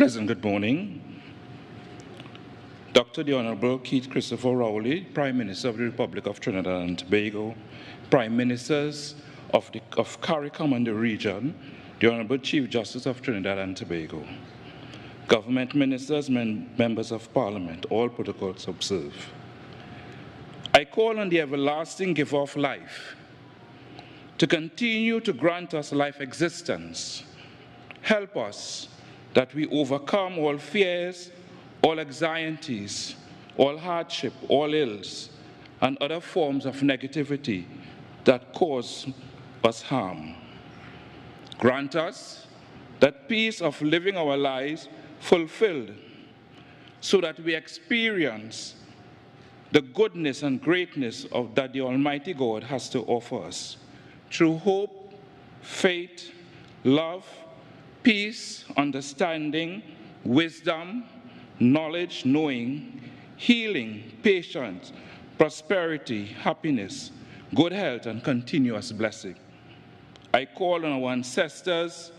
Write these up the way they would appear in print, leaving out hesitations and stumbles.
Pleasant good morning. Dr. the Honorable Keith Christopher Rowley, Prime Minister of the Republic of Trinidad and Tobago, Prime Ministers of CARICOM and the region, the Honorable Chief Justice of Trinidad and Tobago, Government Ministers, Members of Parliament, all protocols observed. I call on the everlasting giver of life to continue to grant us life existence. Help us that we overcome all fears, all anxieties, all hardship, all ills, and other forms of negativity that cause us harm. Grant us that peace of living our lives fulfilled so that we experience the goodness and greatness that the Almighty God has to offer us through hope, faith, love, peace, understanding, wisdom, knowledge, knowing, healing, patience, prosperity, happiness, good health, and continuous blessing. I call on our ancestors,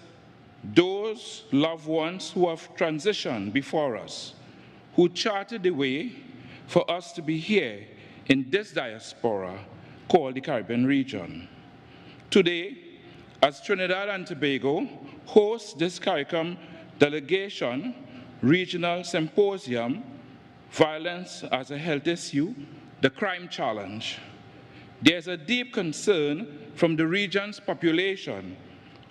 those loved ones who have transitioned before us, who charted the way for us to be here in this diaspora called the Caribbean region. Today, as Trinidad and Tobago hosts this CARICOM delegation regional symposium, Violence as a Health Issue, the Crime Challenge, there's a deep concern from the region's population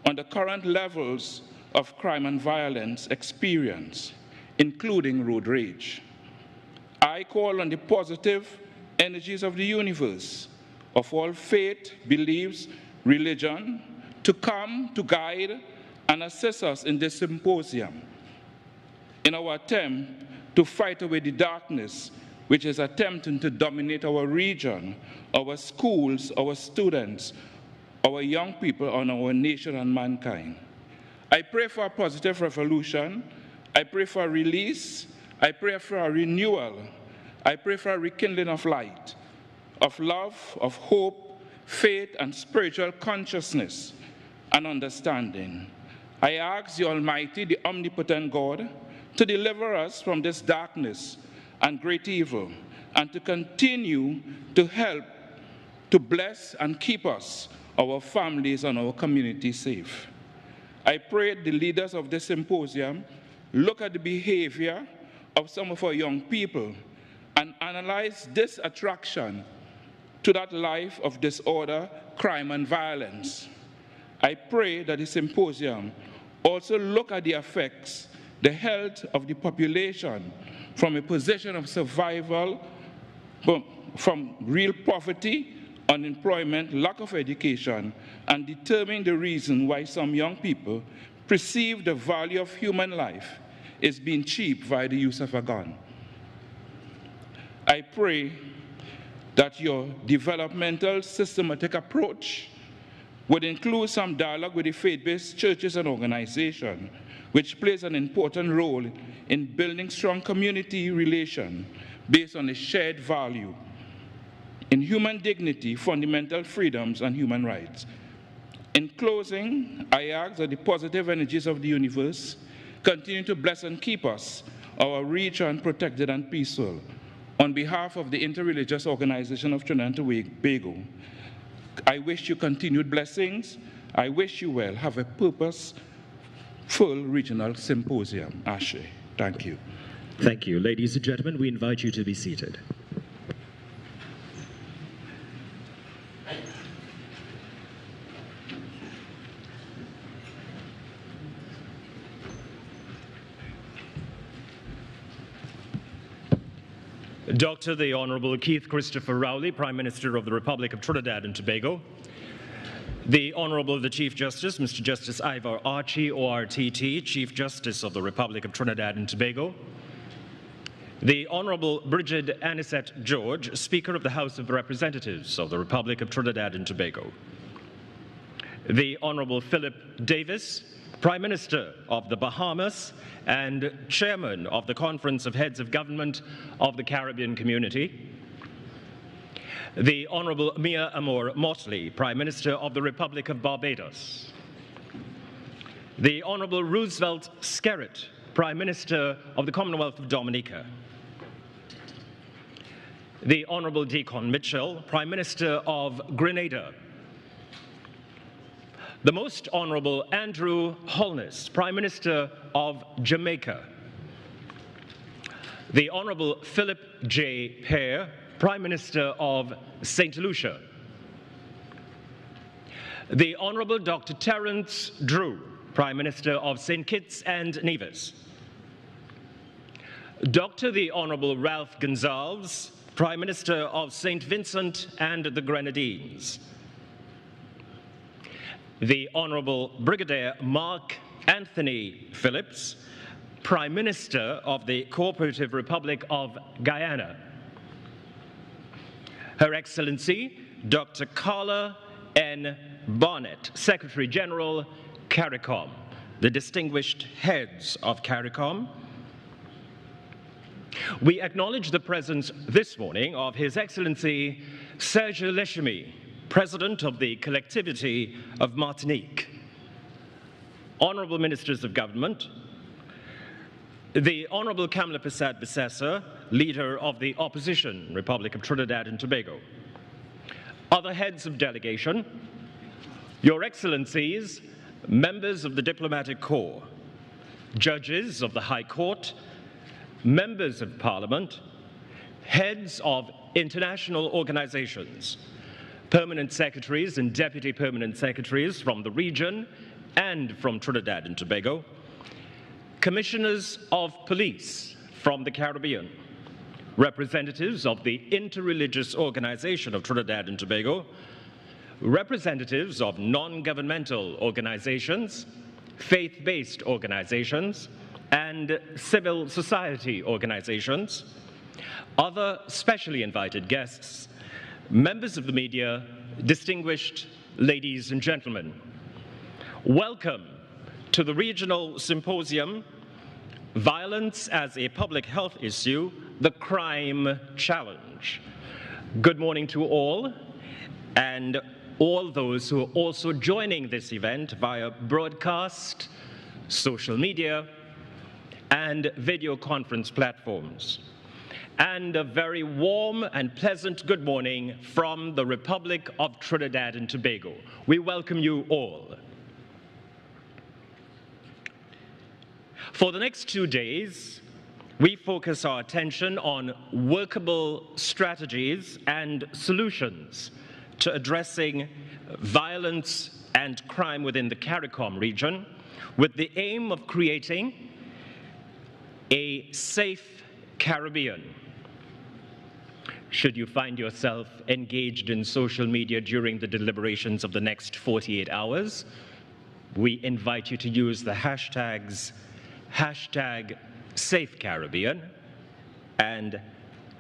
on the current levels of crime and violence experience, including road rage. I call on the positive energies of the universe, of all faith, beliefs, religion, to come to guide and assist us in this symposium in our attempt to fight away the darkness which is attempting to dominate our region, our schools, our students, our young people, and our nation and mankind. I pray for a positive revolution. I pray for a release. I pray for a renewal. I pray for a rekindling of light, of love, of hope, faith, and spiritual consciousness and understanding. I ask the Almighty, the omnipotent God, to deliver us from this darkness and great evil, and to continue to help to bless and keep us, our families, and our communities safe. I pray the leaders of this symposium look at the behavior of some of our young people and analyze this attraction to that life of disorder, crime, and violence. I pray that the symposium also look at the effects, the health of the population from a position of survival, from real poverty, unemployment, lack of education, and determine the reason why some young people perceive the value of human life is being cheap via the use of a gun. I pray that your developmental systematic approach would include some dialogue with the faith-based churches and organizations, which plays an important role in building strong community relations based on a shared value in human dignity, fundamental freedoms, and human rights. In closing, I ask that the positive energies of the universe continue to bless and keep us, our region, protected and peaceful. On behalf of the Interreligious Organization of Trinidad and Tobago, I wish you continued blessings. I wish you well. Have a purposeful regional symposium. Ashe. Thank you. Thank you. Ladies and gentlemen, we invite you to be seated. Dr. the Honorable Keith Christopher Rowley, Prime Minister of the Republic of Trinidad and Tobago. The Honorable the Chief Justice, Mr. Justice Ivor Archie, ORTT, Chief Justice of the Republic of Trinidad and Tobago. The Honorable Bridget Anisette George, Speaker of the House of Representatives of the Republic of Trinidad and Tobago. The Honorable Philip Davis, Prime Minister of the Bahamas and Chairman of the Conference of Heads of Government of the Caribbean Community. The Honorable Mia Amor Motley, Prime Minister of the Republic of Barbados. The Honorable Roosevelt Skerritt, Prime Minister of the Commonwealth of Dominica. The Honorable Deacon Mitchell, Prime Minister of Grenada. The Most Honorable Andrew Holness, Prime Minister of Jamaica. The Honorable Philip J. Pear, Prime Minister of St. Lucia. The Honorable Dr. Terence Drew, Prime Minister of St. Kitts and Nevis. Dr. the Honorable Ralph Gonsalves, Prime Minister of St. Vincent and the Grenadines. The Honorable Brigadier Mark Anthony Phillips, Prime Minister of the Cooperative Republic of Guyana. Her Excellency, Dr. Carla N. Barnett, Secretary General, CARICOM, the distinguished heads of CARICOM. We acknowledge the presence this morning of His Excellency Serge Leshemy, President of the Collectivity of Martinique. Honorable Ministers of Government, the Honorable Kamla Persad-Bissessar, Leader of the Opposition Republic of Trinidad and Tobago, other heads of delegation, Your Excellencies, members of the Diplomatic Corps, judges of the High Court, members of Parliament, heads of international organizations, permanent secretaries and deputy permanent secretaries from the region and from Trinidad and Tobago, commissioners of police from the Caribbean, representatives of the Interreligious Organization of Trinidad and Tobago, representatives of non-governmental organizations, faith-based organizations, and civil society organizations, other specially invited guests, members of the media, distinguished ladies and gentlemen. Welcome to the Regional Symposium, Violence as a Public Health Issue, the Crime Challenge. Good morning to all, and all those who are also joining this event via broadcast, social media, and video conference platforms. And a very warm and pleasant good morning from the Republic of Trinidad and Tobago. We welcome you all. For the next 2 days, we focus our attention on workable strategies and solutions to addressing violence and crime within the CARICOM region, with the aim of creating a safe Caribbean. Should you find yourself engaged in social media during the deliberations of the next 48 hours, we invite you to use the hashtags #SafeCaribbean and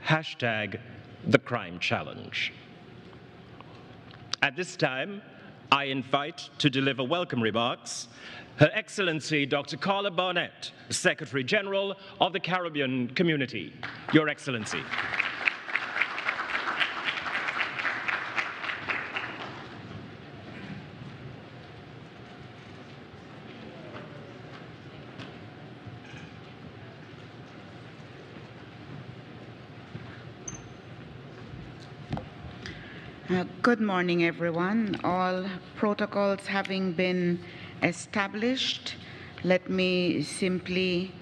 #TheCrimeChallenge. At this time, I invite to deliver welcome remarks Her Excellency Dr. Carla Barnett, Secretary General of the Caribbean Community. Your Excellency. Good morning, everyone. All protocols having been established, let me simply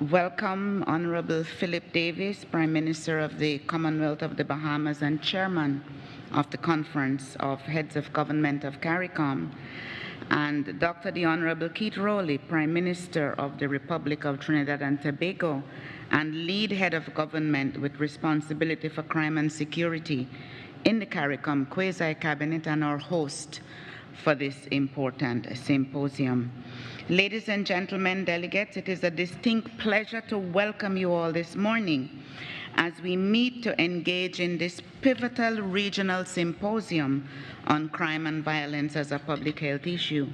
welcome Honorable Philip Davis, Prime Minister of the Commonwealth of the Bahamas and Chairman of the Conference of Heads of Government of CARICOM, and Dr. the Honorable Keith Rowley, Prime Minister of the Republic of Trinidad and Tobago, and lead head of government with responsibility for crime and security in the CARICOM quasi-cabinet and our host for this important symposium. Ladies and gentlemen, delegates, it is a distinct pleasure to welcome you all this morning as we meet to engage in this pivotal regional symposium on crime and violence as a public health issue.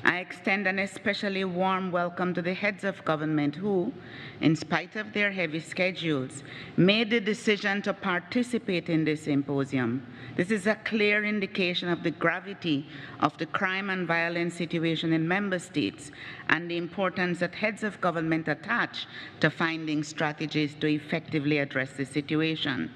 I extend an especially warm welcome to the heads of government who, in spite of their heavy schedules, made the decision to participate in this symposium. This is a clear indication of the gravity of the crime and violence situation in member states and the importance that heads of government attach to finding strategies to effectively address the situation.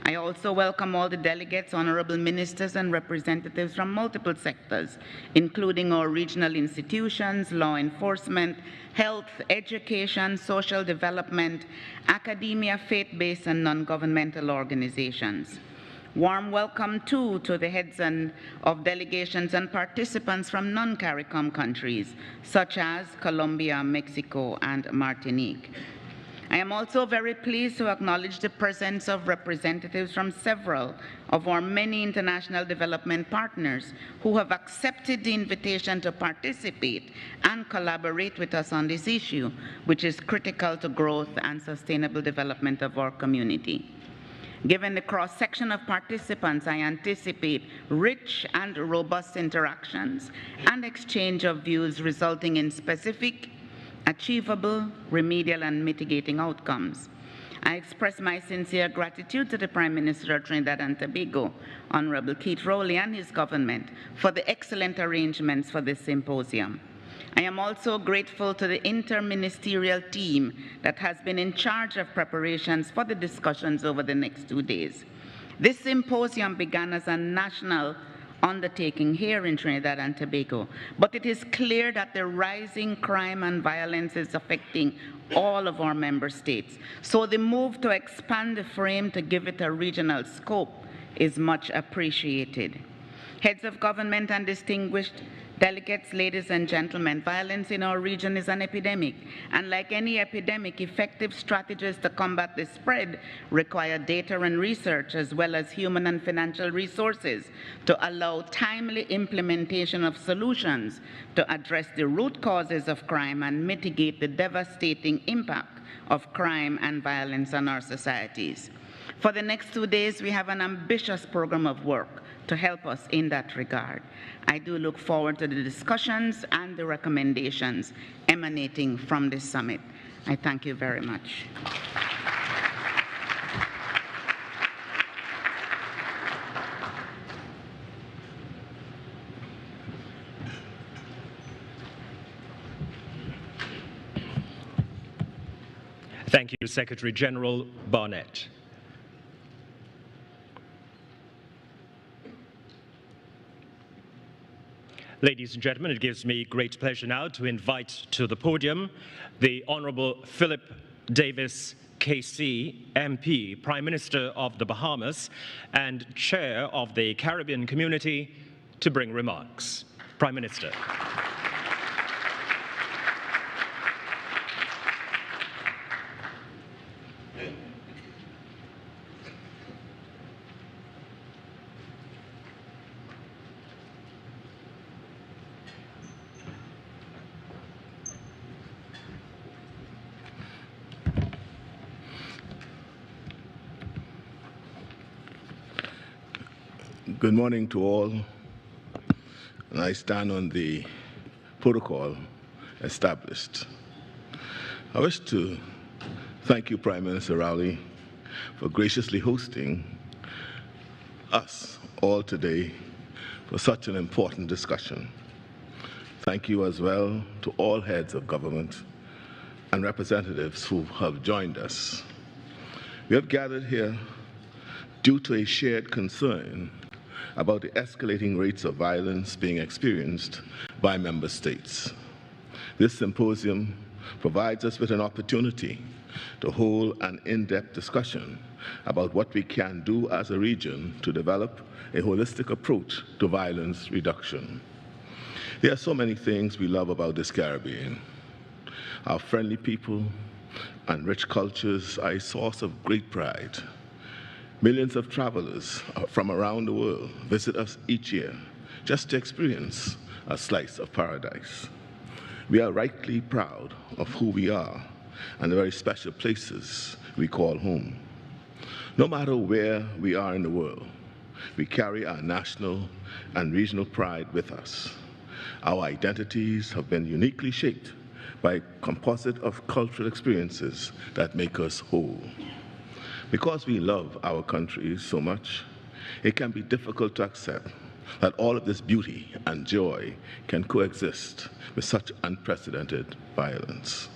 I also welcome all the delegates, honorable ministers, and representatives from multiple sectors, including our regional institutions, law enforcement, health, education, social development, academia, faith-based, and non-governmental organizations. Warm welcome, too, to the heads of delegations and participants from non-CARICOM countries, such as Colombia, Mexico, and Martinique. I am also very pleased to acknowledge the presence of representatives from several of our many international development partners who have accepted the invitation to participate and collaborate with us on this issue, which is critical to growth and sustainable development of our community. Given the cross-section of participants, I anticipate rich and robust interactions and exchange of views resulting in specific, achievable, remedial, and mitigating outcomes. I express my sincere gratitude to the Prime Minister of Trinidad and Tobago, Honorable Keith Rowley, and his government for the excellent arrangements for this symposium. I am also grateful to the interministerial team that has been in charge of preparations for the discussions over the next 2 days. This symposium began as a national undertaking here in Trinidad and Tobago, but it is clear that the rising crime and violence is affecting all of our member states. So the move to expand the frame to give it a regional scope is much appreciated. Heads of government and distinguished delegates, ladies and gentlemen, violence in our region is an epidemic, and like any epidemic, effective strategies to combat the spread require data and research as well as human and financial resources to allow timely implementation of solutions to address the root causes of crime and mitigate the devastating impact of crime and violence on our societies. For the next 2 days, we have an ambitious program of work to help us in that regard. I do look forward to the discussions and the recommendations emanating from this summit. I thank you very much. Thank you, Secretary General Barnett. Ladies and gentlemen, it gives me great pleasure now to invite to the podium the Honorable Philip Davis, KC, MP, Prime Minister of the Bahamas and Chair of the Caribbean Community, to bring remarks. Prime Minister. Good morning to all, and I stand on the protocol established. I wish to thank you, Prime Minister Rowley, for graciously hosting us all today for such an important discussion. Thank you as well to all heads of government and representatives who have joined us. We have gathered here due to a shared concern about the escalating rates of violence being experienced by member states. This symposium provides us with an opportunity to hold an in-depth discussion about what we can do as a region to develop a holistic approach to violence reduction. There are so many things we love about this Caribbean. Our friendly people and rich cultures are a source of great pride. Millions of travelers from around the world visit us each year just to experience a slice of paradise. We are rightly proud of who we are and the very special places we call home. No matter where we are in the world, we carry our national and regional pride with us. Our identities have been uniquely shaped by a composite of cultural experiences that make us whole. Because we love our country so much, it can be difficult to accept that all of this beauty and joy can coexist with such unprecedented violence.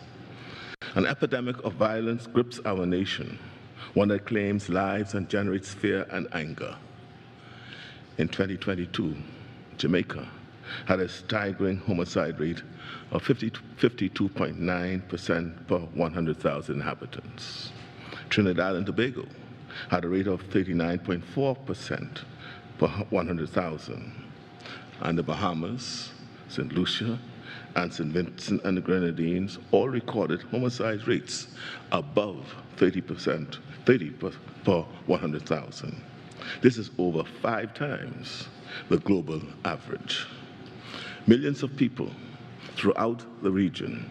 An epidemic of violence grips our nation, one that claims lives and generates fear and anger. In 2022, Jamaica had a staggering homicide rate of 52.9% per 100,000 inhabitants. Trinidad and Tobago had a rate of 39.4% per 100,000. And the Bahamas, St. Lucia, and St. Vincent and the Grenadines all recorded homicide rates above 30 per 100,000. This is over 5 times the global average. Millions of people throughout the region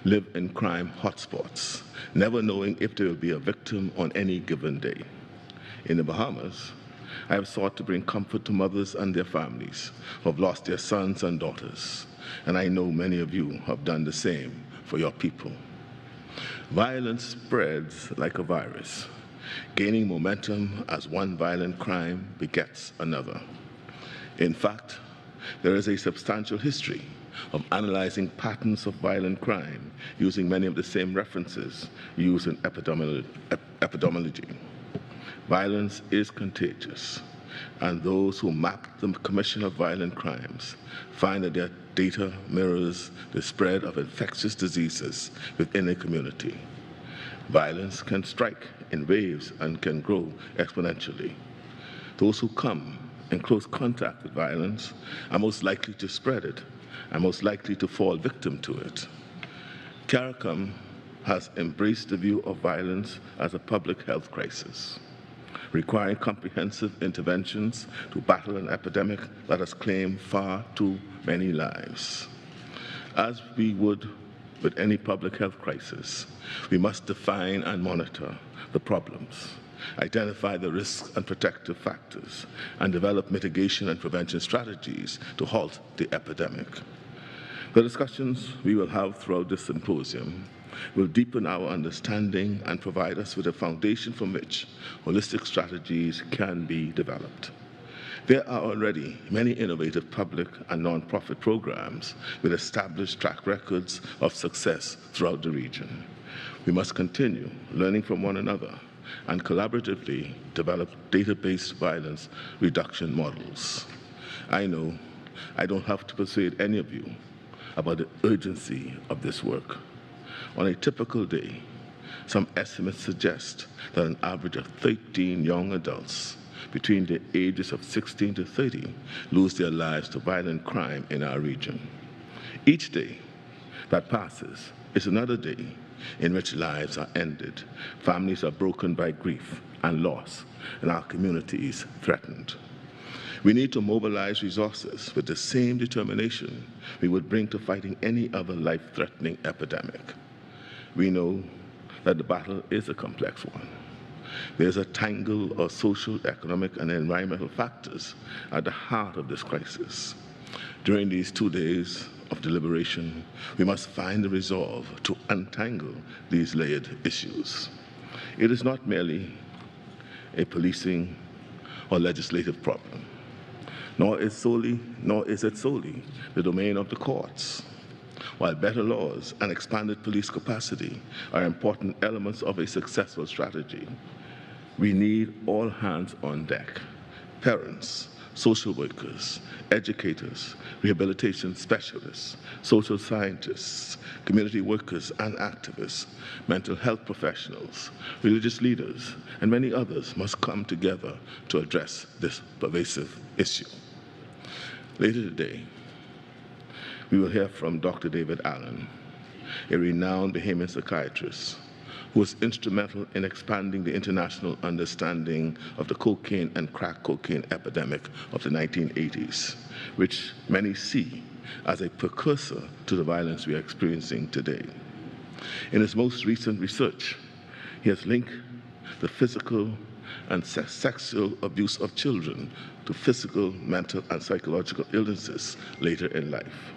live in crime hotspots, never knowing if they will be a victim on any given day. In the Bahamas, I have sought to bring comfort to mothers and their families who have lost their sons and daughters, and I know many of you have done the same for your people. Violence spreads like a virus, gaining momentum as one violent crime begets another. In fact, there is a substantial history of analyzing patterns of violent crime using many of the same references used in epidemiology. Violence is contagious, and those who map the commission of violent crimes find that their data mirrors the spread of infectious diseases within a community. Violence can strike in waves and can grow exponentially. Those who come in close contact with violence are most likely to spread it and most likely to fall victim to it. CARICOM has embraced the view of violence as a public health crisis, requiring comprehensive interventions to battle an epidemic that has claimed far too many lives. As we would with any public health crisis, we must define and monitor the problems, identify the risks and protective factors, and develop mitigation and prevention strategies to halt the epidemic. The discussions we will have throughout this symposium will deepen our understanding and provide us with a foundation from which holistic strategies can be developed. There are already many innovative public and non-profit programs with established track records of success throughout the region. We must continue learning from one another and collaboratively develop data-based violence reduction models. I know I don't have to persuade any of you about the urgency of this work. On a typical day, some estimates suggest that an average of 13 young adults between the ages of 16 to 30 lose their lives to violent crime in our region. Each day that passes is another day in which lives are ended, families are broken by grief and loss, and our communities threatened. We need to mobilize resources with the same determination we would bring to fighting any other life-threatening epidemic. We know that the battle is a complex one. There's a tangle of social, economic, and environmental factors at the heart of this crisis. During these 2 days of deliberation, we must find the resolve to untangle these layered issues. It is not merely a policing or legislative problem, nor is it solely the domain of the courts. While better laws and expanded police capacity are important elements of a successful strategy, we need all hands on deck: parents, social workers, educators, rehabilitation specialists, social scientists, community workers and activists, mental health professionals, religious leaders, and many others must come together to address this pervasive issue. Later today, we will hear from Dr. David Allen, a renowned Bahamian psychiatrist who was instrumental in expanding the international understanding of the cocaine and crack cocaine epidemic of the 1980s, which many see as a precursor to the violence we are experiencing today. In his most recent research, he has linked the physical and sexual abuse of children to physical, mental, and psychological illnesses later in life.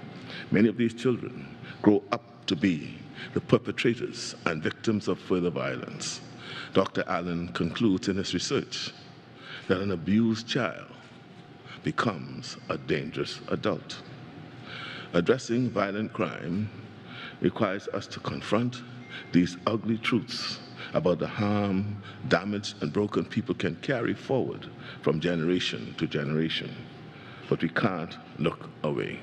Many of these children grow up to be the perpetrators and victims of further violence. Dr. Allen concludes in his research that an abused child becomes a dangerous adult. Addressing violent crime requires us to confront these ugly truths about the harm, damaged, and broken people can carry forward from generation to generation. But we can't look away.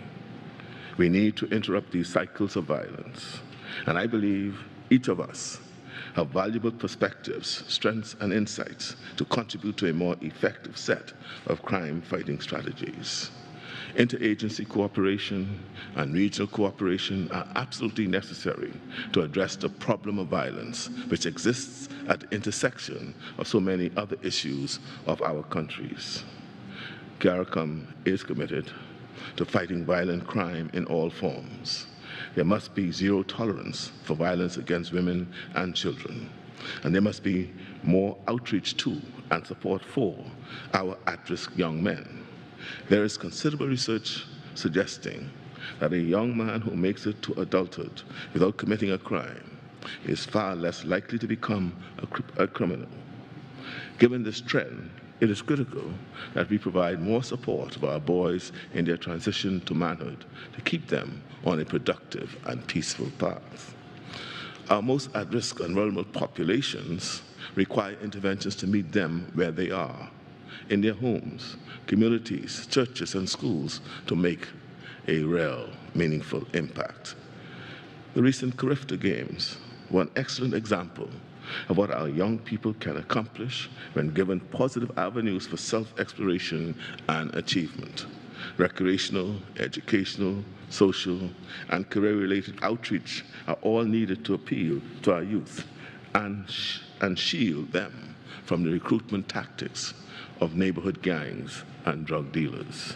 We need to interrupt these cycles of violence. And I believe each of us have valuable perspectives, strengths, and insights to contribute to a more effective set of crime-fighting strategies. Interagency cooperation and regional cooperation are absolutely necessary to address the problem of violence which exists at the intersection of so many other issues of our countries. CARICOM is committed to fighting violent crime in all forms. There must be zero tolerance for violence against women and children, and there must be more outreach to and support for our at-risk young men. There is considerable research suggesting that a young man who makes it to adulthood without committing a crime is far less likely to become a criminal. Given this trend, it is critical that we provide more support for our boys in their transition to manhood to keep them on a productive and peaceful path. Our most at-risk and vulnerable populations require interventions to meet them where they are, in their homes, communities, churches, and schools, to make a real, meaningful impact. The recent CARICOM Games were an excellent example of what our young people can accomplish when given positive avenues for self-exploration and achievement. Recreational, educational, social, and career-related outreach are all needed to appeal to our youth and shield them from the recruitment tactics of neighborhood gangs and drug dealers.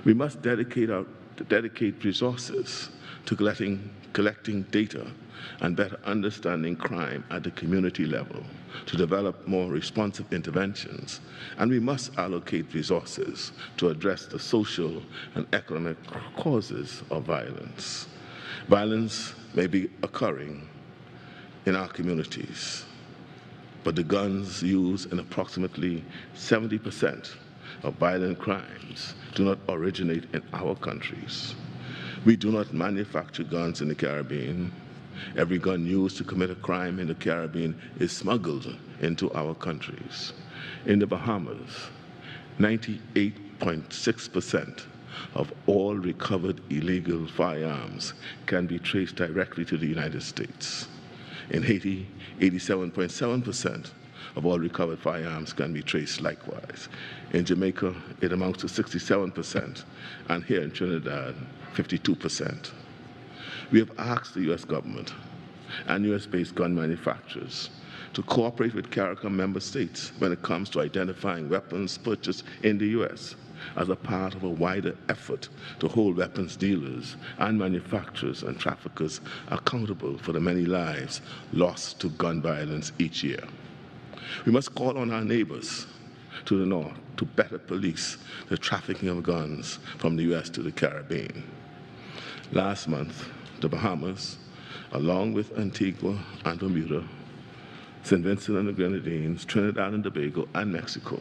We must dedicate resources to collecting data and better understanding crime at the community level to develop more responsive interventions, and we must allocate resources to address the social and economic causes of violence. Violence may be occurring in our communities, but the guns used in approximately 70% of violent crimes do not originate in our countries. We do not manufacture guns in the Caribbean. Every gun used to commit a crime in the Caribbean is smuggled into our countries. In the Bahamas, 98.6% of all recovered illegal firearms can be traced directly to the United States. In Haiti, 87.7% of all recovered firearms can be traced likewise. In Jamaica, it amounts to 67%, and here in Trinidad, 52%. We have asked the U.S. government and U.S.-based gun manufacturers to cooperate with CARICOM member states when it comes to identifying weapons purchased in the U.S. as a part of a wider effort to hold weapons dealers and manufacturers and traffickers accountable for the many lives lost to gun violence each year. We must call on our neighbors to the north to better police the trafficking of guns from the U.S. to the Caribbean. Last month, the Bahamas, along with Antigua and Bermuda, St. Vincent and the Grenadines, Trinidad and Tobago, and Mexico,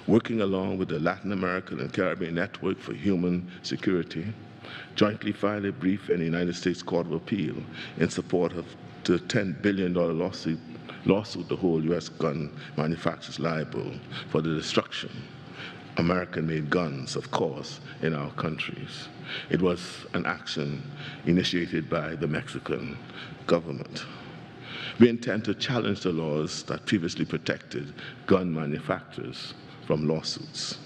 working along with the Latin American and Caribbean Network for Human Security, jointly filed a brief in the United States Court of Appeal in support of the $10 billion lawsuit to hold U.S. gun manufacturers liable for the destruction of American-made guns, of course, in our countries. It was an action initiated by the Mexican government. We intend to challenge the laws that previously protected gun manufacturers from lawsuits.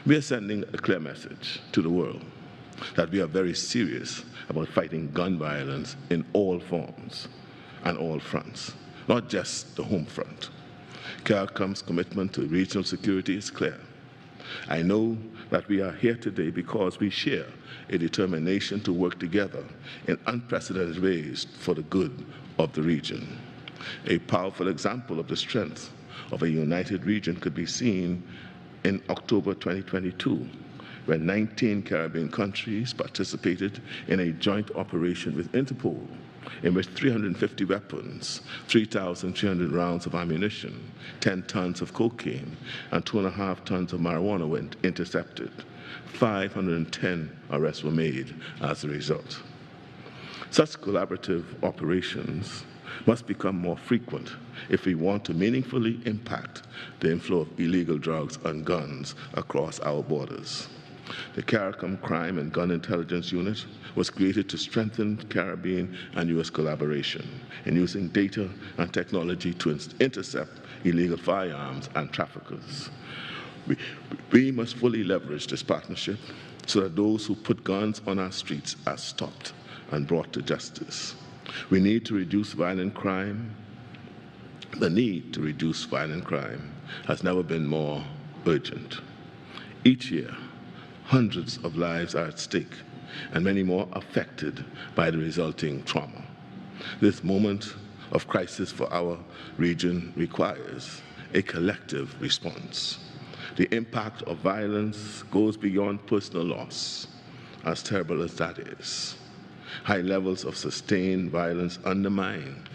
We are sending a clear message to the world that we are very serious about fighting gun violence in all forms and all fronts, not just the home front. CARICOM's commitment to regional security is clear. I know that we are here today because we share a determination to work together in unprecedented ways for the good of the region. A powerful example of the strength of a united region could be seen in October 2022, when 19 Caribbean countries participated in a joint operation with Interpol, in which 350 weapons, 3,300 rounds of ammunition, 10 tons of cocaine, and 2.5 tons of marijuana were intercepted. 510 arrests were made as a result. Such collaborative operations must become more frequent if we want to meaningfully impact the inflow of illegal drugs and guns across our borders. The CARICOM Crime and Gun Intelligence Unit was created to strengthen Caribbean and U.S. collaboration in using data and technology to intercept illegal firearms and traffickers. We must fully leverage this partnership so that those who put guns on our streets are stopped and brought to justice. We need to reduce violent crime. The need to reduce violent crime has never been more urgent. Each year, hundreds of lives are at stake and many more affected by the resulting trauma. This moment of crisis for our region requires a collective response. The impact of violence goes beyond personal loss, as terrible as that is. High levels of sustained violence undermine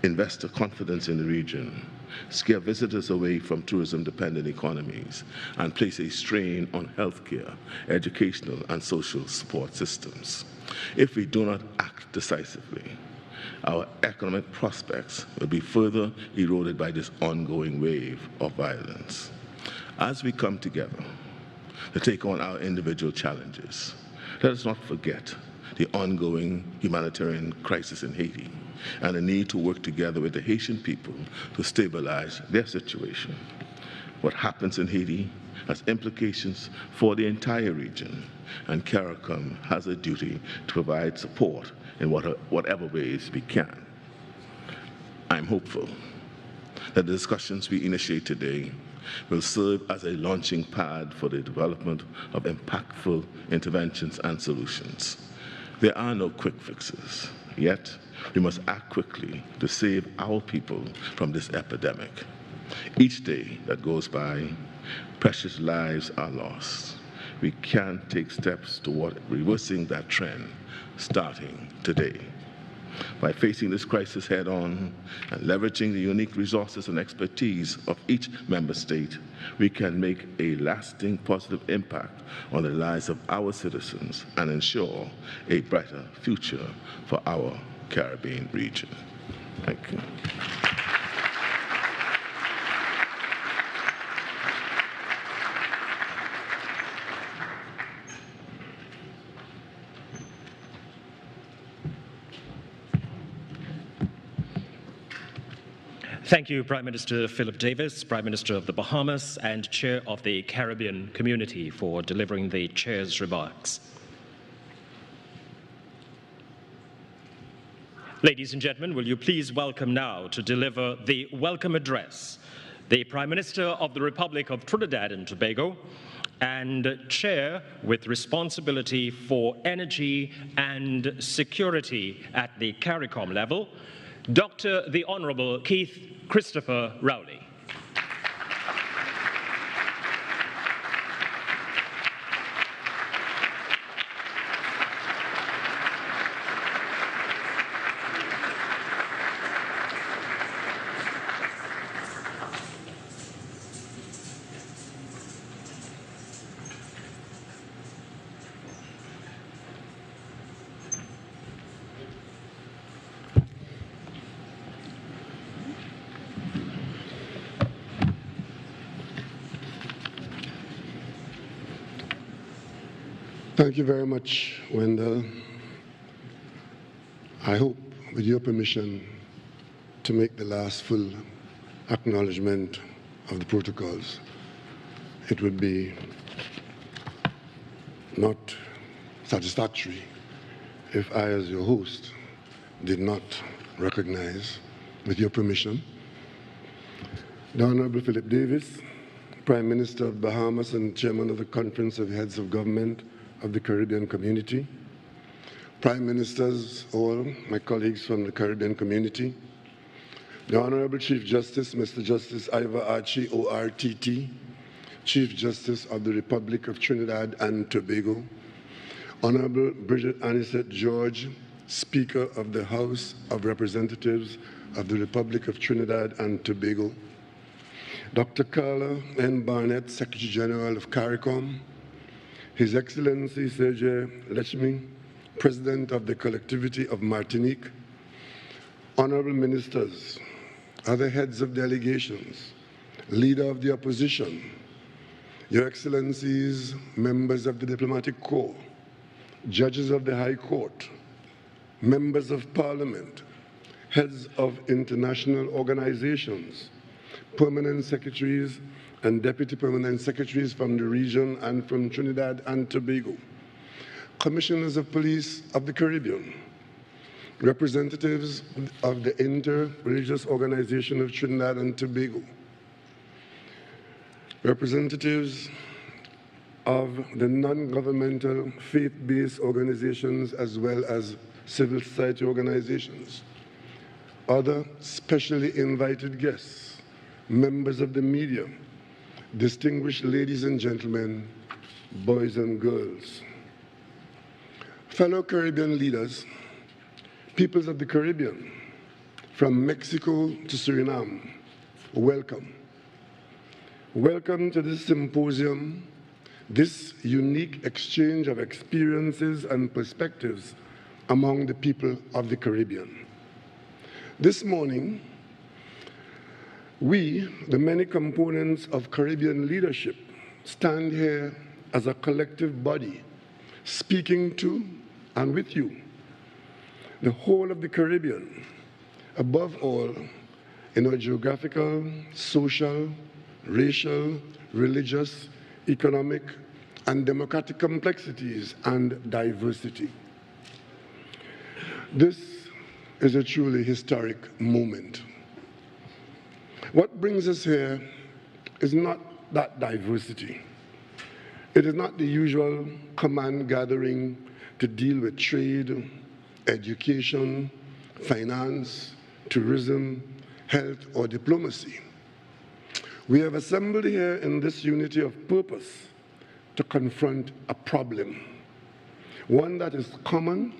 investor confidence in the region, scare visitors away from tourism-dependent economies, and place a strain on healthcare, educational, and social support systems. If we do not act decisively, our economic prospects will be further eroded by this ongoing wave of violence. As we come together to take on our individual challenges, let us not forget the ongoing humanitarian crisis in Haiti and the need to work together with the Haitian people to stabilize their situation. What happens in Haiti has implications for the entire region, and CARICOM has a duty to provide support in whatever ways we can. I'm hopeful that the discussions we initiate today will serve as a launching pad for the development of impactful interventions and solutions. There are no quick fixes, yet we must act quickly to save our people from this epidemic. Each day that goes by, precious lives are lost. We can take steps toward reversing that trend, starting today. By facing this crisis head-on and leveraging the unique resources and expertise of each member state, we can make a lasting positive impact on the lives of our citizens and ensure a brighter future for our Caribbean region. Thank you. Thank you, Prime Minister Philip Davis, Prime Minister of the Bahamas and Chair of the Caribbean Community, for delivering the Chair's remarks. Ladies and gentlemen, will you please welcome now to deliver the welcome address the Prime Minister of the Republic of Trinidad and Tobago and Chair with responsibility for energy and security at the CARICOM level, Dr. the Honorable Keith Christopher Rowley. Thank you very much, Wendell. I hope, with your permission, to make the last full acknowledgement of the protocols. It would be not satisfactory if I, as your host, did not recognize, with your permission, the Honorable Philip Davis, Prime Minister of Bahamas and Chairman of the Conference of Heads of Government of the Caribbean Community, Prime Ministers, all my colleagues from the Caribbean Community, The Honorable Chief Justice, Mr. Justice Ivor Archie, ORTT, Chief Justice of the Republic of Trinidad and Tobago, Honorable Bridget Anisette George, Speaker of the House of Representatives of the Republic of Trinidad and Tobago, Dr. Carla N. Barnett, Secretary General of CARICOM, His Excellency Serge Lechmi, President of the Collectivity of Martinique, Honorable Ministers, other heads of delegations, Leader of the Opposition, Your Excellencies, members of the Diplomatic Corps, Judges of the High Court, Members of Parliament, heads of international organizations, permanent secretaries and deputy permanent secretaries from the region and from Trinidad and Tobago, commissioners of police of the Caribbean, representatives of the Inter-Religious Organization of Trinidad and Tobago, representatives of the non-governmental faith-based organizations as well as civil society organizations, other specially invited guests, members of the media, distinguished ladies and gentlemen, boys and girls. Fellow Caribbean leaders, peoples of the Caribbean, from Mexico to Suriname, welcome. Welcome to this symposium, this unique exchange of experiences and perspectives among the people of the Caribbean. This morning, we, the many components of Caribbean leadership, stand here as a collective body, speaking to and with you, the whole of the Caribbean, above all, in our geographical, social, racial, religious, economic, and democratic complexities and diversity. This is a truly historic moment. What brings us here is not that diversity. It is not the usual command gathering to deal with trade, education, finance, tourism, health, or diplomacy. We have assembled here in this unity of purpose to confront a problem, one that is common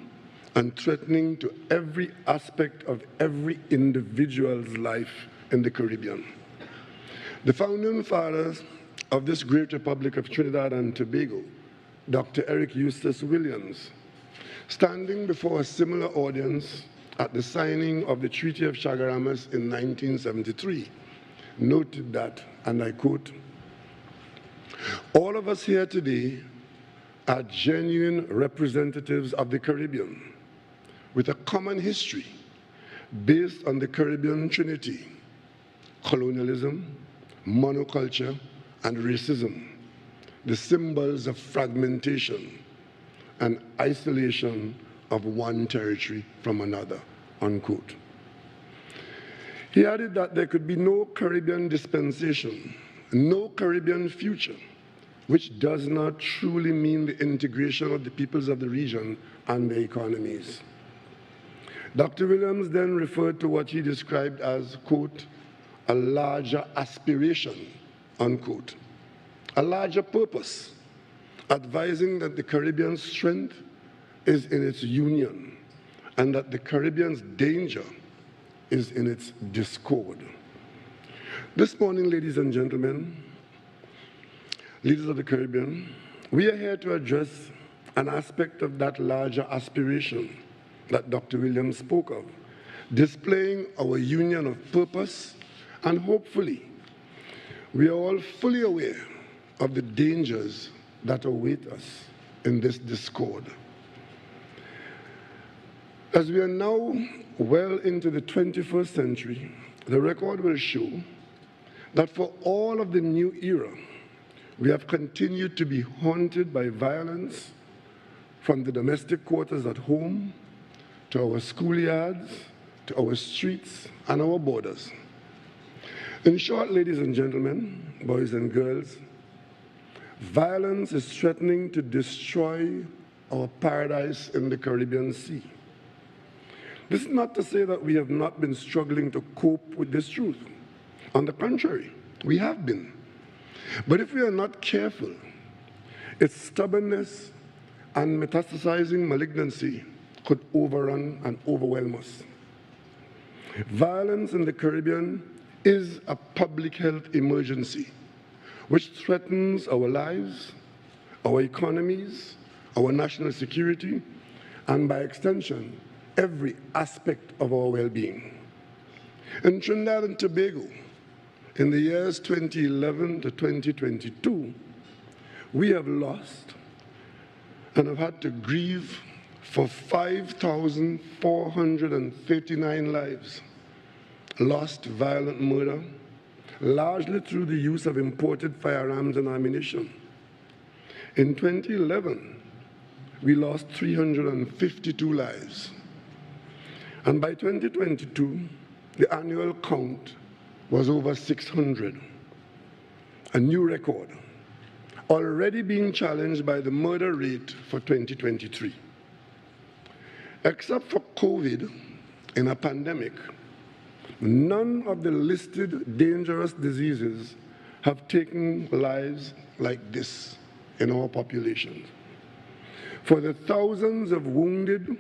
and threatening to every aspect of every individual's life in the Caribbean. The founding fathers of this great Republic of Trinidad and Tobago, Dr. Eric Eustace Williams, standing before a similar audience at the signing of the Treaty of Chaguaramas in 1973, noted that, and I quote, "All of us here today are genuine representatives of the Caribbean, with a common history based on the Caribbean Trinity: colonialism, monoculture, and racism, the symbols of fragmentation and isolation of one territory from another," unquote. He added that there could be no Caribbean dispensation, no Caribbean future, which does not truly mean the integration of the peoples of the region and their economies. Dr. Williams then referred to what he described as, quote, "a larger aspiration," unquote, a larger purpose, advising that the Caribbean's strength is in its union and that the Caribbean's danger is in its discord. This morning, ladies and gentlemen, leaders of the Caribbean, we are here to address an aspect of that larger aspiration that Dr. Williams spoke of, displaying our union of purpose, and hopefully, we are all fully aware of the dangers that await us in this discord. As we are now well into the 21st century, the record will show that for all of the new era, we have continued to be haunted by violence from the domestic quarters at home to our schoolyards, to our streets, and our borders. In short, ladies and gentlemen, boys and girls, violence is threatening to destroy our paradise in the Caribbean Sea. This is not to say that we have not been struggling to cope with this truth. On the contrary, we have been. But if we are not careful, its stubbornness and metastasizing malignancy could overrun and overwhelm us. Violence in the Caribbean is a public health emergency which threatens our lives, our economies, our national security, and by extension, every aspect of our well-being. In Trinidad and Tobago, in the years 2011 to 2022, we have lost and have had to grieve for 5,439 lives lost to violent murder, largely through the use of imported firearms and ammunition. In 2011, we lost 352 lives. And by 2022, the annual count was over 600, a new record, already being challenged by the murder rate for 2023. Except for COVID in a pandemic, none of the listed dangerous diseases have taken lives like this in our population. For the thousands of wounded,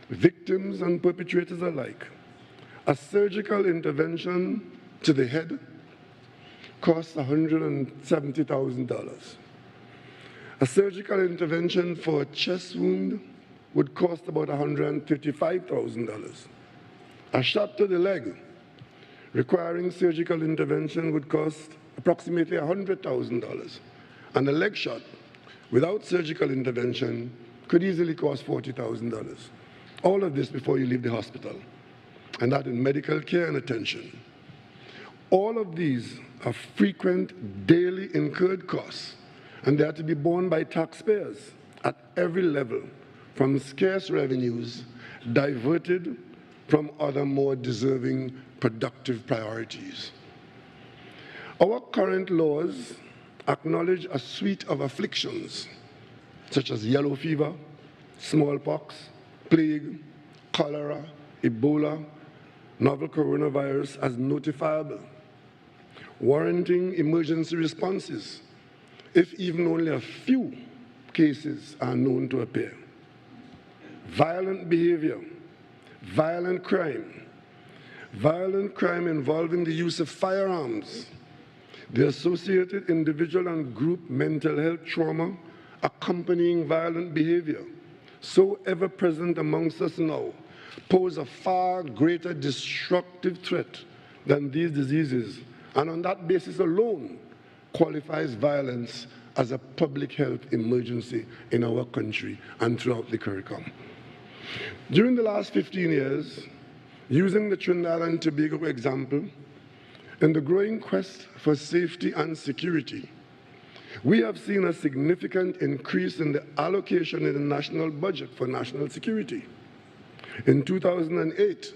victims and perpetrators alike, a surgical intervention to the head costs $170,000. A surgical intervention for a chest wound would cost about $135,000. A shot to the leg requiring surgical intervention would cost approximately $100,000. And a leg shot without surgical intervention could easily cost $40,000. All of this before you leave the hospital, and that in medical care and attention. All of these are frequent daily incurred costs, and they are to be borne by taxpayers at every level, from scarce revenues diverted from other more deserving productive priorities. Our current laws acknowledge a suite of afflictions such as yellow fever, smallpox, plague, cholera, Ebola, novel coronavirus as notifiable, warranting emergency responses if even only a few cases are known to appear. Violent behavior, violent crime involving the use of firearms, the associated individual and group mental health trauma accompanying violent behavior, so ever present amongst us now, pose a far greater destructive threat than these diseases, and on that basis alone qualifies violence as a public health emergency in our country and throughout the CARICOM. During the last 15 years, using the Trinidad and Tobago example, in the growing quest for safety and security, we have seen a significant increase in the allocation in the national budget for national security. In 2008,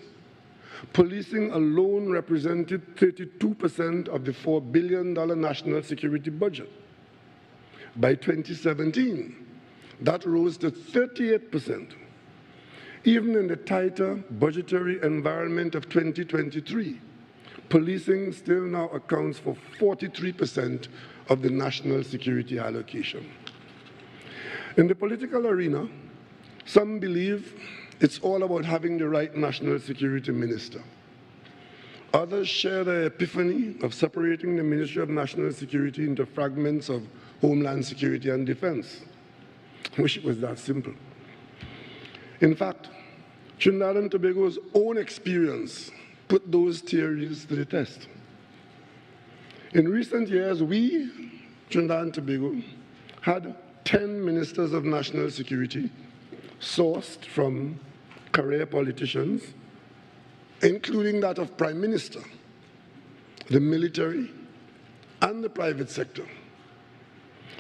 policing alone represented 32% of the $4 billion national security budget. By 2017, that rose to 38%. Even in the tighter budgetary environment of 2023, policing still now accounts for 43% of the national security allocation. In the political arena, some believe it's all about having the right national security minister. Others share the epiphany of separating the Ministry of National Security into fragments of Homeland Security and Defense. I wish it was that simple. In fact, Trinidad and Tobago's own experience put those theories to the test. In recent years, we, Trinidad and Tobago, had 10 ministers of national security sourced from career politicians, including that of Prime Minister, the military, and the private sector.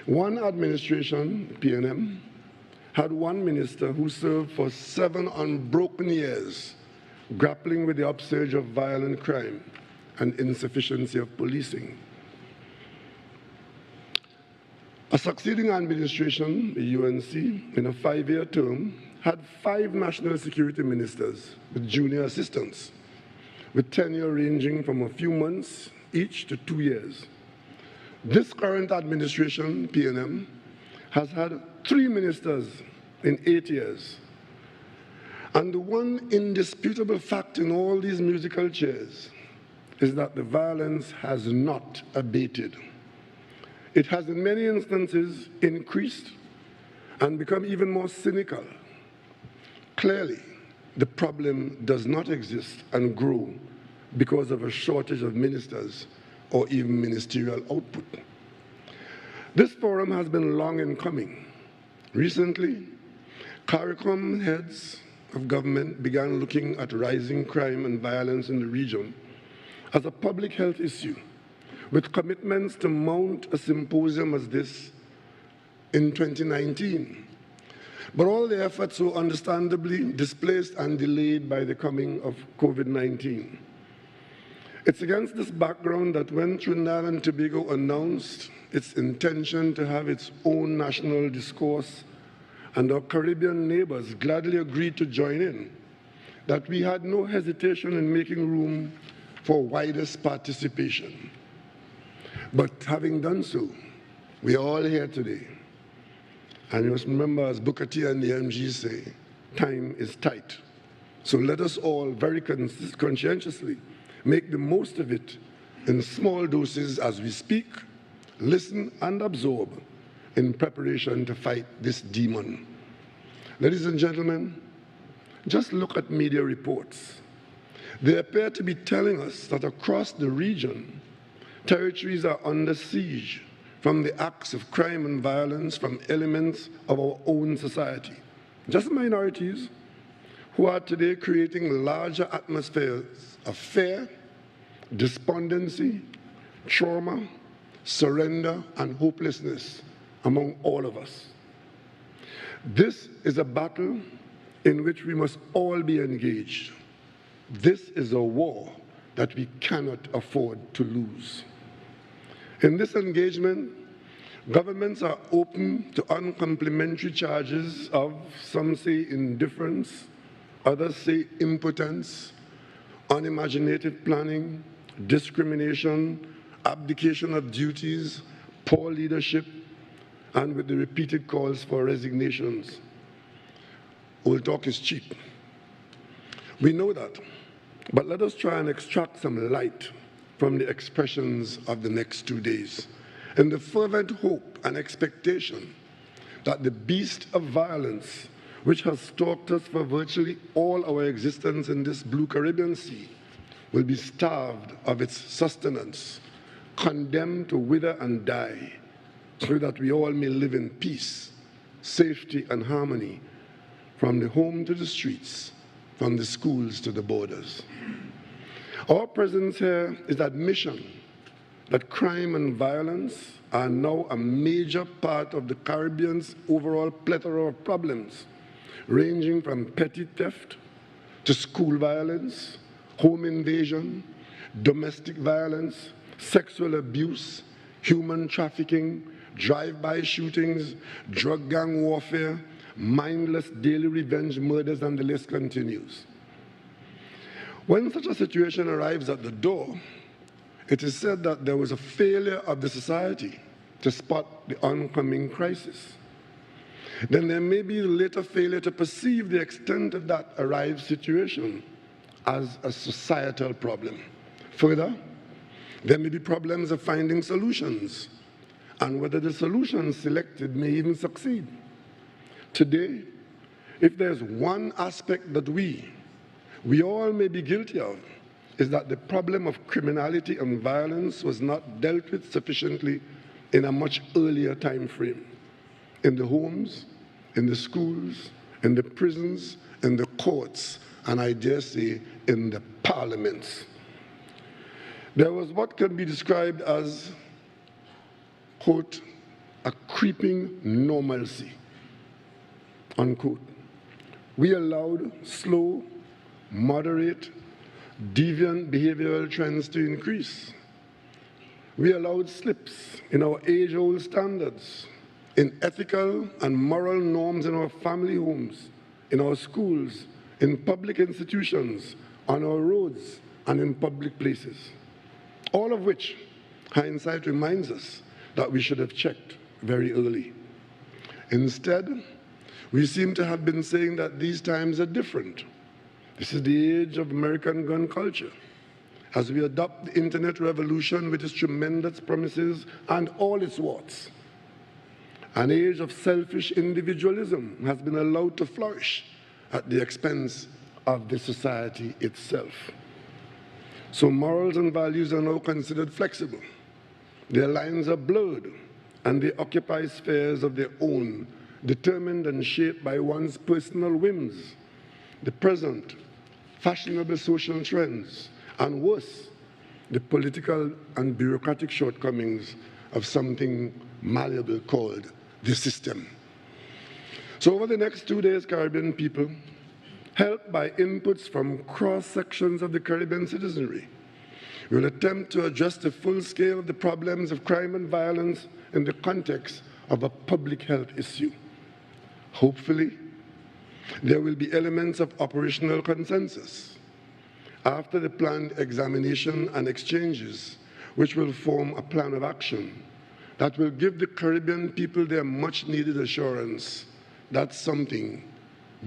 One administration, PNM, had one minister who served for 7 unbroken years, grappling with the upsurge of violent crime and insufficiency of policing. A succeeding administration, the UNC, in a 5-year term, had 5 national security ministers with junior assistants, with tenure ranging from a few months each to 2 years. This current administration, PNM, has had 3 ministers in 8 years. And the one indisputable fact in all these musical chairs is that the violence has not abated. It has in many instances increased and become even more cynical. Clearly, the problem does not exist and grow because of a shortage of ministers or even ministerial output. This forum has been long in coming. Recently, CARICOM heads of government began looking at rising crime and violence in the region as a public health issue, with commitments to mount a symposium as this in 2019. But all the efforts were understandably displaced and delayed by the coming of COVID-19. It's against this background that when Trinidad and Tobago announced its intention to have its own national discourse, and our Caribbean neighbors gladly agreed to join in, that we had no hesitation in making room for widest participation. But having done so, we are all here today. And you must remember, as Booker T and the MG say, time is tight. So let us all very conscientiously make the most of it in small doses as we speak, listen, and absorb in preparation to fight this demon. Ladies and gentlemen, just look at media reports. They appear to be telling us that across the region, territories are under siege from the acts of crime and violence from elements of our own society, just minorities who are today creating larger atmospheres of fear, despondency, trauma, surrender, and hopelessness among all of us. This is a battle in which we must all be engaged. This is a war that we cannot afford to lose. In this engagement, governments are open to uncomplimentary charges of, some say, indifference, others say impotence, unimaginative planning, discrimination, abdication of duties, poor leadership, and with the repeated calls for resignations. Old talk is cheap. We know that, but let us try and extract some light from the expressions of the next 2 days, in the fervent hope and expectation that the beast of violence, which has stalked us for virtually all our existence in this blue Caribbean Sea, will be starved of its sustenance, condemned to wither and die, so that we all may live in peace, safety, and harmony, from the home to the streets, from the schools to the borders. Our presence here is admission that crime and violence are now a major part of the Caribbean's overall plethora of problems, ranging from petty theft to school violence, home invasion, domestic violence, sexual abuse, human trafficking, drive-by shootings, drug gang warfare, mindless daily revenge murders, and the list continues. When such a situation arrives at the door, it is said that there was a failure of the society to spot the oncoming crisis. Then there may be a later failure to perceive the extent of that arrived situation as a societal problem. Further, there may be problems of finding solutions, and whether the solutions selected may even succeed. Today, if there's one aspect that we all may be guilty of, is that the problem of criminality and violence was not dealt with sufficiently in a much earlier time frame. In the homes, in the schools, in the prisons, in the courts, and I dare say, in the parliaments. There was what can be described as, quote, a creeping normalcy, unquote. We allowed slow, moderate, deviant behavioral trends to increase. We allowed slips in our age-old standards, in ethical and moral norms in our family homes, in our schools, in public institutions, on our roads, and in public places. All of which, hindsight reminds us that we should have checked very early. Instead, we seem to have been saying that these times are different. This is the age of American gun culture. As we adopt the internet revolution with its tremendous promises and all its warts, an age of selfish individualism has been allowed to flourish at the expense of the society itself. So morals and values are now considered flexible. Their lines are blurred, and they occupy spheres of their own, determined and shaped by one's personal whims, the present, fashionable social trends, and worse, the political and bureaucratic shortcomings of something malleable called the system. So over the next 2 days, Caribbean people, helped by inputs from cross-sections of the Caribbean citizenry, will attempt to address the full scale of the problems of crime and violence in the context of a public health issue. Hopefully, there will be elements of operational consensus after the planned examination and exchanges, which will form a plan of action that will give the Caribbean people their much-needed assurance that something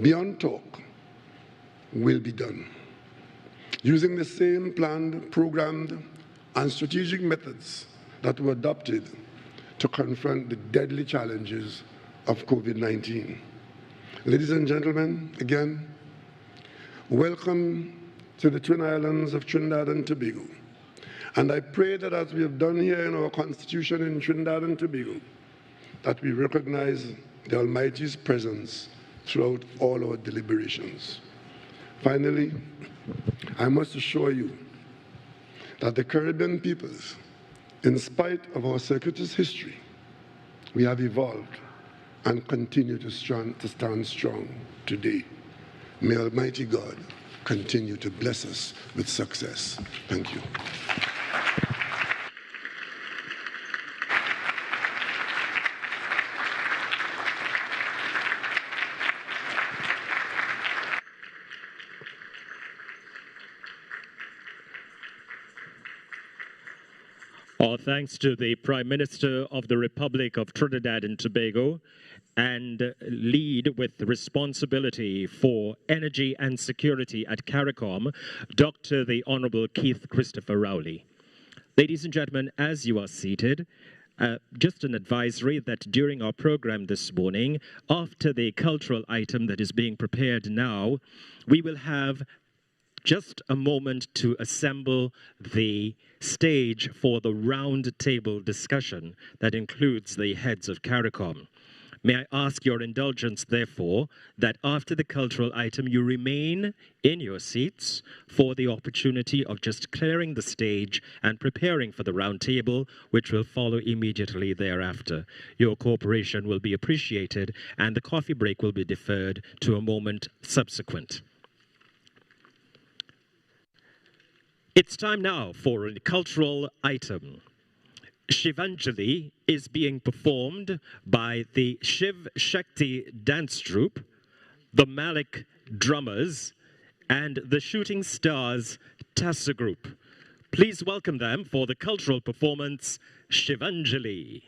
beyond talk will be done. Using the same planned, programmed, and strategic methods that were adopted to confront the deadly challenges of COVID-19. Ladies and gentlemen, again, welcome to the Twin Islands of Trinidad and Tobago. And I pray that as we have done here in our Constitution in Trinidad and Tobago, that we recognize the Almighty's presence throughout all our deliberations. Finally, I must assure you that the Caribbean peoples, in spite of our circuitous history, we have evolved and continue to stand strong today. May Almighty God continue to bless us with success. Thank you. Our thanks to the Prime Minister of the Republic of Trinidad and Tobago and lead with responsibility for energy and security at CARICOM, Dr. the Honorable Keith Christopher Rowley. Ladies and gentlemen, as you are seated, just an advisory that during our program this morning, after the cultural item that is being prepared now, we will have just a moment to assemble the stage for the round table discussion that includes the heads of CARICOM. May I ask your indulgence, therefore, that after the cultural item, you remain in your seats for the opportunity of just clearing the stage and preparing for the round table, which will follow immediately thereafter. Your cooperation will be appreciated, and the coffee break will be deferred to a moment subsequent. It's time now for a cultural item. Shivanjali is being performed by the Shiv Shakti Dance Troupe, the Malik Drummers, and the Shooting Stars Tassa Group. Please welcome them for the cultural performance, Shivanjali.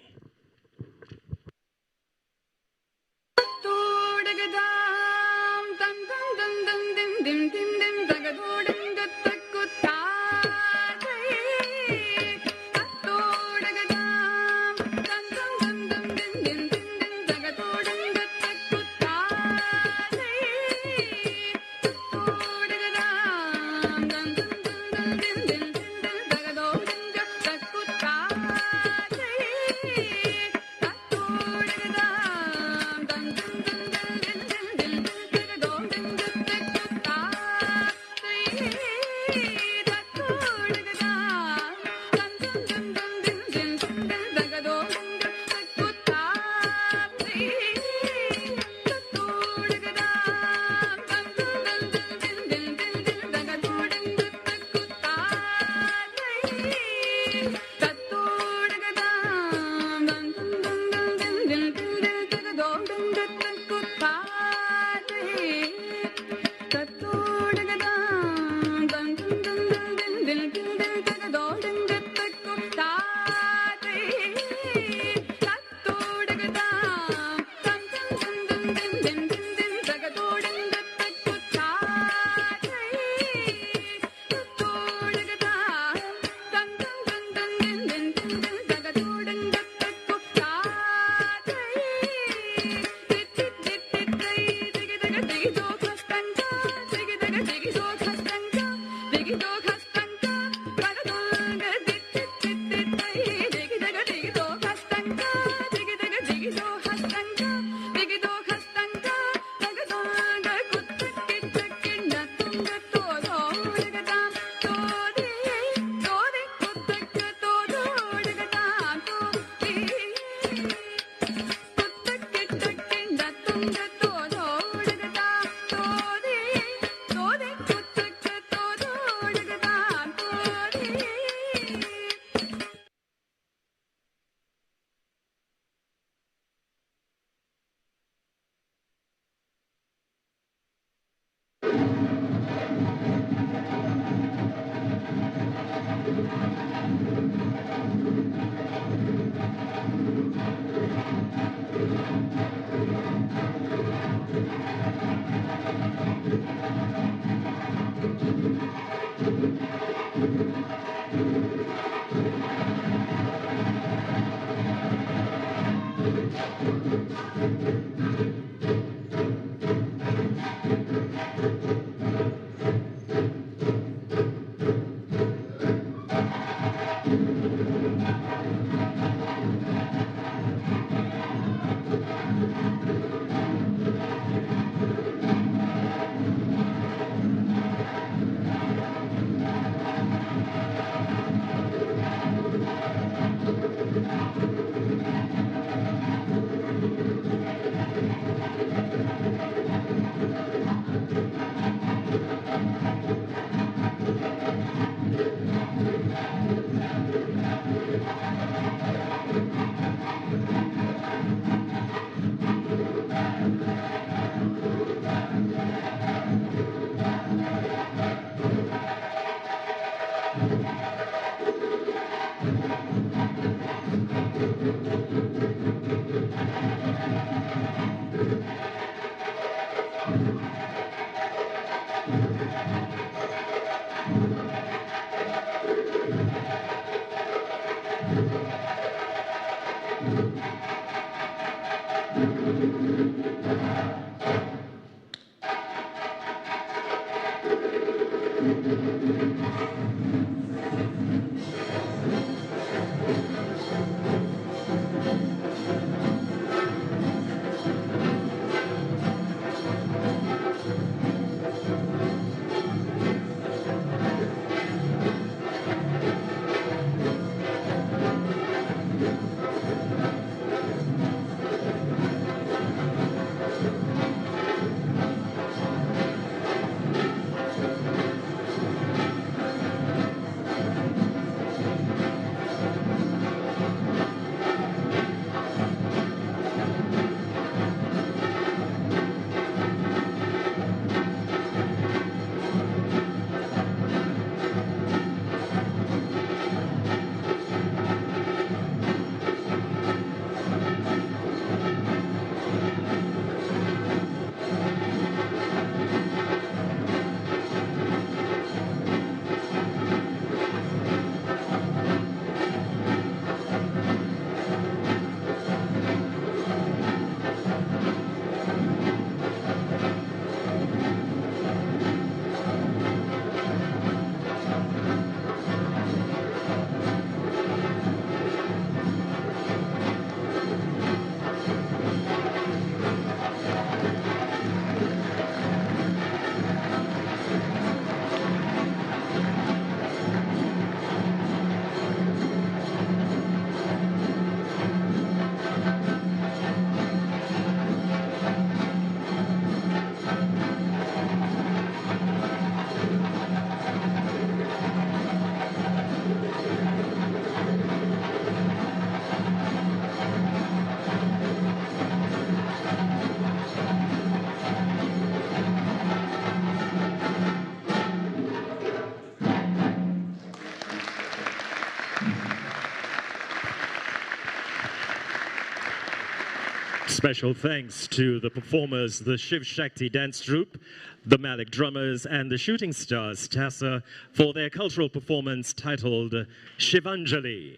Special thanks to the performers, the Shiv Shakti Dance Troupe, the Malik Drummers, and the Shooting Stars Tassa for their cultural performance titled Shivanjali.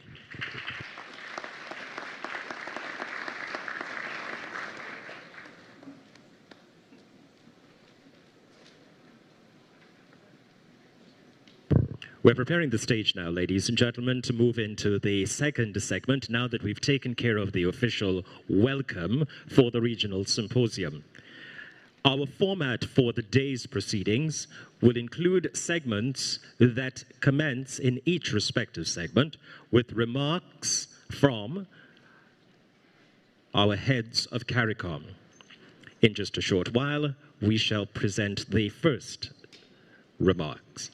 We're preparing the stage now, ladies and gentlemen, to move into the second segment now that we've taken care of the official welcome for the regional symposium. Our format for the day's proceedings will include segments that commence in each respective segment with remarks from our heads of CARICOM. In just a short while, we shall present the first remarks.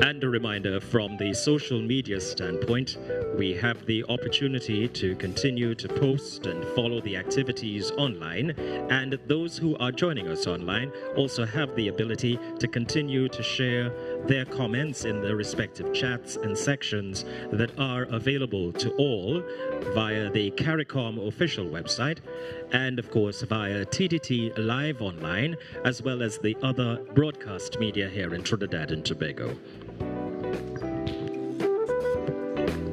And And a reminder from the social media standpoint, we have the opportunity to continue to post and follow the activities online. And those who are joining us online also have the ability to continue to share their comments in the respective chats and sections that are available to all via the CARICOM official website and, of course, via TDT Live Online, as well as the other broadcast media here in Trinidad and Tobago.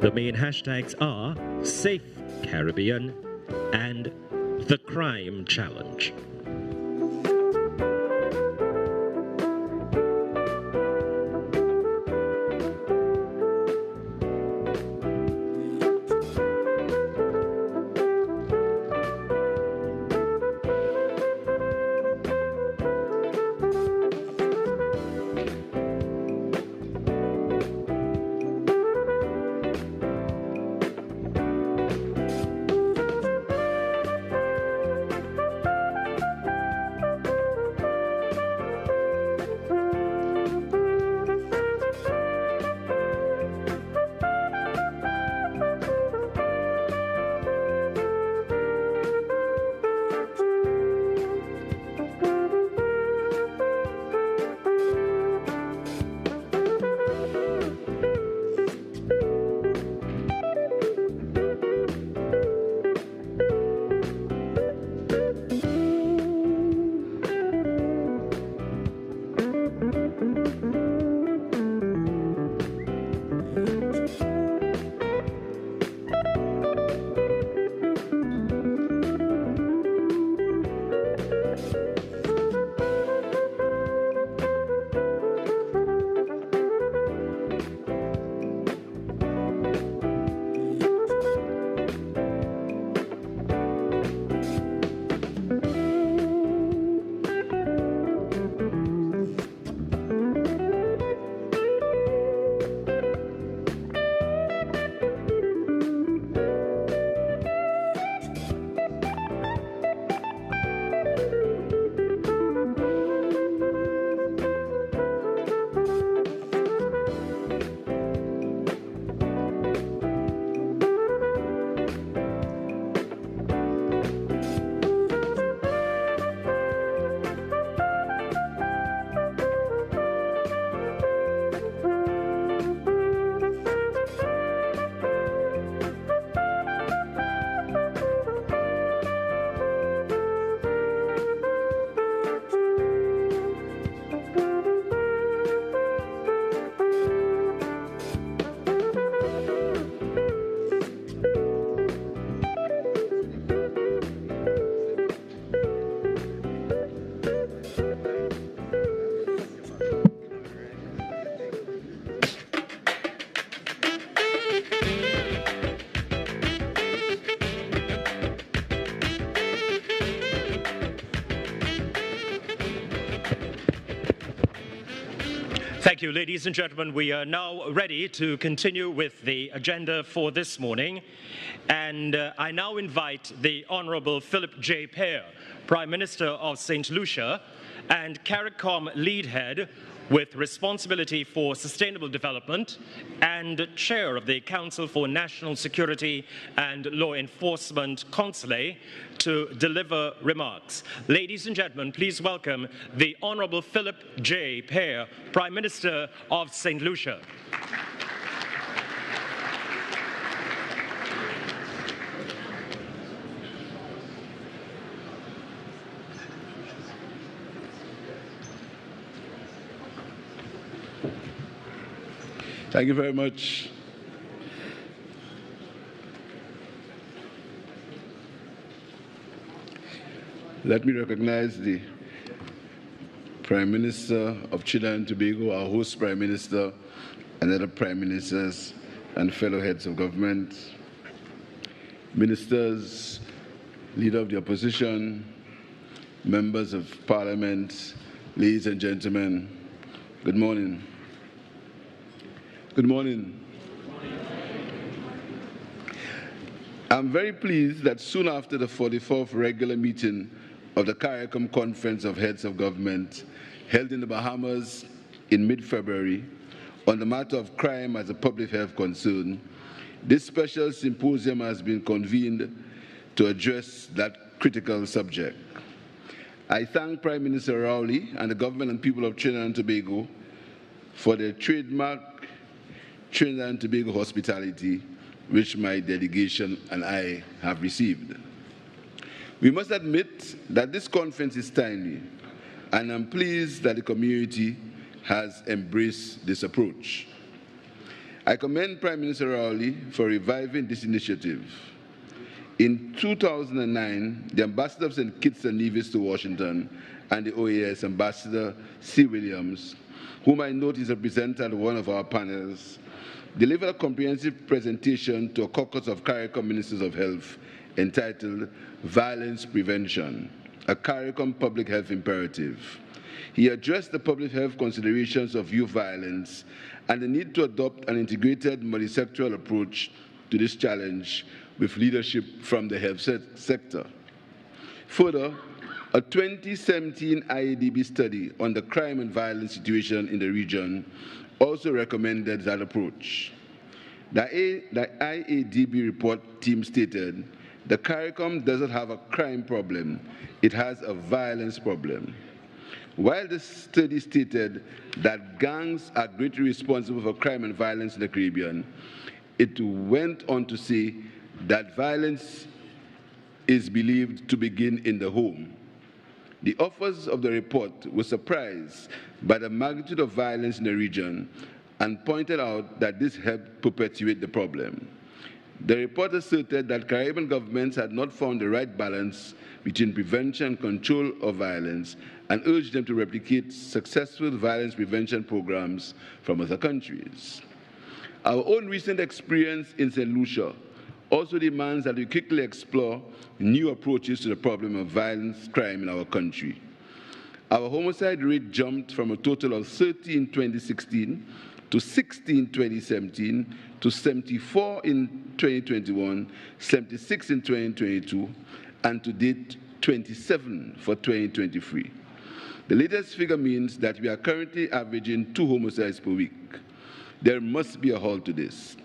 The main hashtags are Safe Caribbean and The Crime Challenge. Thank you, ladies and gentlemen. We are now ready to continue with the agenda for this morning. And I now invite the Honorable Philip J. Pear, Prime Minister of St. Lucia, and CARICOM lead head with responsibility for sustainable development and chair of the Council for National Security and Law Enforcement, Consulae, to deliver remarks. Ladies and gentlemen, please welcome the Honorable Philip J. Pear, Prime Minister of St. Lucia. Thank you very much. Let me recognize the Prime Minister of Trinidad and Tobago, our host Prime Minister, and other Prime Ministers and fellow heads of government, ministers, leader of the opposition, members of Parliament, ladies and gentlemen, good morning. Good morning. I'm very pleased that soon after the 44th regular meeting of the CARICOM Conference of Heads of Government held in the Bahamas in mid-February, on the matter of crime as a public health concern, this special symposium has been convened to address that critical subject. I thank Prime Minister Rowley and the government and people of Trinidad and Tobago for their trademark Trinidad and Tobago hospitality, which my delegation and I have received. We must admit that this conference is timely, and I'm pleased that the community has embraced this approach. I commend Prime Minister Rowley for reviving this initiative. In 2009, the Ambassador of St. Kitts and Nevis to Washington and the OAS, Ambassador C. Williams, whom I noticed represented one of our panels, delivered a comprehensive presentation to a caucus of CARICOM Ministers of Health entitled Violence Prevention, a CARICOM Public Health Imperative. He addressed the public health considerations of youth violence and the need to adopt an integrated multisectoral approach to this challenge with leadership from the health sector. Further, a 2017 IADB study on the crime and violence situation in the region also recommended that approach. The IADB report team stated, the CARICOM doesn't have a crime problem, it has a violence problem. While the study stated that gangs are greatly responsible for crime and violence in the Caribbean, it went on to say that violence is believed to begin in the home. The authors of the report were surprised by the magnitude of violence in the region and pointed out that this helped perpetuate the problem. The report asserted that Caribbean governments had not found the right balance between prevention and control of violence and urged them to replicate successful violence prevention programs from other countries. Our own recent experience in St. Lucia also demands that we quickly explore new approaches to the problem of violence crime in our country. Our homicide rate jumped from a total of 30 in 2016 to 60 in 2017 to 74 in 2021, 76 in 2022, and to date 27 for 2023. The latest figure means that we are currently averaging 2 homicides per week. There must be a halt to this.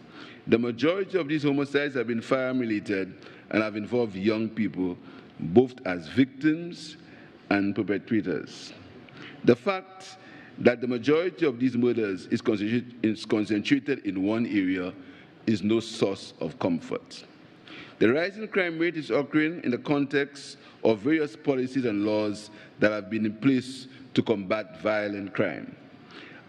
The majority of these homicides have been firearm-related and have involved young people, both as victims and perpetrators. The fact that the majority of these murders is concentrated in one area is no source of comfort. The rising crime rate is occurring in the context of various policies and laws that have been in place to combat violent crime.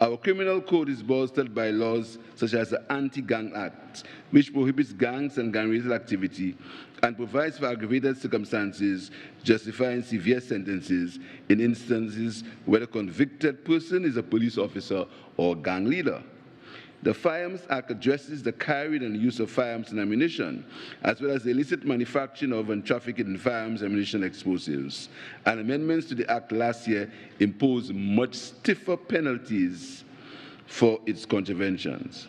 Our criminal code is bolstered by laws such as the Anti-Gang Act, which prohibits gangs and gang-related activity and provides for aggravated circumstances justifying severe sentences in instances where the convicted person is a police officer or gang leader. The Firearms Act addresses the carrying and use of firearms and ammunition, as well as the illicit manufacturing of and trafficking in firearms, ammunition, and explosives. And amendments to the Act last year imposed much stiffer penalties for its contraventions.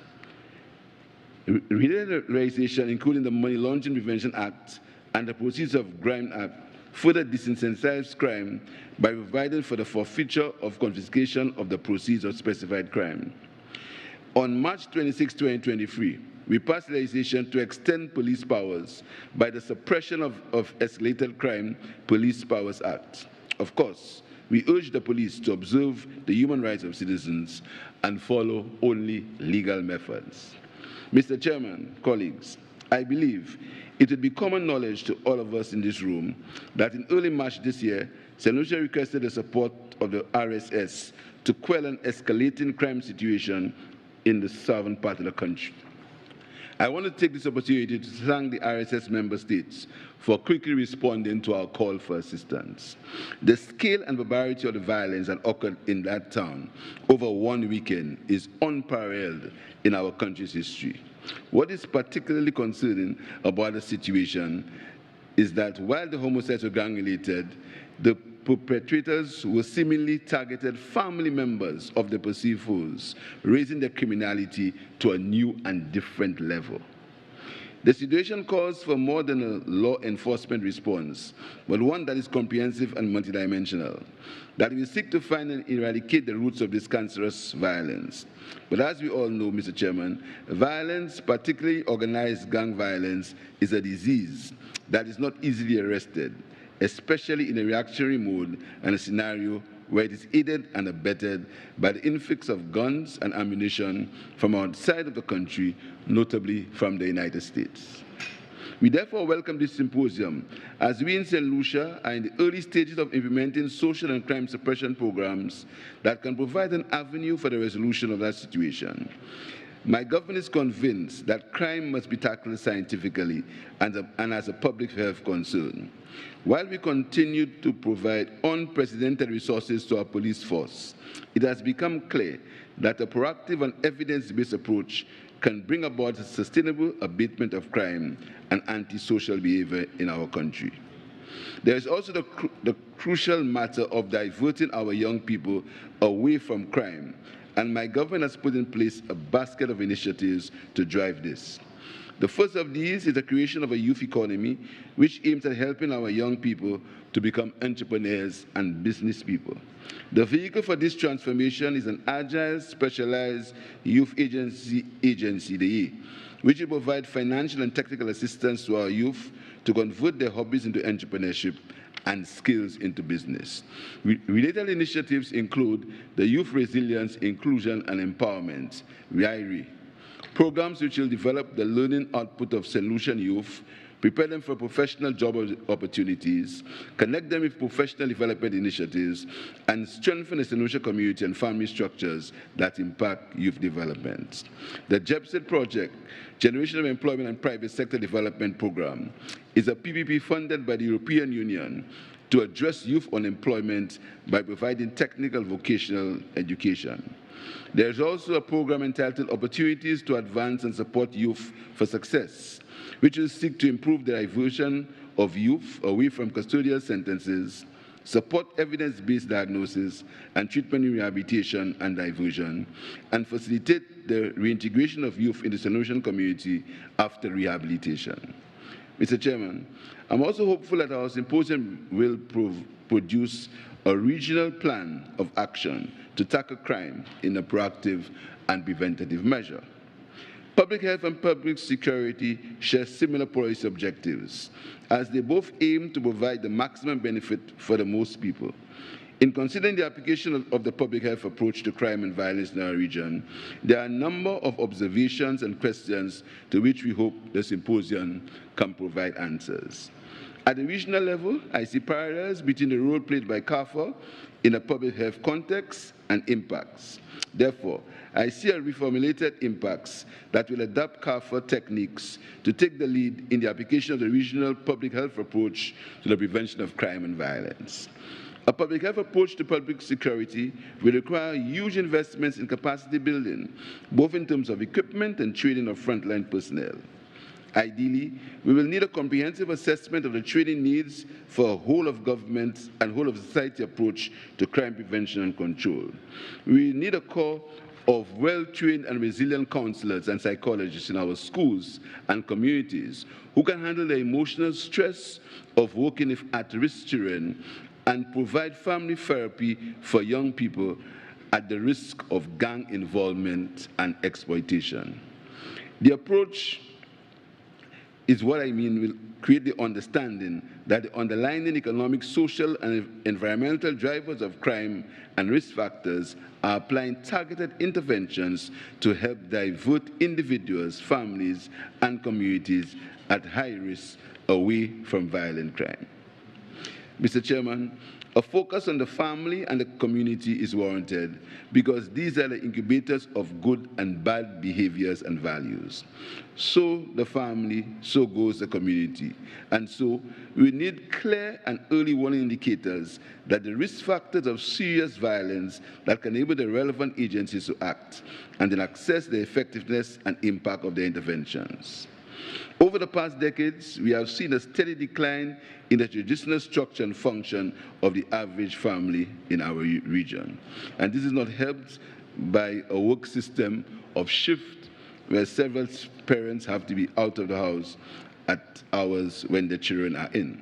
Related legislation, including the Money Laundering Prevention Act and the Proceeds of Crime Act, further disincentives crime by providing for the forfeiture of confiscation of the proceeds of specified crime. On March 26, 2023, we passed legislation to extend police powers by the Suppression of Escalated Crime Police Powers Act. Of course, we urge the police to observe the human rights of citizens and follow only legal methods. Mr. Chairman, colleagues, I believe it would be common knowledge to all of us in this room that in early March this year, St. Lucia requested the support of the RSS to quell an escalating crime situation in the southern part of the country. I want to take this opportunity to thank the RSS member states for quickly responding to our call for assistance. The scale and barbarity of the violence that occurred in that town over one weekend is unparalleled in our country's history. What is particularly concerning about the situation is that while the homicides were gang-related, the perpetrators were seemingly targeted family members of the perceived foes, raising their criminality to a new and different level. The situation calls for more than a law enforcement response, but one that is comprehensive and multidimensional, that will seek to find and eradicate the roots of this cancerous violence. But as we all know, Mr. Chairman, violence, particularly organized gang violence, is a disease that is not easily arrested, especially in a reactionary mode and a scenario where it is aided and abetted by the influx of guns and ammunition from outside of the country, notably from the United States. We therefore welcome this symposium, as we in St. Lucia are in the early stages of implementing social and crime suppression programs that can provide an avenue for the resolution of that situation. My government is convinced that crime must be tackled scientifically and as a public health concern. While we continue to provide unprecedented resources to our police force, it has become clear that a proactive and evidence-based approach can bring about a sustainable abatement of crime and antisocial behavior in our country. There is also the crucial matter of diverting our young people away from crime, and my government has put in place a basket of initiatives to drive this. The first of these is the creation of a youth economy, which aims at helping our young people to become entrepreneurs and business people. The vehicle for this transformation is an agile, specialized youth agency, the E, which will provide financial and technical assistance to our youth to convert their hobbies into entrepreneurship and skills into business. Related initiatives include the Youth Resilience, Inclusion and Empowerment, YIRE, programs which will develop the learning output of St. Lucian youth, prepare them for professional job opportunities, connect them with professional development initiatives, and strengthen the St. Lucia community and family structures that impact youth development. The JEPSIT project, Generation of Employment and Private Sector Development Program, is a PPP funded by the European Union to address youth unemployment by providing technical vocational education. There is also a program entitled Opportunities to Advance and Support Youth for Success, which will seek to improve the diversion of youth away from custodial sentences, support evidence-based diagnosis and treatment in rehabilitation and diversion, and facilitate the reintegration of youth in the St. Lucian community after rehabilitation. Mr. Chairman, I'm also hopeful that our symposium will produce a regional plan of action to tackle crime in a proactive and preventative measure. Public health and public security share similar policy objectives, as they both aim to provide the maximum benefit for the most people. In considering the application of the public health approach to crime and violence in our region, there are a number of observations and questions to which we hope the symposium can provide answers. At the regional level, I see parallels between the role played by CARICOM in a public health context and impacts. Therefore, I see a reformulated impacts that will adapt CARICOM techniques to take the lead in the application of the regional public health approach to the prevention of crime and violence. A public health approach to public security will require huge investments in capacity building, both in terms of equipment and training of frontline personnel. Ideally, we will need a comprehensive assessment of the training needs for a whole of government and whole of society approach to crime prevention and control. We need a core of well-trained and resilient counselors and psychologists in our schools and communities who can handle the emotional stress of working with at-risk children and provide family therapy for young people at the risk of gang involvement and exploitation. The approach is what I mean will create the understanding that the underlying economic, social, and environmental drivers of crime and risk factors are applying targeted interventions to help divert individuals, families, and communities at high risk away from violent crime. Mr. Chairman, a focus on the family and the community is warranted because these are the incubators of good and bad behaviors and values. So the family, so goes the community. And so we need clear and early warning indicators that the risk factors of serious violence that can enable the relevant agencies to act and then assess the effectiveness and impact of their interventions. Over the past decades, we have seen a steady decline in the traditional structure and function of the average family in our region. And this is not helped by a work system of shift where several parents have to be out of the house at hours when their children are in.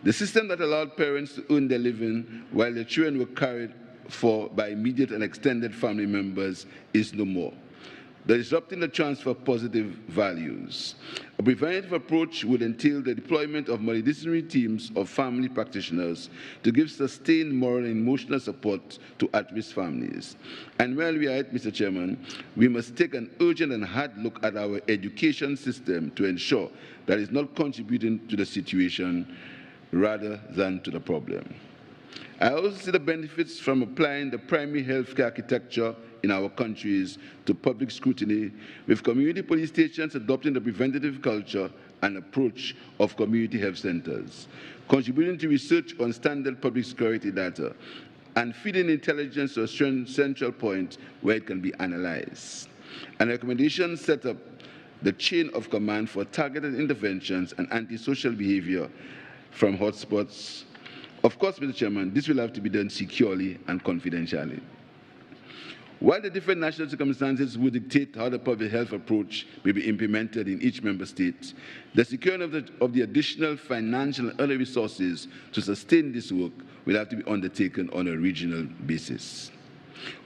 The system that allowed parents to earn their living while their children were cared for by immediate and extended family members is no more, disrupting the transfer of positive values. A preventative approach would entail the deployment of multidisciplinary teams of family practitioners to give sustained moral and emotional support to at-risk families. And while we are at, Mr. Chairman, we must take an urgent and hard look at our education system to ensure that it's not contributing to the situation rather than to the problem. I also see the benefits from applying the primary healthcare architecture in our countries to public scrutiny, with community police stations adopting the preventative culture and approach of community health centers, contributing to research on standard public security data, and feeding intelligence to a central point where it can be analyzed. And recommendations set up the chain of command for targeted interventions and antisocial behavior from hotspots. Of course, Mr. Chairman, this will have to be done securely and confidentially. While the different national circumstances will dictate how the public health approach may be implemented in each member state, the securing of the additional financial and other resources to sustain this work will have to be undertaken on a regional basis.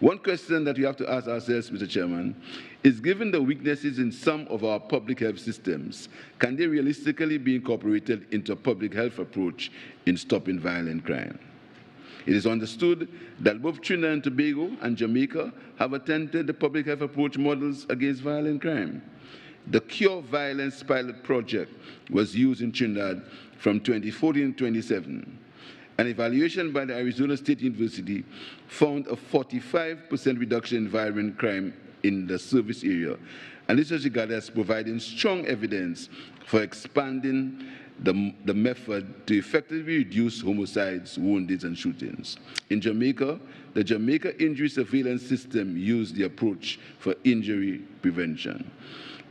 One question that we have to ask ourselves, Mr. Chairman, is given the weaknesses in some of our public health systems, can they realistically be incorporated into a public health approach in stopping violent crime? It is understood that both Trinidad and Tobago and Jamaica have attempted the public health approach models against violent crime. The Cure Violence pilot project was used in Trinidad from 2014 to 2017. An evaluation by the Arizona State University found a 45% reduction in violent crime in the service area, and this was regarded as providing strong evidence for expanding the method to effectively reduce homicides, woundings, and shootings. In Jamaica, the Jamaica Injury Surveillance System used the approach for injury prevention.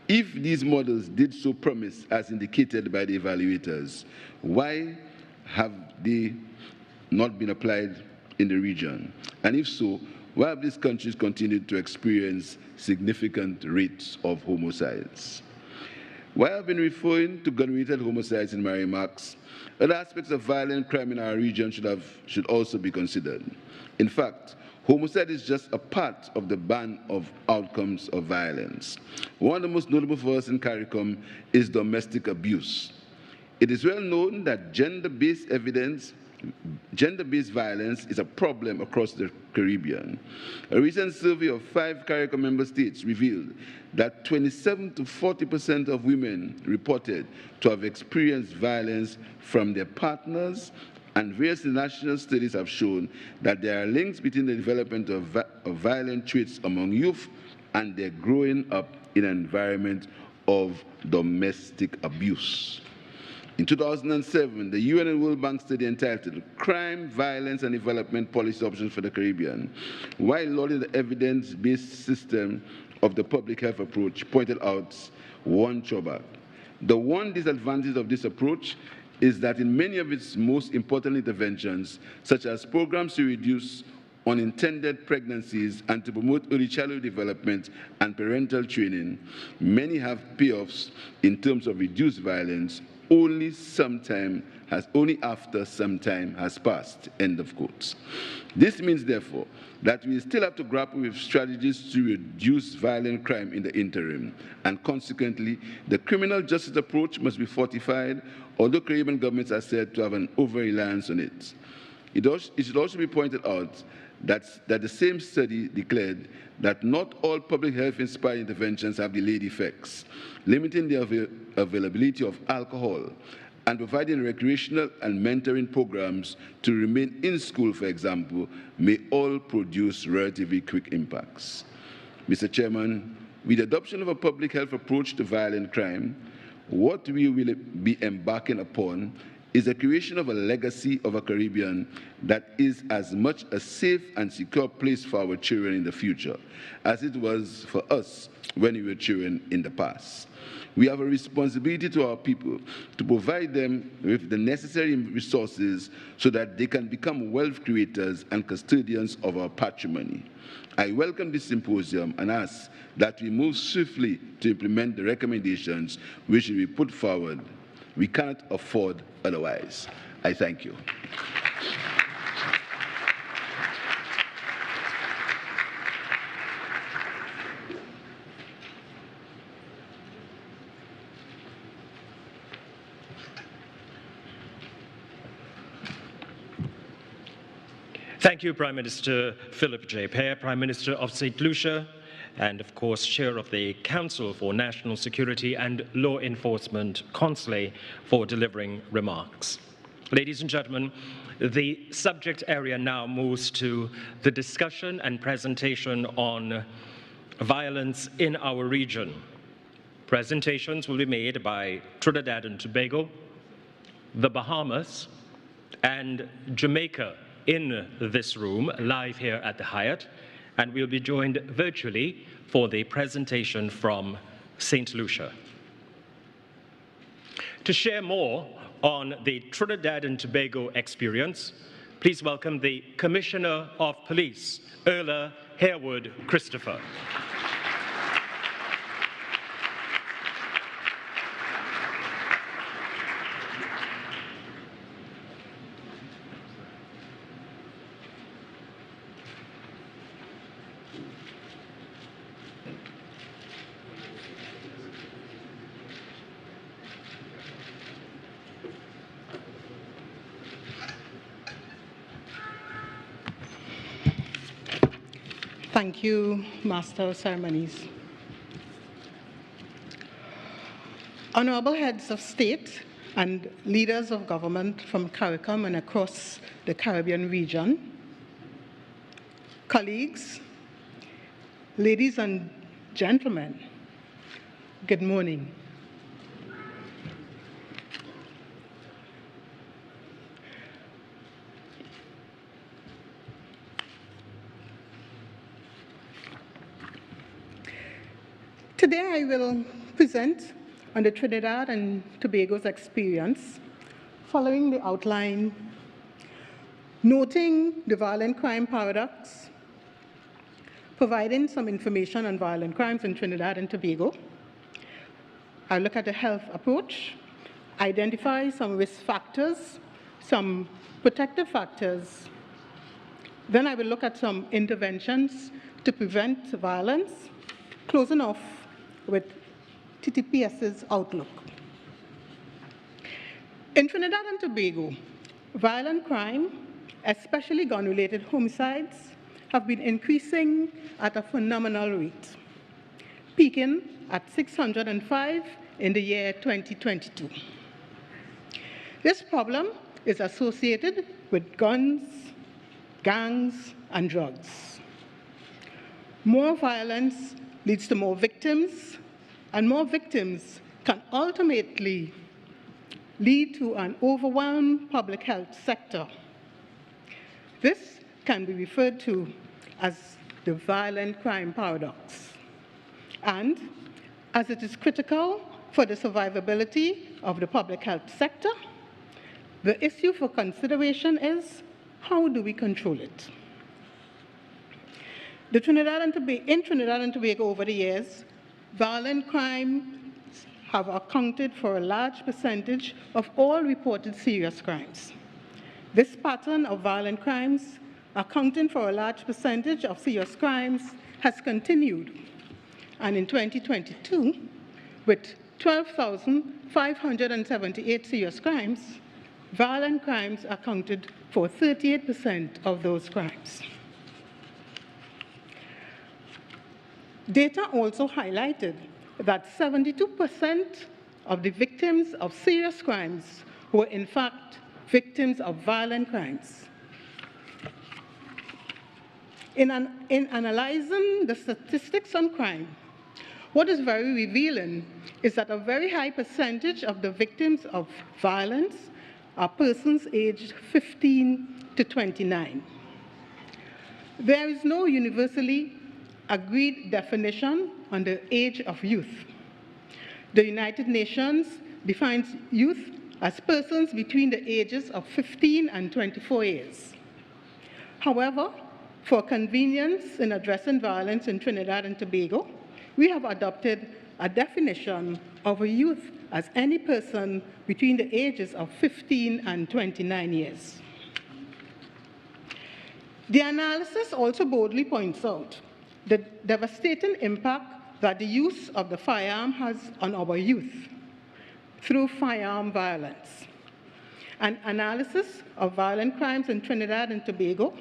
If these models did so promise as indicated by the evaluators, why have they not been applied in the region? And if so, why have these countries continued to experience significant rates of homicides? While I've been referring to gun-related homicides in my remarks, other aspects of violent crime in our region should also be considered. In fact, homicide is just a part of the band of outcomes of violence. One of the most notable for us in CARICOM is domestic abuse. It is well known that gender-based violence is a problem across the Caribbean. A recent survey of 5 CARICOM member states revealed that 27 to 40% of women reported to have experienced violence from their partners, and various national studies have shown that there are links between the development of violent traits among youth and their growing up in an environment of domestic abuse. In 2007, the UN and World Bank study entitled Crime, Violence, and Development Policy Options for the Caribbean, while lauding the evidence-based system of the public health approach, pointed out one drawback. The one disadvantage of this approach is that in many of its most important interventions, such as programs to reduce unintended pregnancies and to promote early childhood development and parental training, many have payoffs in terms of reduced violence only after some time has passed, end of quotes. This means, therefore, that we still have to grapple with strategies to reduce violent crime in the interim, and consequently, the criminal justice approach must be fortified, although Caribbean governments are said to have an over-reliance on it. It should also be pointed out that the same study declared that not all public health-inspired interventions have delayed effects, limiting the availability of alcohol and providing recreational and mentoring programs to remain in school, for example, may all produce relatively quick impacts. Mr. Chairman, with the adoption of a public health approach to violent crime, what we will be embarking upon is the creation of a legacy of a Caribbean that is as much a safe and secure place for our children in the future as it was for us when we were children in the past. We have a responsibility to our people to provide them with the necessary resources so that they can become wealth creators and custodians of our patrimony. I welcome this symposium and ask that we move swiftly to implement the recommendations which will be put forward. We cannot afford otherwise. I thank you. Thank you, Prime Minister Philip J. Pear, Prime Minister of St. Lucia, and of course, Chair of the Council for National Security and Law Enforcement, Consley, for delivering remarks. Ladies and gentlemen, the subject area now moves to the discussion and presentation on violence in our region. Presentations will be made by Trinidad and Tobago, the Bahamas, and Jamaica in this room, live here at the Hyatt, and we'll be joined virtually for the presentation from St. Lucia. To share more on the Trinidad and Tobago experience, please welcome the Commissioner of Police, Erla Harewood Christopher. Thank you, Master of Ceremonies. Honorable heads of state and leaders of government from CARICOM and across the Caribbean region, colleagues, ladies and gentlemen, good morning. Today I will present on the Trinidad and Tobago's experience, following the outline, noting the violent crime paradox, providing some information on violent crimes in Trinidad and Tobago. I'll look at the health approach, identify some risk factors, some protective factors. Then I will look at some interventions to prevent violence, closing off with TTPS's outlook. In Trinidad and Tobago, violent crime, especially gun-related homicides, have been increasing at a phenomenal rate, peaking at 605 in the year 2022. This problem is associated with guns, gangs, and drugs. More violence leads to more victims, and more victims can ultimately lead to an overwhelmed public health sector. This can be referred to as the violent crime paradox. And as it is critical for the survivability of the public health sector, the issue for consideration is, how do we control it? In Trinidad and Tobago over the years, violent crime have accounted for a large percentage of all reported serious crimes. This pattern of violent crimes, accounting for a large percentage of serious crimes, has continued. And in 2022, with 12,578 serious crimes, violent crimes accounted for 38% of those crimes. Data also highlighted that 72% of the victims of serious crimes were in fact victims of violent crimes. In analyzing the statistics on crime, what is very revealing is that a very high percentage of the victims of violence are persons aged 15 to 29. There is no universally agreed definition on the age of youth. The United Nations defines youth as persons between the ages of 15 and 24 years. However, for convenience in addressing violence in Trinidad and Tobago, we have adopted a definition of a youth as any person between the ages of 15 and 29 years. The analysis also boldly points out the devastating impact that the use of the firearm has on our youth through firearm violence. An analysis of violent crimes in Trinidad and Tobago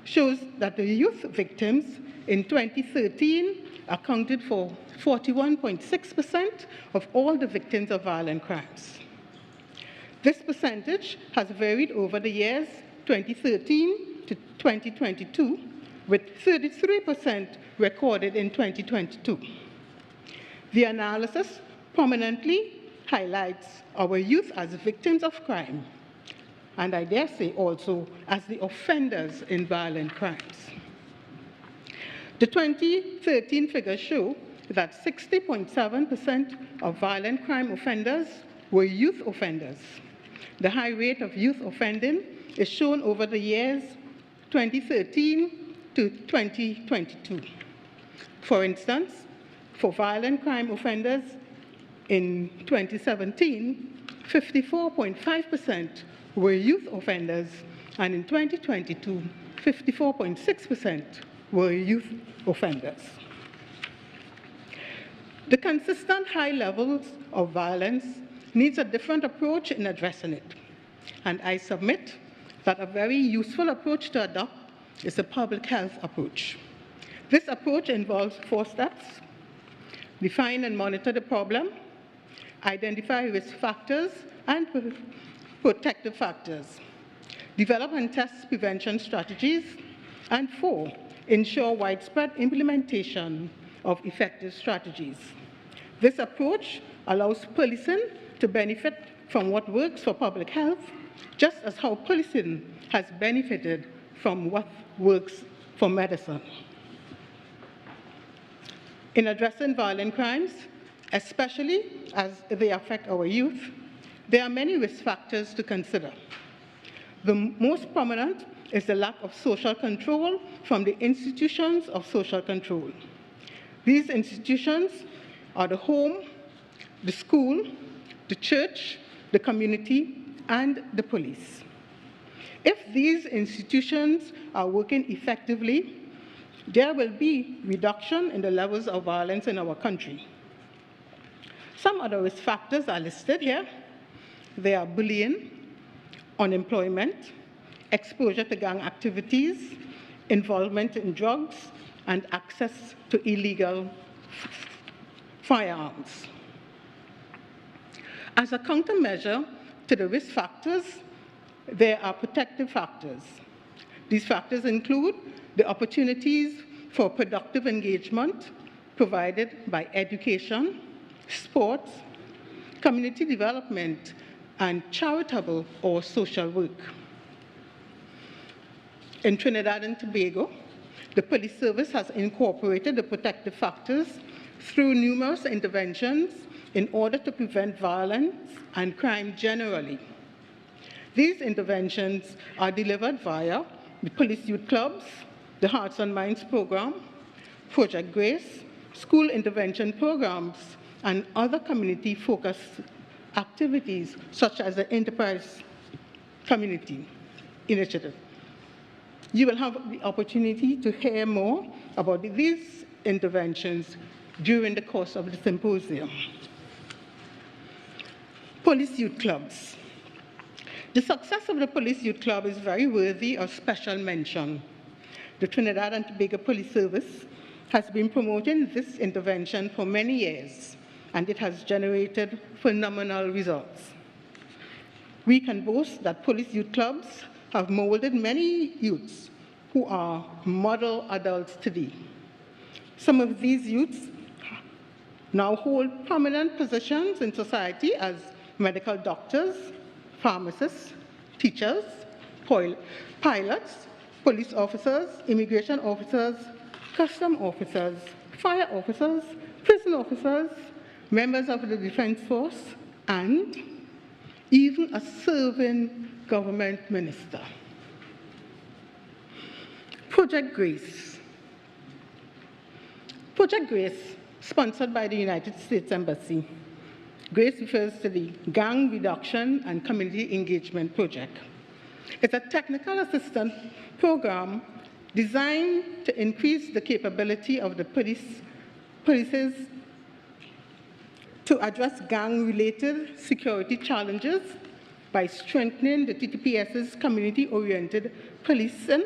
shows that the youth victims in 2013 accounted for 41.6% of all the victims of violent crimes. This percentage has varied over the years 2013 to 2022, with 33% recorded in 2022. The analysis prominently highlights our youth as victims of crime, and I dare say also as the offenders in violent crimes. The 2013 figures show that 60.7% of violent crime offenders were youth offenders. The high rate of youth offending is shown over the years 2013 to 2022. For instance, for violent crime offenders in 2017, 54.5% were youth offenders, and in 2022, 54.6% were youth offenders. The consistent high levels of violence needs a different approach in addressing it, and I submit that a very useful approach to adopt is a public health approach. This approach involves 4 steps: define and monitor the problem, identify risk factors and protective factors, develop and test prevention strategies, and 4, ensure widespread implementation of effective strategies. This approach allows policing to benefit from what works for public health, just as how policing has benefited from what works for medicine. In addressing violent crimes, especially as they affect our youth, there are many risk factors to consider. The most prominent is the lack of social control from the institutions of social control. These institutions are the home, the school, the church, the community, and the police. If these institutions are working effectively, there will be reduction in the levels of violence in our country. Some other risk factors are listed here. They are bullying, unemployment, exposure to gang activities, involvement in drugs, and access to illegal firearms. As a countermeasure to the risk factors, there are protective factors. These factors include the opportunities for productive engagement provided by education, sports, community development, and charitable or social work. In Trinidad and Tobago, the police service has incorporated the protective factors through numerous interventions in order to prevent violence and crime generally. These interventions are delivered via the police youth clubs, the Hearts and Minds program, Project Grace, school intervention programs, and other community-focused activities such as the Enterprise Community Initiative. You will have the opportunity to hear more about these interventions during the course of the symposium. Police youth clubs. The success of the Police Youth Club is very worthy of special mention. The Trinidad and Tobago Police Service has been promoting this intervention for many years, and it has generated phenomenal results. We can boast that police youth clubs have molded many youths who are model adults today. Some of these youths now hold prominent positions in society as medical doctors, pharmacists, teachers, pilots, police officers, immigration officers, custom officers, fire officers, prison officers, members of the Defense Force, and even a serving government minister. Project Grace. Project Grace, sponsored by the United States Embassy. GRACE refers to the Gang Reduction and Community Engagement Project. It's a technical assistance program designed to increase the capability of the polices to address gang-related security challenges by strengthening the TTPS's community-oriented policing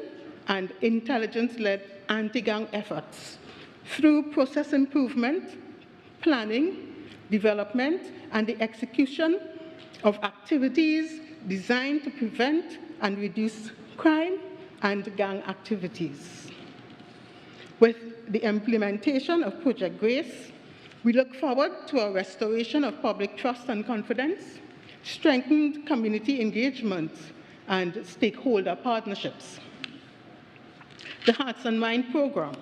and intelligence-led anti-gang efforts through process improvement, planning, development, and the execution of activities designed to prevent and reduce crime and gang activities. With the implementation of Project Grace, we look forward to a restoration of public trust and confidence, strengthened community engagement, and stakeholder partnerships. The Hearts and Minds Program.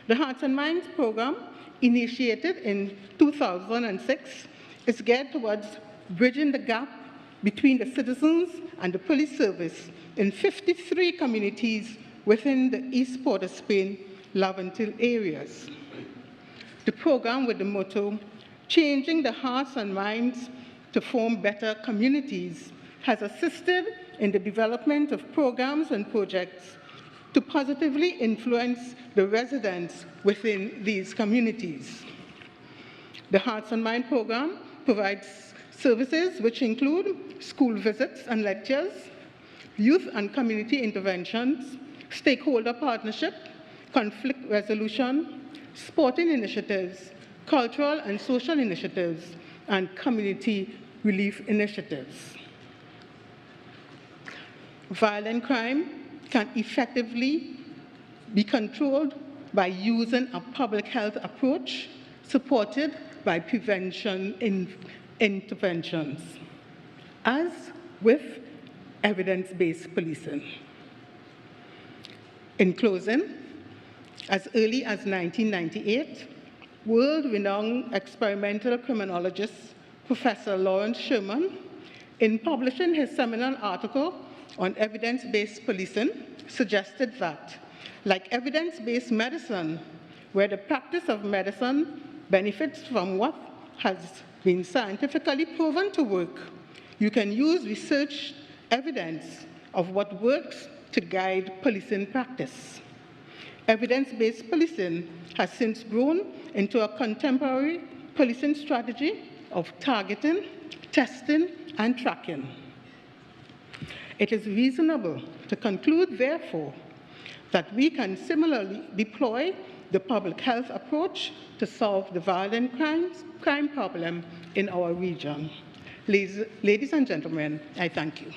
The Hearts and Minds Program, initiated in 2006, is geared towards bridging the gap between the citizens and the police service in 53 communities within the East Port of Spain, Laventil areas. The program, with the motto, "Changing the Hearts and Minds to Form Better Communities," has assisted in the development of programs and projects to positively influence the residents within these communities. The Hearts and Minds program provides services which include school visits and lectures, youth and community interventions, stakeholder partnership, conflict resolution, sporting initiatives, cultural and social initiatives, and community relief initiatives. Violent crime can effectively be controlled by using a public health approach supported by prevention interventions, as with evidence-based policing. In closing, as early as 1998, world-renowned experimental criminologist Professor Lawrence Sherman, in publishing his seminal article on evidence-based policing, suggested that, like evidence-based medicine, where the practice of medicine benefits from what has been scientifically proven to work, you can use research evidence of what works to guide policing practice. Evidence-based policing has since grown into a contemporary policing strategy of targeting, testing, and tracking. It is reasonable to conclude, therefore, that we can similarly deploy the public health approach to solve the violent crime problem in our region. Ladies and gentlemen, I thank you.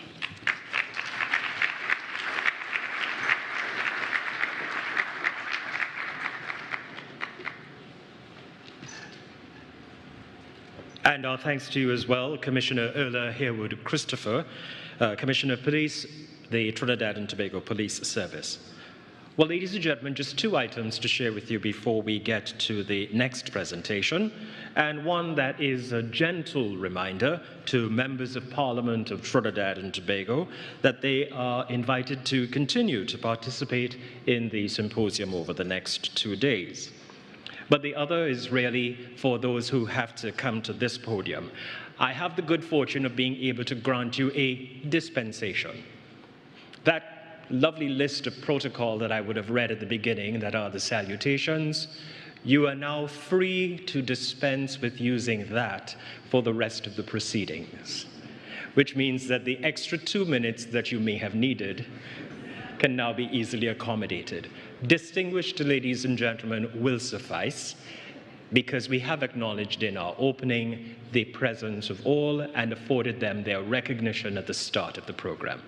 And our thanks to you as well, Commissioner Erla Harewood Christopher, Commissioner of Police, the Trinidad and Tobago Police Service. Well, ladies and gentlemen, just two items to share with you before we get to the next presentation, and one that is a gentle reminder to members of Parliament of Trinidad and Tobago that they are invited to continue to participate in the symposium over the next 2 days. But the other is really for those who have to come to this podium. I have the good fortune of being able to grant you a dispensation. That lovely list of protocol that I would have read at the beginning, that are the salutations, you are now free to dispense with using that for the rest of the proceedings, which means that the extra 2 minutes that you may have needed can now be easily accommodated. Distinguished ladies and gentlemen will suffice, because we have acknowledged in our opening the presence of all and afforded them their recognition at the start of the program.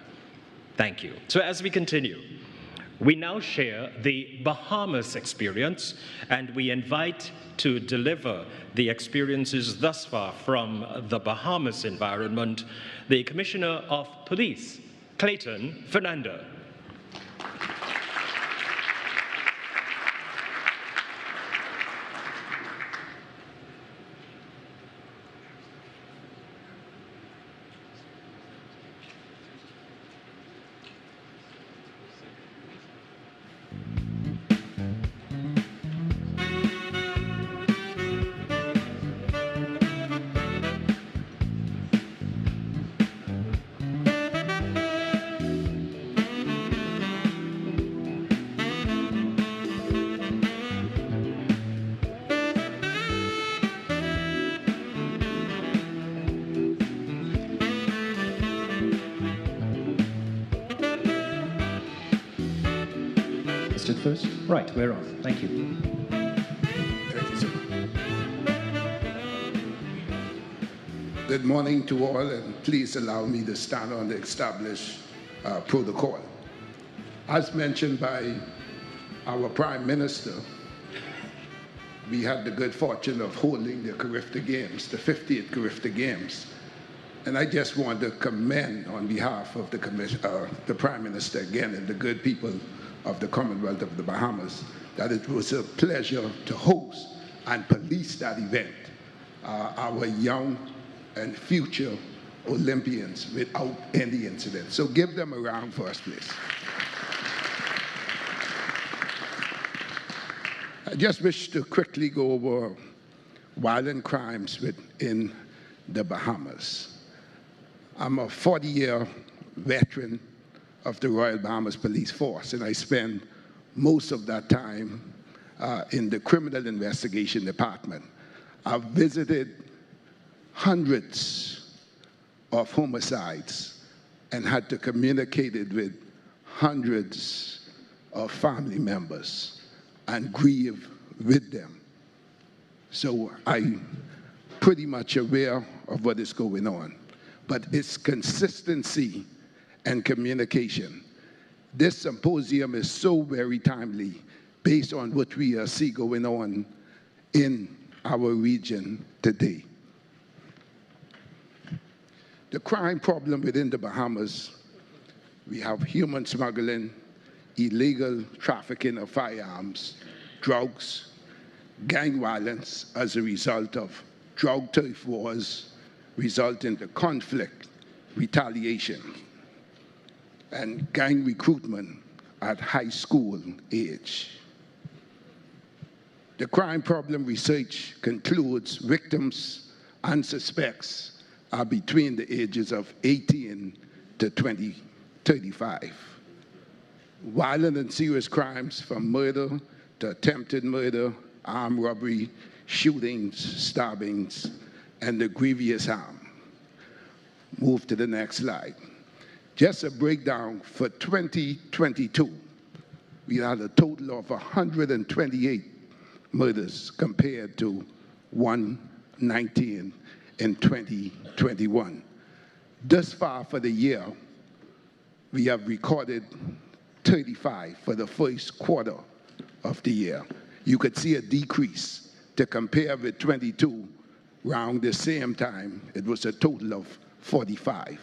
Thank you. So as we continue, We now share the Bahamas experience, and we invite to deliver the experiences thus far from the Bahamas environment, the Commissioner of Police, Clayton Fernando. First? Right, we're on. Thank you. Thank you, sir. Good morning to all, and please allow me to stand on the established protocol. As mentioned by our Prime Minister, we had the good fortune of holding the Carifta Games, the 50th Carifta Games. And I just want to commend on behalf of the Prime Minister again and the good people of the Commonwealth of the Bahamas, that it was a pleasure to host and police that event, our young and future Olympians without any incident. So give them a round for us, please. I just wish to quickly go over violent crimes within the Bahamas. I'm a 40-year veteran of the Royal Bahamas Police Force, and I spend most of that time in the Criminal Investigation Department. I've visited hundreds of homicides and had to communicate with hundreds of family members and grieve with them. So I'm pretty much aware of what is going on. But it's consistency and communication. This symposium is so very timely based on what we see going on in our region today. The crime problem within the Bahamas, we have human smuggling, illegal trafficking of firearms, drugs, gang violence as a result of drug turf wars resulting in conflict, retaliation, and gang recruitment at high school age. The crime problem research concludes victims and suspects are between the ages of 18 to 35. Violent and serious crimes from murder to attempted murder, armed robbery, shootings, stabbings, and the grievous harm. Move to the next slide. Just a breakdown for 2022, we had a total of 128 murders compared to 119 in 2021. Thus far for the year, we have recorded 35 for the first quarter of the year. You could see a decrease to compare with 22. Around the same time, it was a total of 45.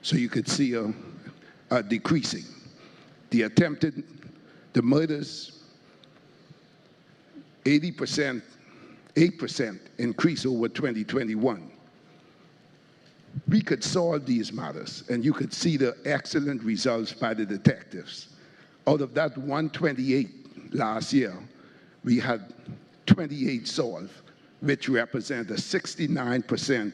So you could see a decreasing. The murders, 8% increase over 2021. We could solve these matters, and you could see the excellent results by the detectives. Out of that 128 last year, we had 28 solved, which represent a 69%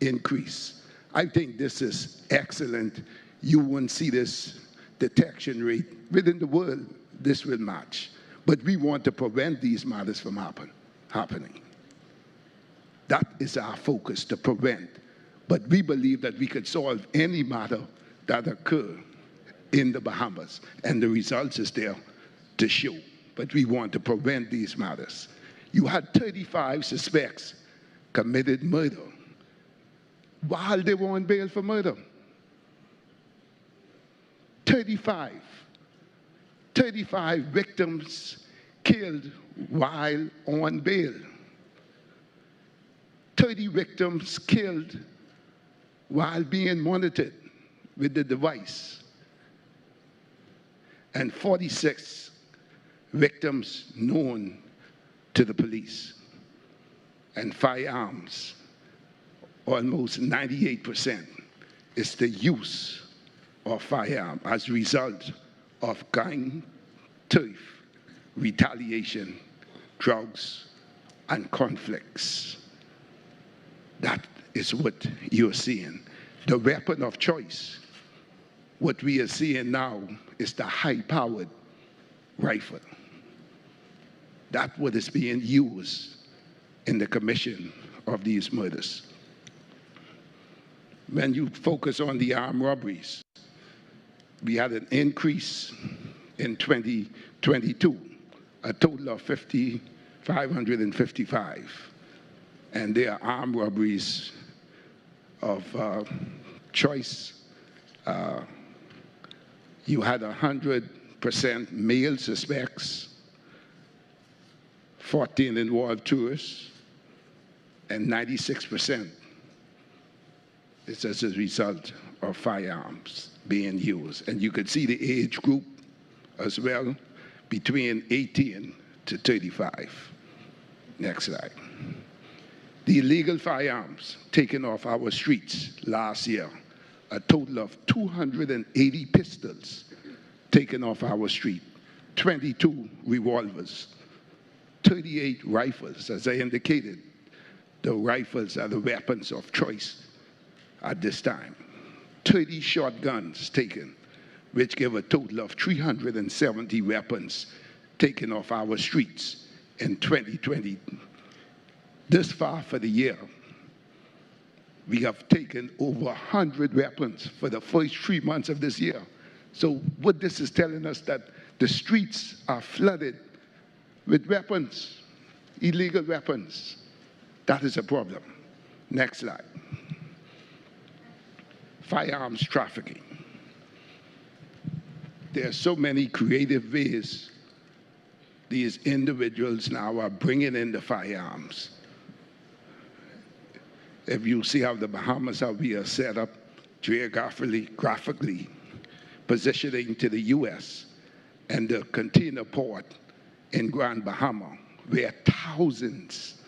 increase. I think this is excellent. You won't see this detection rate within the world. This will match. But we want to prevent these matters from happening. That is our focus, to prevent. But we believe that we could solve any matter that occur in the Bahamas, and the results is there to show. But we want to prevent these matters. You had 35 suspects committed murder while they were on bail for murder. 35. 35 victims killed while on bail. 30 victims killed while being monitored with the device. And 46 victims known to the police. And firearms, almost 98%, is the use of firearm as a result of gang turf, retaliation, drugs, and conflicts. That is what you're seeing. The weapon of choice, what we are seeing now is the high-powered rifle. That's what is being used in the commission of these murders. When you focus on the armed robberies, we had an increase in 2022, a total of 555. And they are armed robberies of choice. You had 100% male suspects, 14 involved tourists, and 96% is as a result of firearms being used. And you could see the age group as well, between 18 to 35. Next slide. The illegal firearms taken off our streets last year, a total of 280 pistols taken off our street, 22 revolvers, 38 rifles. As I indicated, the rifles are the weapons of choice at this time. 30 shotguns taken, which give a total of 370 weapons taken off our streets in 2020. This far for the year, we have taken over 100 weapons for the first 3 months of this year. So what this is telling us, that the streets are flooded with weapons, illegal weapons. That is a problem. Next slide. Firearms trafficking. There are so many creative ways these individuals now are bringing in the firearms. If you see how the Bahamas, how we are set up graphically, positioning to the U.S. and the container port in Grand Bahama, where thousands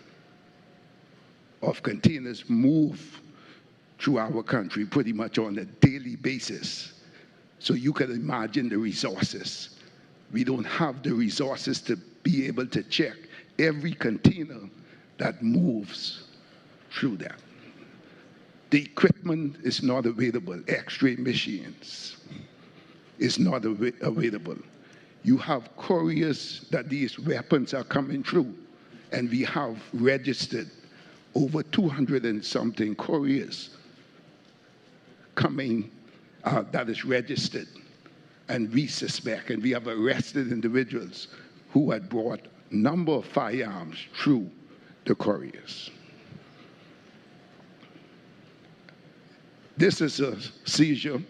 of containers move through our country pretty much on a daily basis. So you can imagine the resources. We don't have the resources to be able to check every container that moves through that. The equipment is not available. X-ray machines is not available. You have couriers that these weapons are coming through, and we have registered over 200 and something couriers coming that is registered, and we suspect, and we have arrested individuals who had brought a number of firearms through the couriers. This is a seizure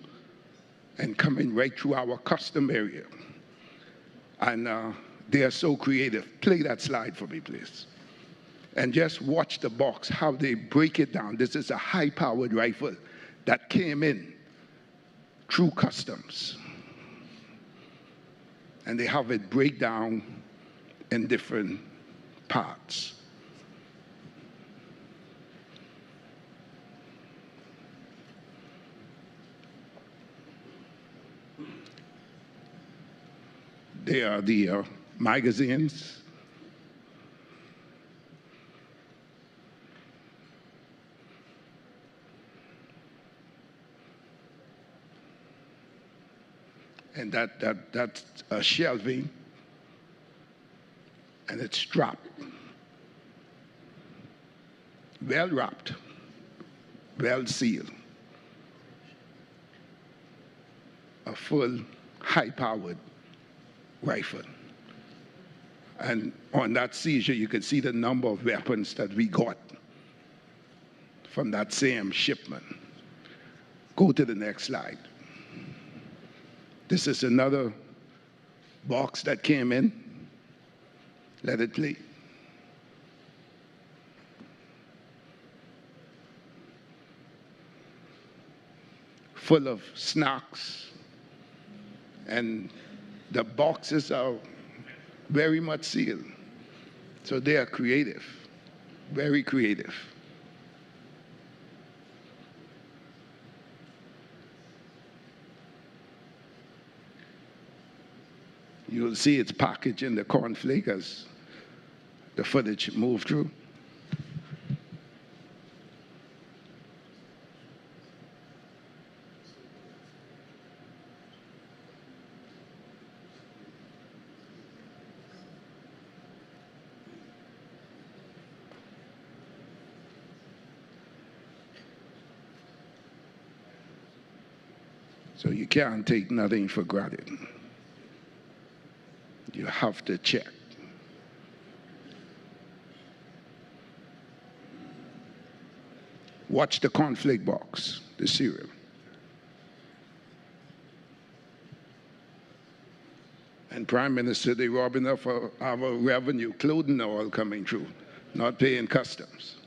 and coming right through our custom area. And they are so creative. Play that slide for me, please. And just watch the box, how they break it down. This is a high-powered rifle that came in through customs. And they have it break down in different parts. They are the magazines. And that's a shelving, and it's strapped, well wrapped, well sealed. A full high-powered rifle. And on that seizure, you can see the number of weapons that we got from that same shipment. Go to the next slide. This is another box that came in. Let it play. Full of snacks, and the boxes are very much sealed. So they are creative, very creative. You'll see it's packaged in the cornflake as the footage moved through. So you can't take nothing for granted. You have to check. Watch the cornflake box, the cereal. And Prime Minister, they robbing us for our revenue, clothing oil coming through, not paying customs.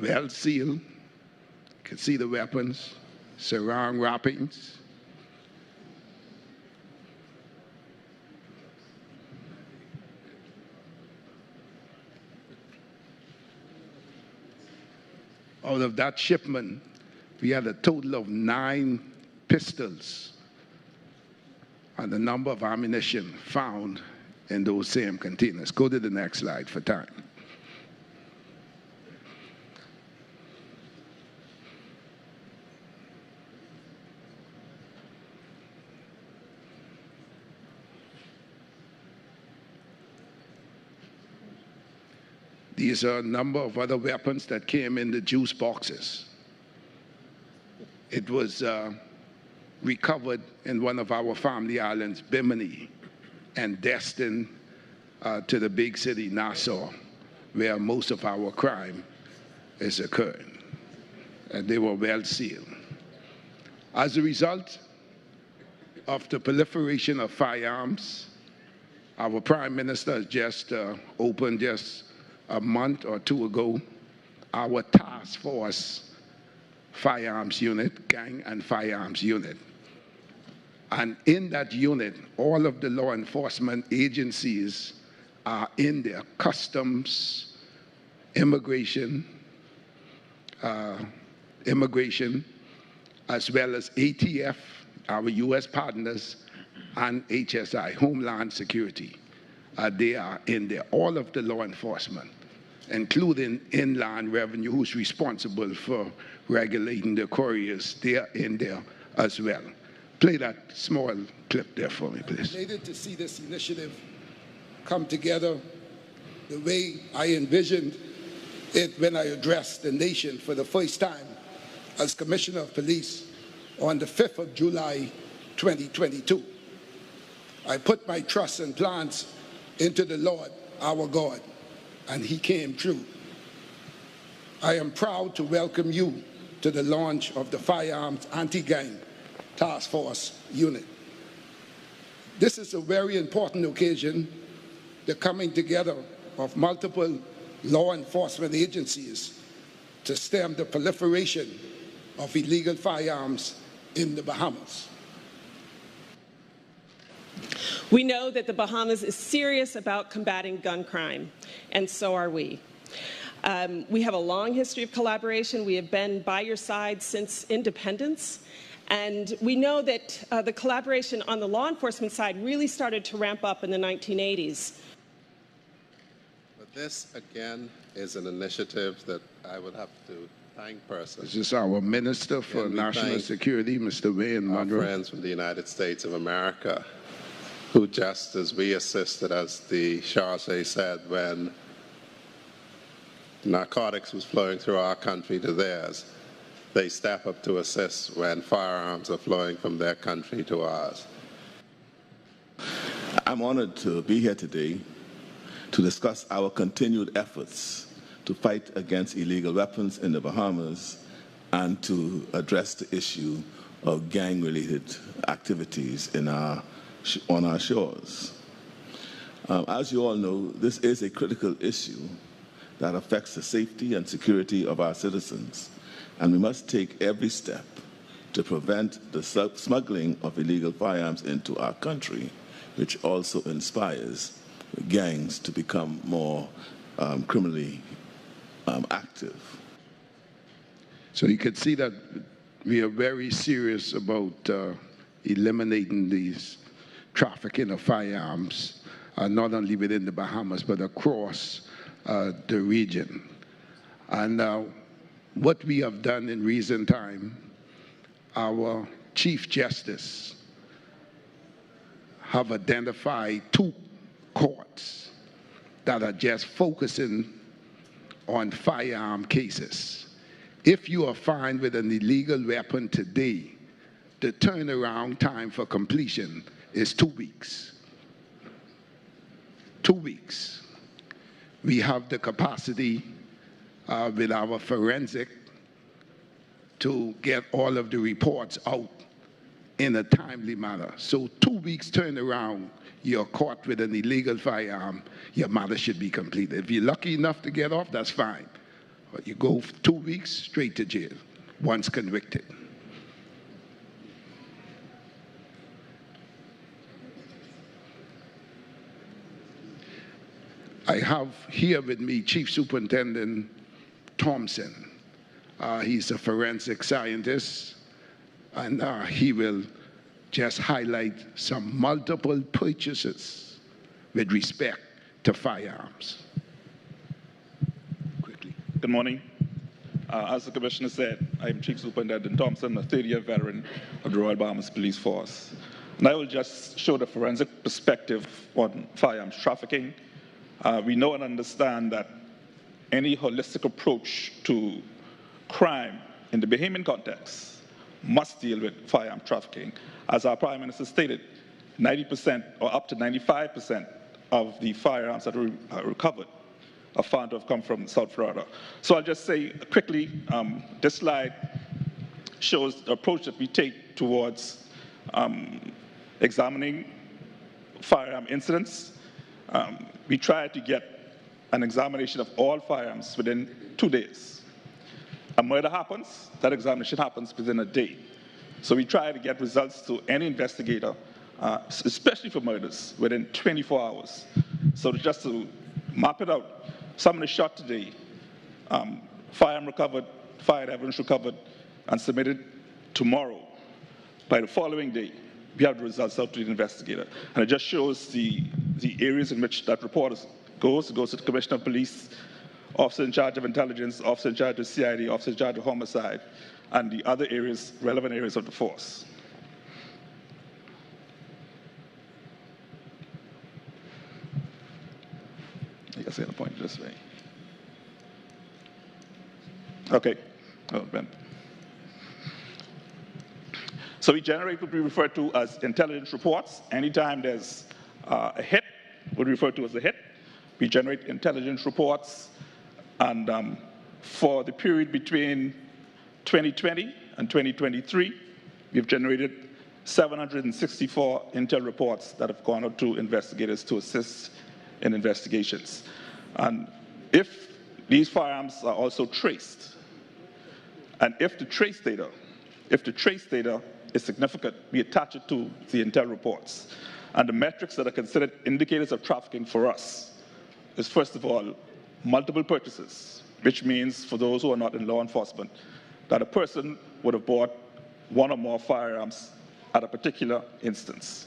Well sealed. You can see the weapons, surround wrappings. Out of that shipment, we had a total of 9 pistols and the number of ammunition found in those same containers. Go to the next slide for time. These are a number of other weapons that came in the juice boxes. It was recovered in one of our family islands, Bimini, and destined to the big city, Nassau, where most of our crime is occurring. And they were well sealed. As a result of the proliferation of firearms, our Prime Minister has just opened a month or two ago our task force firearms unit, gang and firearms unit. And in that unit, all of the law enforcement agencies are in there: customs, immigration, as well as ATF, our US partners, and HSI, Homeland Security. They are in there, all of the law enforcement, including Inland Revenue, who's responsible for regulating the couriers. They are in there as well. Play that small clip there for me, please. I'm elated to see this initiative come together the way I envisioned it when I addressed the nation for the first time as Commissioner of Police on the 5th of July, 2022. I put my trust and plans into the Lord, our God, and He came true. I am proud to welcome you to the launch of the Firearms Anti-Gang Task Force Unit. This is a very important occasion, the coming together of multiple law enforcement agencies to stem the proliferation of illegal firearms in the Bahamas. We know that the Bahamas is serious about combating gun crime, and so are we. We have a long history of collaboration. We have been by your side since independence, and we know that the collaboration on the law enforcement side really started to ramp up in the 1980s. But this, again, is an initiative that I would have to thank personally. This is our Minister for National Security, Mr. Wayne Monroe. Our friends from the United States of America, who just as we assisted, as the Chargé said, when narcotics was flowing through our country to theirs, they step up to assist when firearms are flowing from their country to ours. I'm honored to be here today to discuss our continued efforts to fight against illegal weapons in the Bahamas and to address the issue of gang-related activities on our shores. As you all know, this is a critical issue that affects the safety and security of our citizens, and we must take every step to prevent the smuggling of illegal firearms into our country, which also inspires gangs to become more criminally active. So you can see that we are very serious about eliminating these trafficking of firearms, not only within the Bahamas, but across the region. And what we have done in recent time, our Chief Justice have identified 2 courts that are just focusing on firearm cases. If you are found with an illegal weapon today, the turnaround time for completion is 2 weeks. 2 weeks. We have the capacity with our forensic to get all of the reports out in a timely manner. So 2 weeks turnaround, you're caught with an illegal firearm, your matter should be completed. If you're lucky enough to get off, that's fine. But you go 2 weeks straight to jail, once convicted. I have here with me Chief Superintendent Thompson. He's a forensic scientist, and he will just highlight some multiple purchases with respect to firearms. Quickly. Good morning. As the Commissioner said, I am Chief Superintendent Thompson, a 30-year veteran of the Royal Bahamas Police Force. And I will just show the forensic perspective on firearms trafficking. We know and understand that any holistic approach to crime in the Bahamian context must deal with firearm trafficking. As our Prime Minister stated, 90% or up to 95% of the firearms that are recovered are found to have come from South Florida. So I'll just say quickly, this slide shows the approach that we take towards examining firearm incidents. We try to get an examination of all firearms within 2 days. A murder happens, that examination happens within a day. So we try to get results to any investigator, especially for murders, within 24 hours. So just to map it out, someone is shot today, firearm recovered, fired evidence recovered, and submitted tomorrow. By the following day, we have the results out to the investigator. And it just shows the areas in which that report goes. It goes to the Commissioner of Police, Officer in charge of Intelligence, Officer in charge of CID, Officer in charge of Homicide, and the other areas, relevant areas of the force. I guess I'm going to point this way. Okay. Oh, Ben. So we generate what we refer to as intelligence reports. Anytime there's a hit, what we refer to as a hit, we generate intelligence reports. And for the period between 2020 and 2023, we've generated 764 intel reports that have gone out to investigators to assist in investigations. And if these firearms are also traced, and if the trace data is significant, we attach it to the intel reports. And the metrics that are considered indicators of trafficking for us is, first of all, multiple purchases, which means for those who are not in law enforcement, that a person would have bought one or more firearms at a particular instance.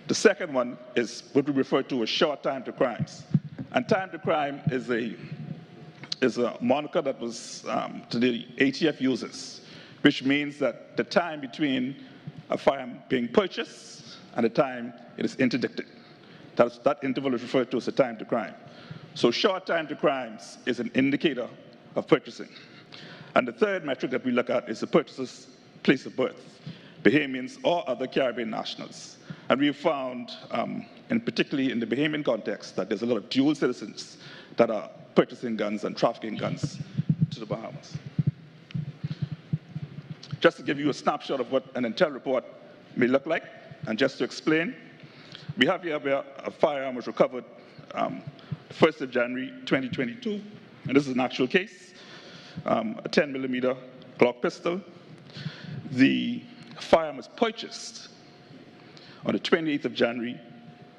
The second one is what we refer to as short time to crimes. And time to crime is a moniker that was the ATF uses, which means that the time between a firearm being purchased and the time it is interdicted. That interval is referred to as the time to crime. So short time to crimes is an indicator of purchasing. And the third metric that we look at is the purchaser's place of birth, Bahamians or other Caribbean nationals. And we found, and particularly in the Bahamian context, that there's a lot of dual citizens that are purchasing guns and trafficking guns to the Bahamas. Just to give you a snapshot of what an intel report may look like, and just to explain, we have here where a firearm was recovered 1st of January 2022, and this is an actual case, a 10mm Glock pistol. The firearm was purchased on the 28th of January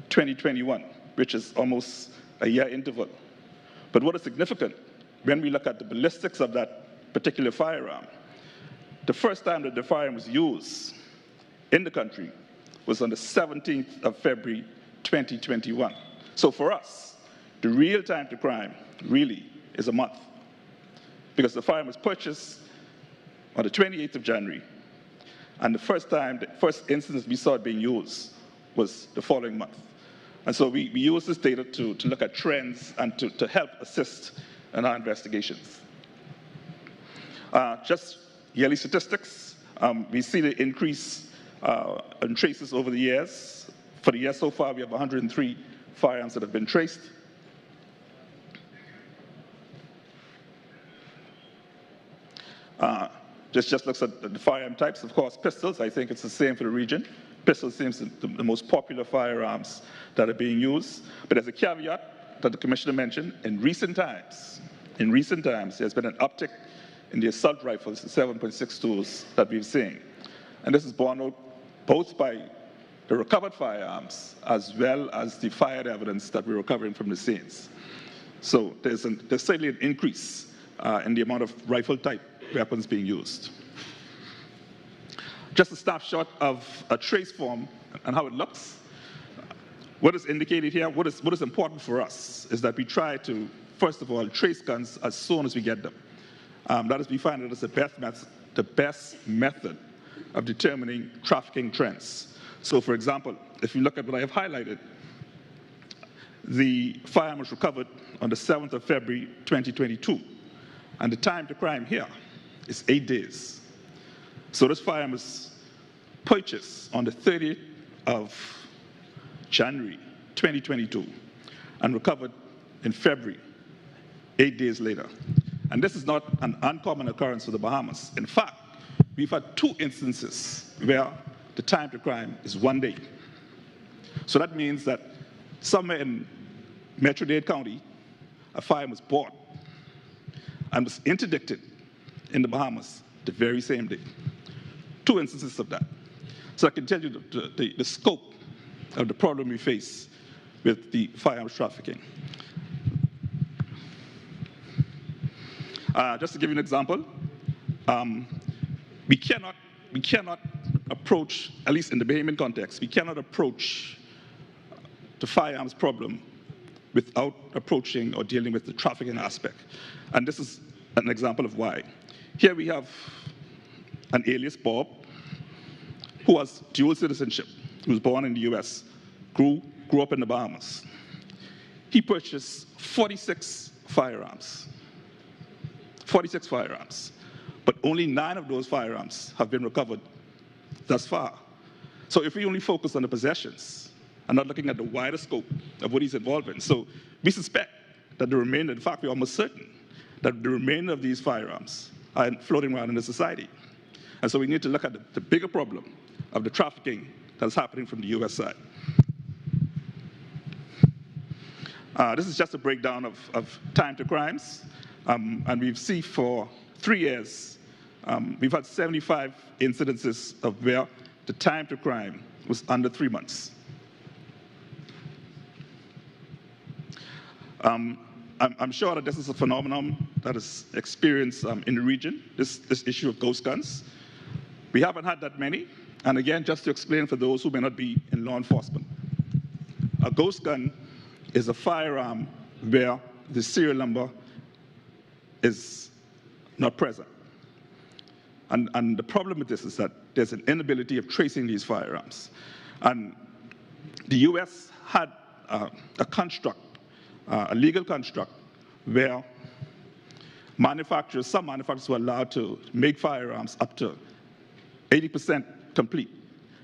2021, which is almost a year interval. But what is significant, when we look at the ballistics of that particular firearm, the first time that the firearm was used in the country was on the 17th of February 2021. So for us, the real time to crime really is a month, because the firearm was purchased on the 28th of January, and the first instance we saw it being used was the following month. And so we use this data to look at trends and to help assist in our investigations. Just yearly statistics, we see the increase in traces over the years. For the year so far, we have 103 firearms that have been traced. Just looks at the firearm types. Of course, pistols, I think it's the same for the region. Pistols seems the most popular firearms that are being used. But as a caveat that the Commissioner mentioned, in recent times, there's been an uptick in the assault rifles, the 7.62s that we've seen. And this is borne out both by the recovered firearms as well as the fired evidence that we're recovering from the scenes. So there's certainly an increase in the amount of rifle-type weapons being used. Just a snapshot of a trace form and how it looks. What is indicated here, what is important for us is that we try to, first of all, trace guns as soon as we get them. That is, we find that it's the best method of determining trafficking trends. So for example, if you look at what I have highlighted, the firearm was recovered on the 7th of February 2022, and the time to crime here is 8 days. So this firearm was purchased on the 30th of January 2022 and recovered in February, 8 days later. And this is not an uncommon occurrence for the Bahamas. In fact, we've had 2 instances where the time to crime is 1 day. So that means that somewhere in Metro-Dade County, a firearm was bought and was interdicted in the Bahamas the very same day. 2 instances of that. So I can tell you the scope of the problem we face with the firearms trafficking. Just to give you an example, we cannot approach, at least in the Bahamian context, we cannot approach the firearms problem without approaching or dealing with the trafficking aspect. And this is an example of why. Here we have an alias Bob, who has dual citizenship, who was born in the US, grew up in the Bahamas. He purchased 46 firearms. 46 firearms, but only 9 of those firearms have been recovered thus far. So if we only focus on the possessions and not looking at the wider scope of what he's involved in, so we suspect that the remainder, in fact, we're almost certain that the remainder of these firearms are floating around in the society. And so we need to look at the bigger problem of the trafficking that's happening from the US side. This is just a breakdown of time to crimes. And we've seen for 3 years, we've had 75 incidences of where the time to crime was under 3 months. I'm sure that this is a phenomenon that is experienced in the region, this issue of ghost guns. We haven't had that many. And again, just to explain for those who may not be in law enforcement, a ghost gun is a firearm where the serial number is not present. And the problem with this is that there's an inability of tracing these firearms. And the US had a construct, a legal construct, where manufacturers, some manufacturers were allowed to make firearms up to 80% complete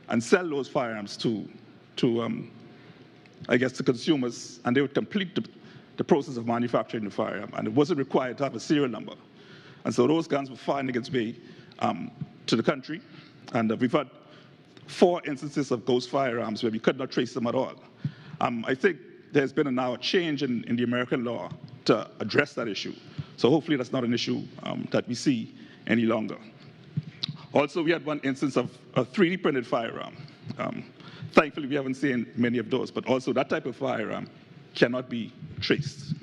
and sell those firearms to consumers, and they would complete the process of manufacturing the firearm, and it wasn't required to have a serial number. And so those guns were finding its way to the country, and we've had 4 instances of ghost firearms where we could not trace them at all. I think there's been now a change in the American law to address that issue. So hopefully that's not an issue that we see any longer. Also, we had one instance of a 3D printed firearm. Thankfully, we haven't seen many of those, but also that type of firearm cannot be traced.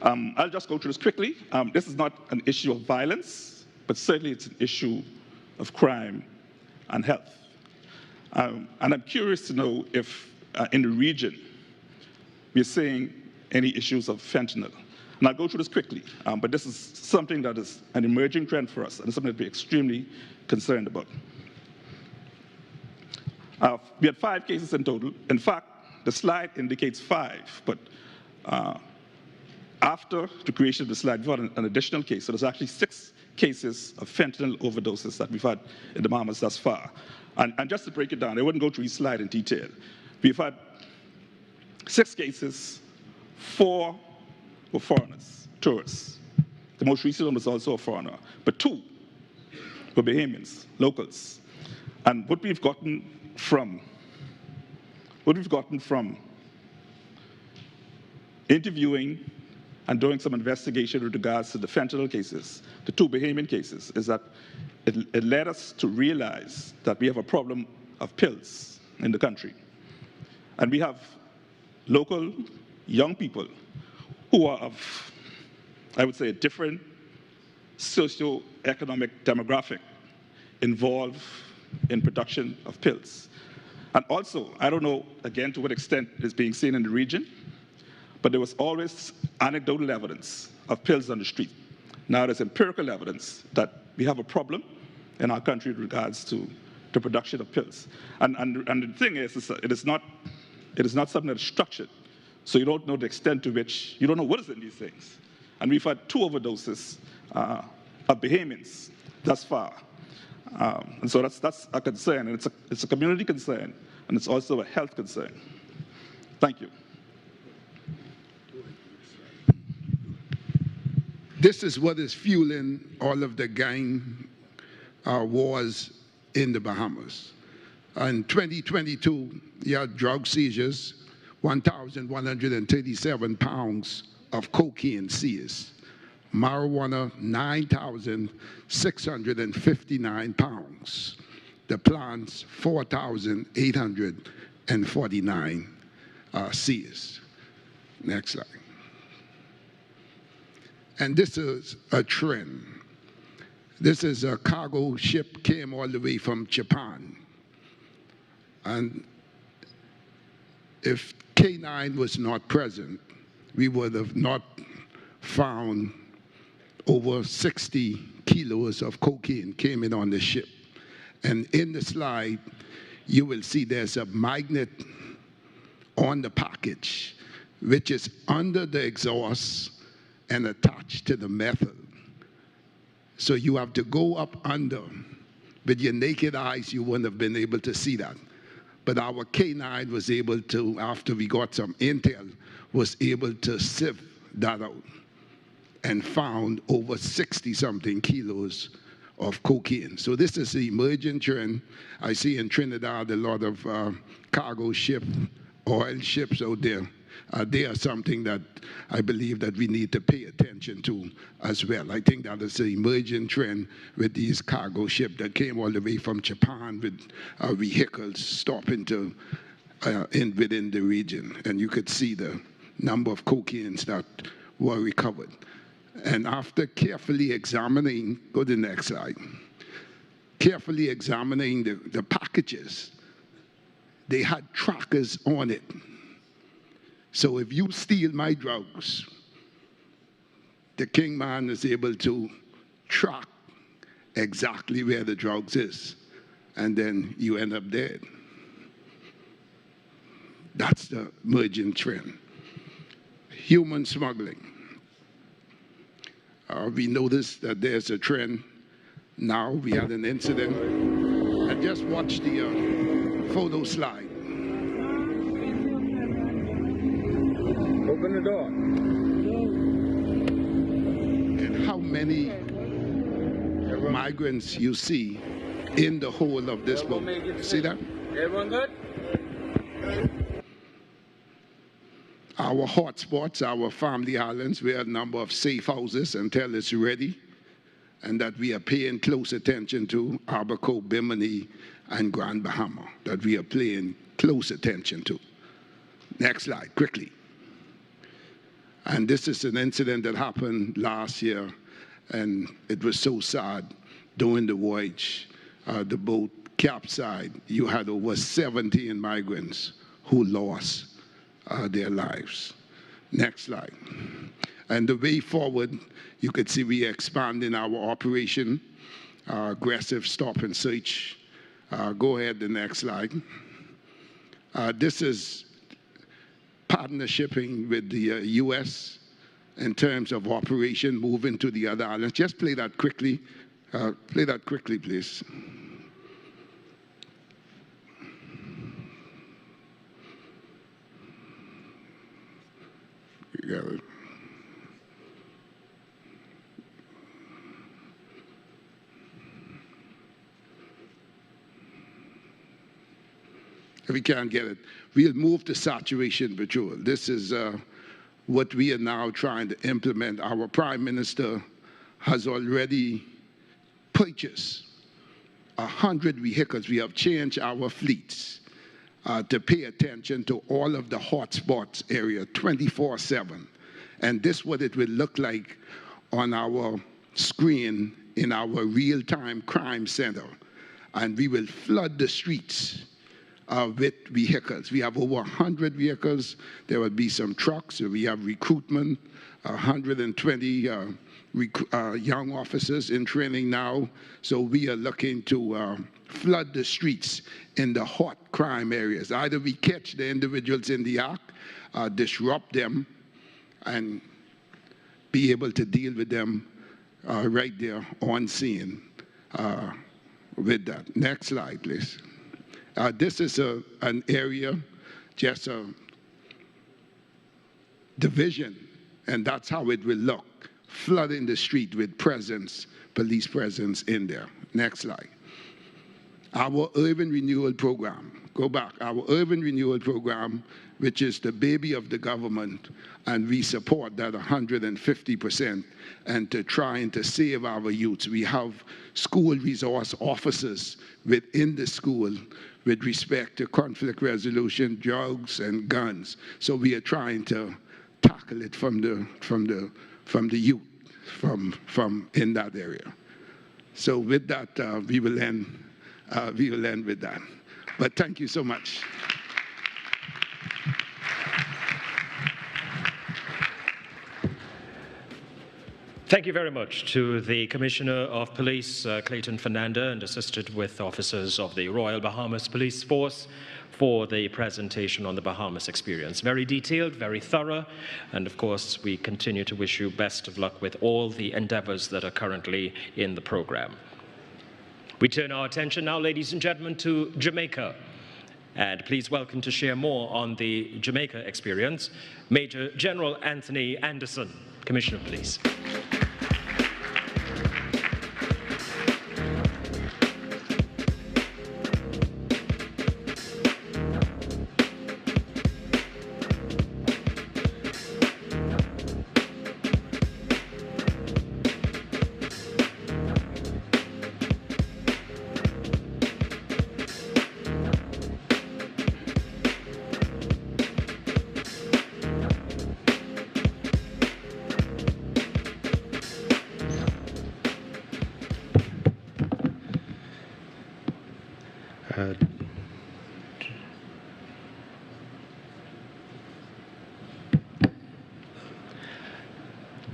I'll just go through this quickly. This is not an issue of violence, but certainly it's an issue of crime and health. And I'm curious to know if in the region we're seeing any issues of fentanyl. And I'll go through this quickly, but this is something that is an emerging trend for us, and it's something that we're extremely concerned about. We had 5 cases in total. In fact, the slide indicates 5, but after the creation of the slide, we've had an additional case. So there's actually 6 cases of fentanyl overdoses that we've had in the Bahamas thus far. And just to break it down, I wouldn't go through each slide in detail. We've had 6 cases, 4 were foreigners, tourists. The most recent one was also a foreigner, but 2 were Bahamians, locals. And what we've gotten from interviewing and doing some investigation with regards to the fentanyl cases, the 2 Bahamian cases, is that it led us to realize that we have a problem of pills in the country. And we have local young people who are of, I would say, a different socio-economic demographic involved in production of pills. And also, I don't know, again, to what extent it's being seen in the region, but there was always anecdotal evidence of pills on the street. Now there's empirical evidence that we have a problem in our country with regards to the production of pills. And the thing is it is not something that is structured. So you don't know the extent to which, you don't know what is in these things. And we've had 2 overdoses of Bahamians thus far. And so that's a concern, and it's a community concern, and it's also a health concern. Thank you. This is what is fueling all of the gang wars in the Bahamas. In 2022, you had drug seizures, 1,137 pounds of cocaine seized, marijuana, 9,659 pounds, the plants, 4,849 seized. Next slide. And this is a trend. This is a cargo ship came all the way from Japan. And if K9 was not present, we would have not found over 60 kilos of cocaine came in on the ship. And in the slide, you will see there's a magnet on the package, which is under the exhaust and attached to the metal. So you have to go up under. With your naked eyes, you wouldn't have been able to see that. But our K9 was able to, after we got some intel, was able to sift that out and found over 60-something kilos of cocaine. So this is the emerging trend. I see in Trinidad a lot of cargo ship, oil ships out there. They are something that I believe that we need to pay attention to as well. I think that is an emerging trend with these cargo ships that came all the way from Japan with vehicles stopping to within the region. And you could see the number of cocaines that were recovered. And after carefully examining, go to the next slide, carefully examining the packages, they had trackers on it. So if you steal my drugs, the king man is able to track exactly where the drugs is, and then you end up dead. That's the emerging trend. human smuggling. We noticed that there's a trend now. We had an incident. And just watch the photo slide. Open the door. And how many migrants you see in the whole of this boat. See that? Everyone good? Our hotspots, our family islands, we have a number of safe houses until it's ready, and that we are paying close attention to Abaco, Bimini, and Grand Bahama, that we are paying close attention to. Next slide, quickly. And this is an incident that happened last year, and it was so sad. During the voyage, the boat capsized. You had over 17 migrants who lost their lives. Next slide. And the way forward, you could see we are expanding our operation, aggressive stop and search. Go ahead, the next slide. This is partnershiping with the U.S. in terms of operation, moving to the other islands. Just play that quickly. Play that quickly, please. You got it. If we can't get it, we'll move to saturation patrol. This is what we are now trying to implement. Our Prime Minister has already purchased 100 vehicles. We have changed our fleets to pay attention to all of the hotspots area 24/7. And this is what it will look like on our screen in our real-time crime center. And we will flood the streets with vehicles. We have over 100 vehicles. There will be some trucks. We have recruitment, 120 young officers in training now. So we are looking to flood the streets in the hot crime areas. Either we catch the individuals in the act, disrupt them, and be able to deal with them right there on scene with that. Next slide, please. This is an area, just a division, and that's how it will look. Flooding the street with presence, police presence in there. Next slide. Our urban renewal program, go back, our urban renewal program, which is the baby of the government, and we support that 150%, and to trying to save our youths. We have school resource officers within the school with respect to conflict resolution, drugs, and guns. So we are trying to tackle it from the youth, from in that area. So with that, we will end with that. But thank you so much. Thank you very much to the Commissioner of Police, Clayton Fernanda, and assisted with officers of the Royal Bahamas Police Force for the presentation on the Bahamas experience. Very detailed, very thorough, and of course, we continue to wish you best of luck with all the endeavors that are currently in the program. We turn our attention now, ladies and gentlemen, to Jamaica. And please welcome to share more on the Jamaica experience, Major General Anthony Anderson, Commissioner of Police.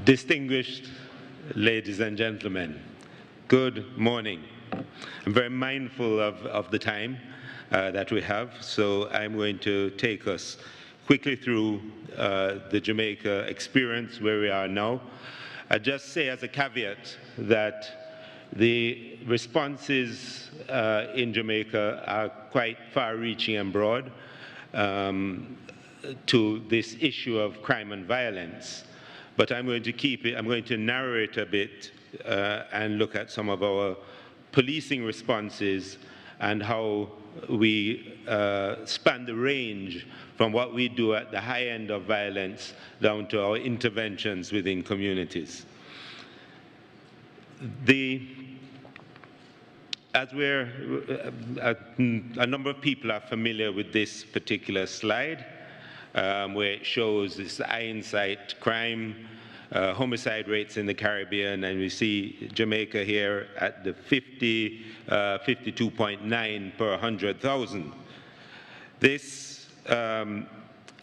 Distinguished ladies and gentlemen, good morning. I'm very mindful of the time that we have, so I'm going to take us quickly quickly through the Jamaica experience where we are now. I just say as a caveat that the responses in Jamaica are quite far-reaching and broad to this issue of crime and violence. But I'm going to narrow it a bit and look at some of our policing responses and how we span the range from what we do at the high end of violence down to our interventions within communities. As a number of people are familiar with this particular slide, where it shows this hindsight crime, homicide rates in the Caribbean, and we see Jamaica here at the 52.9 per 100,000. This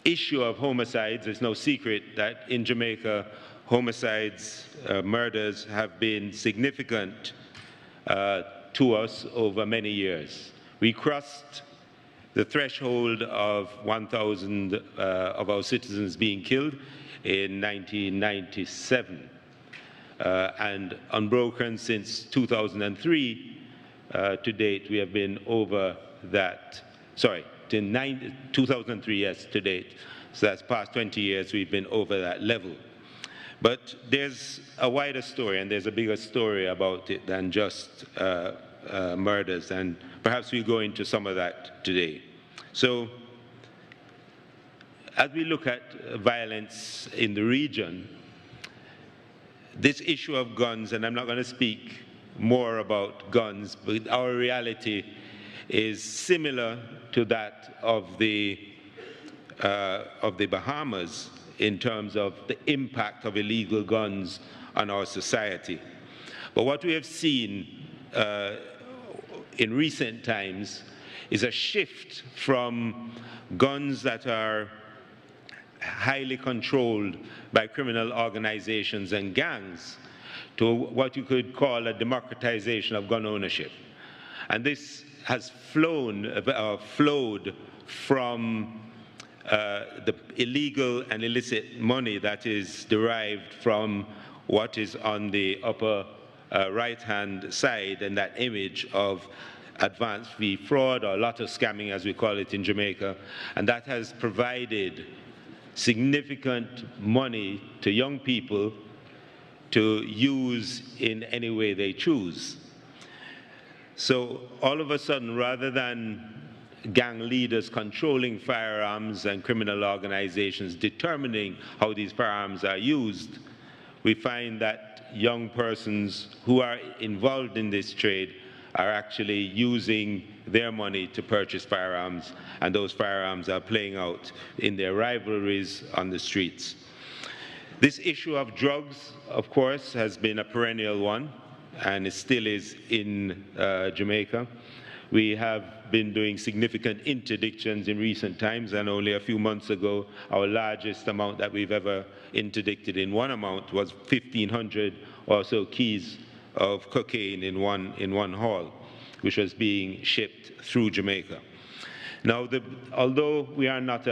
issue of homicides, it's no secret that in Jamaica, homicides, murders have been significant to us over many years. We crossed the threshold of 1,000 of our citizens being killed in 1997. And unbroken since 2003, to date, we have been over that. Sorry, 2003, yes, to date. So that's past 20 years, we've been over that level. But there's a wider story, and there's a bigger story about it than just murders, and perhaps we'll go into some of that today. So, as we look at violence in the region, this issue of guns, and I'm not going to speak more about guns, but our reality is similar to that of the Bahamas in terms of the impact of illegal guns on our society. But what we have seen in recent times is a shift from guns that are highly controlled by criminal organizations and gangs to what you could call a democratization of gun ownership. And this has flowed from the illegal and illicit money that is derived from what is on the upper right-hand side, and that image of advance fee fraud, or lotto scamming as we call it in Jamaica, and that has provided significant money to young people to use in any way they choose. So all of a sudden, rather than gang leaders controlling firearms and criminal organizations determining how these firearms are used, we find that young persons who are involved in this trade are actually using their money to purchase firearms, and those firearms are playing out in their rivalries on the streets. This issue of drugs, of course, has been a perennial one, and it still is in Jamaica. We have been doing significant interdictions in recent times, and only a few months ago, our largest amount that we've ever interdicted in one amount was 1,500 or so keys of cocaine in one haul, which was being shipped through Jamaica. Now, although we are not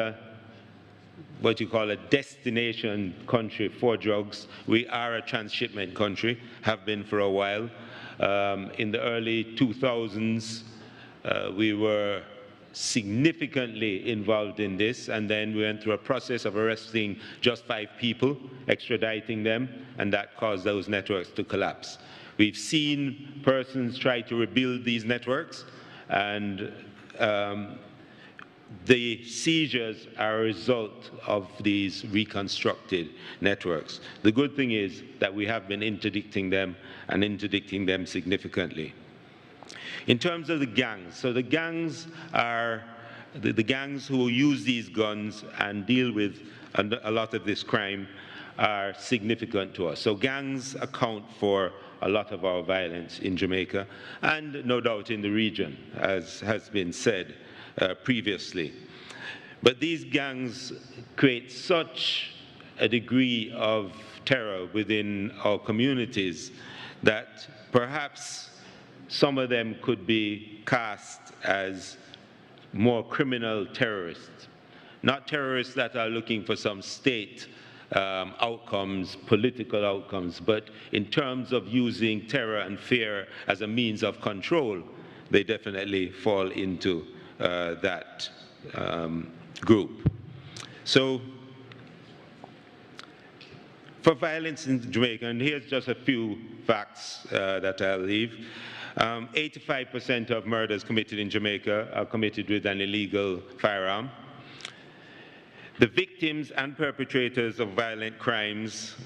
what you call a destination country for drugs, we are a transshipment country, have been for a while. In the early 2000s, we were significantly involved in this, and then we went through a process of arresting just 5 people, extraditing them, and that caused those networks to collapse. We've seen persons try to rebuild these networks, and the seizures are a result of these reconstructed networks. The good thing is that we have been interdicting them, and interdicting them significantly. In terms of the gangs, so the gangs are the gangs who use these guns and deal with a lot of this crime are significant to us. So gangs account for a lot of our violence in Jamaica, and no doubt in the region, as has been said previously. But these gangs create such a degree of terror within our communities that perhaps some of them could be cast as more criminal terrorists. not terrorists that are looking for some state outcomes, political outcomes, but in terms of using terror and fear as a means of control, they definitely fall into that group. So for violence in Jamaica, and here's just a few facts that I'll leave. 85% of murders committed in Jamaica are committed with an illegal firearm. The victims and perpetrators of violent crimes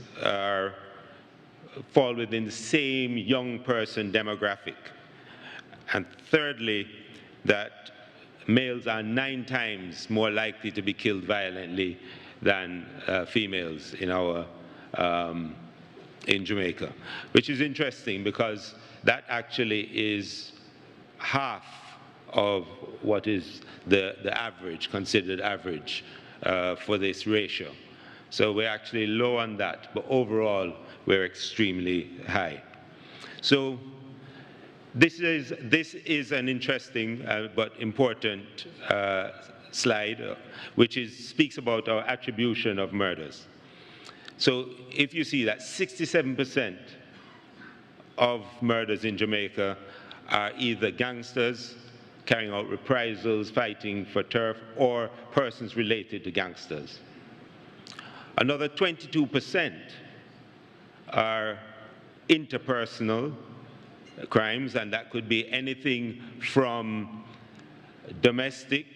fall within the same young person demographic. And thirdly, that males are 9 times more likely to be killed violently than females in Jamaica, which is interesting because that actually is half of what is the average, considered average for this ratio. So we're actually low on that, but overall we're extremely high. So this is an interesting but important slide, which speaks about our attribution of murders. So if you see that 67% of murders in Jamaica are either gangsters carrying out reprisals, fighting for turf, or persons related to gangsters. Another 22% are interpersonal crimes, and that could be anything from domestic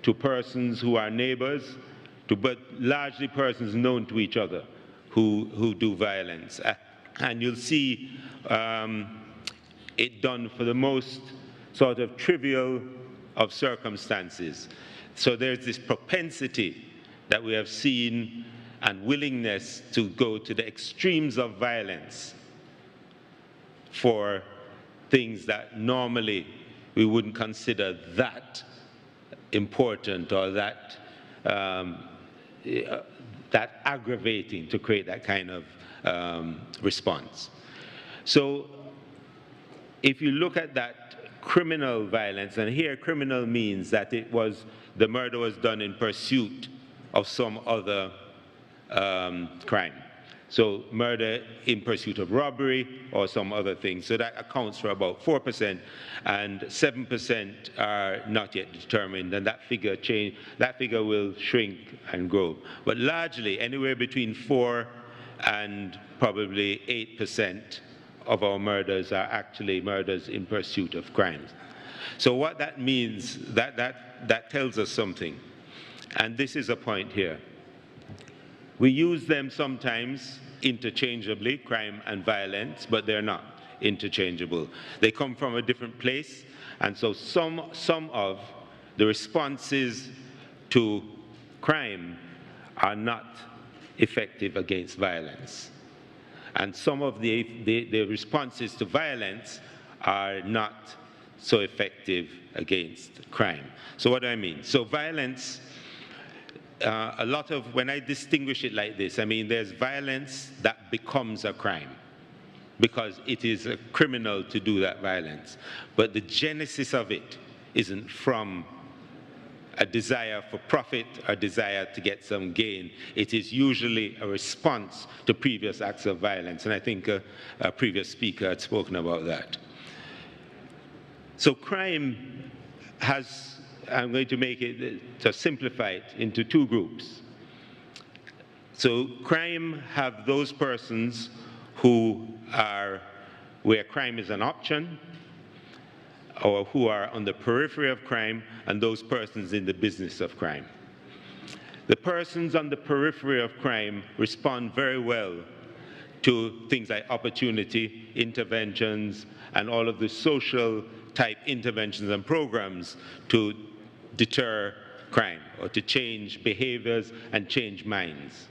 to persons who are neighbors, but largely persons known to each other who do violence. And you'll see it done for the most sort of trivial of circumstances. So there's this propensity that we have seen and willingness to go to the extremes of violence for things that normally we wouldn't consider that important or that aggravating to create that kind of response. So if you look at that criminal violence, and here criminal means that the murder was done in pursuit of some other crime. So murder in pursuit of robbery or some other thing. So that accounts for about 4%, and 7% are not yet determined, and that figure will shrink and grow. But largely, anywhere between 4 and probably 8% of our murders are actually murders in pursuit of crimes. So what that means, that tells us something. And this is a point here. We use them sometimes interchangeably, crime and violence, but they're not interchangeable. They come from a different place, and so some of the responses to crime are not effective against violence. And some of the responses to violence are not so effective against crime. So what do I mean? So violence, when I distinguish it like this, I mean there's violence that becomes a crime because it is a criminal to do that violence. But the genesis of it isn't from a desire for profit, a desire to get some gain. It is usually a response to previous acts of violence, and I think a previous speaker had spoken about that. So crime has, I'm going to make it, to simplify it into 2 groups. So crime have those persons where crime is an option, or who are on the periphery of crime, and those persons in the business of crime. The persons on the periphery of crime respond very well to things like opportunity, interventions, and all of the social type interventions and programs to deter crime or to change behaviors and change minds.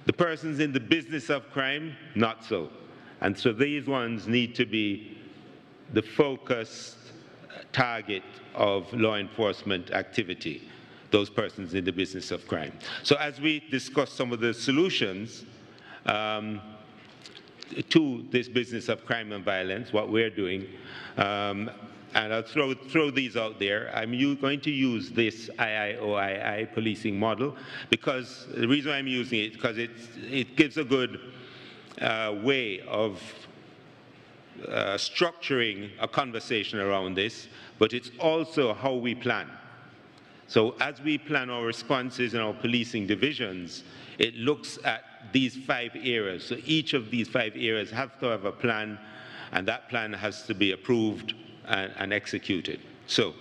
The persons in the business of crime, not so. And so these ones need to be the focused target of law enforcement activity, those persons in the business of crime. So as we discuss some of the solutions to this business of crime and violence, what we're doing, and I'll throw these out there. I'm going to use this IIOII policing model because the reason I'm using it because it gives a good way of structuring a conversation around this, but it's also how we plan. So as we plan our responses in our policing divisions, it looks at these 5 areas. So each of these 5 areas have to have a plan, and that plan has to be approved and executed. So,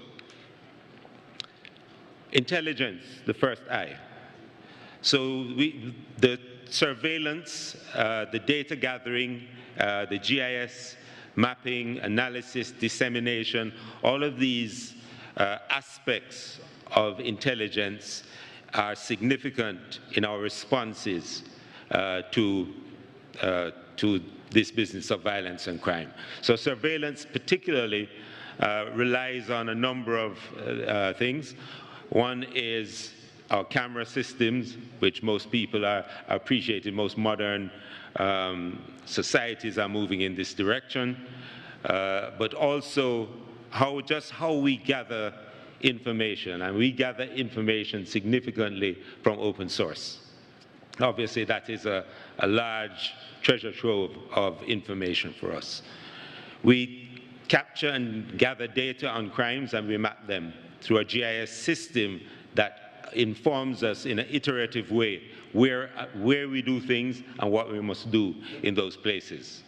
intelligence, the first I. So the surveillance, the data gathering, the GIS mapping, analysis, dissemination, all of these aspects of intelligence are significant in our responses to this business of violence and crime. So surveillance particularly relies on a number of things. One is our camera systems, which most people are appreciating. Most modern societies are moving in this direction, but also how we gather information, and we gather information significantly from open source. Obviously, that is a large treasure trove of information for us. We capture and gather data on crimes, and we map them through a GIS system that informs us in an iterative way where we do things and what we must do in those places.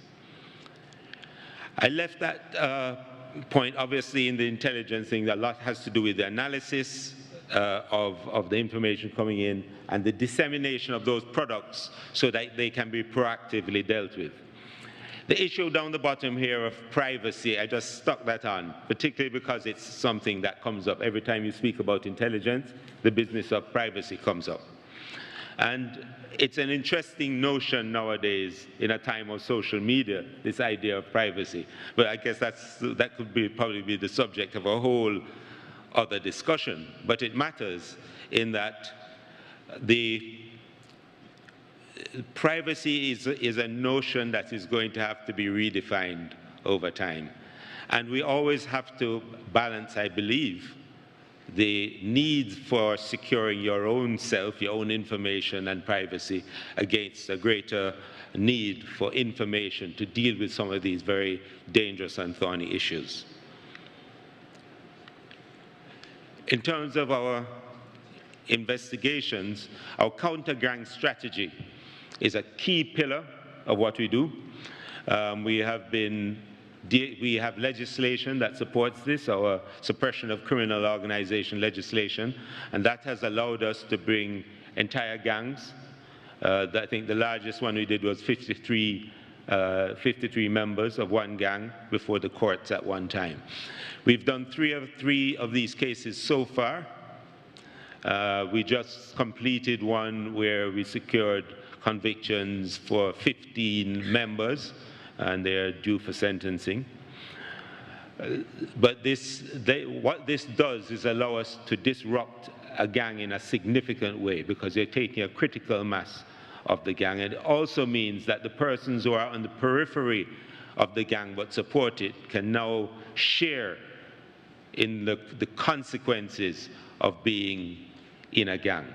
I left that point, obviously, in the intelligence thing. A lot has to do with the analysis of the information coming in and the dissemination of those products so that they can be proactively dealt with. The issue down the bottom here of privacy, I just stuck that on, particularly because it's something that comes up every time you speak about intelligence. The business of privacy comes up. And it's an interesting notion nowadays in a time of social media, this idea of privacy. But I guess that could probably be the subject of a whole other discussion. But it matters in that the privacy is a notion that is going to have to be redefined over time. And we always have to balance, I believe, the need for securing your own self, your own information and privacy against a greater need for information to deal with some of these very dangerous and thorny issues. In terms of our investigations, our counter-gang strategy is a key pillar of what we do. We have legislation that supports this, our suppression of criminal organization legislation, and that has allowed us to bring entire gangs. I think the largest one we did was 53 members of one gang before the courts at one time. We've done three of these cases so far. We just completed one where we secured convictions for 15 members, and they are due for sentencing. But what this does is allow us to disrupt a gang in a significant way because they're taking a critical mass of the gang. It also means that the persons who are on the periphery of the gang but support it can now share in the consequences of being in a gang.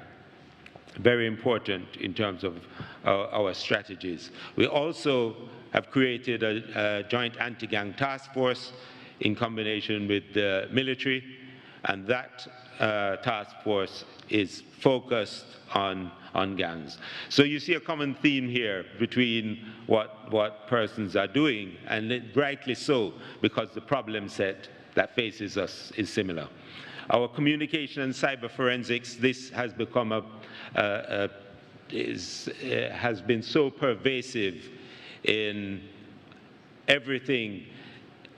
Very important in terms of our strategies. We also have created a joint anti-gang task force in combination with the military, and that task force is focused on gangs. So you see a common theme here between what persons are doing, and rightly so, because the problem set that faces us is similar. Our communication and cyber forensics, this has become has been so pervasive in everything,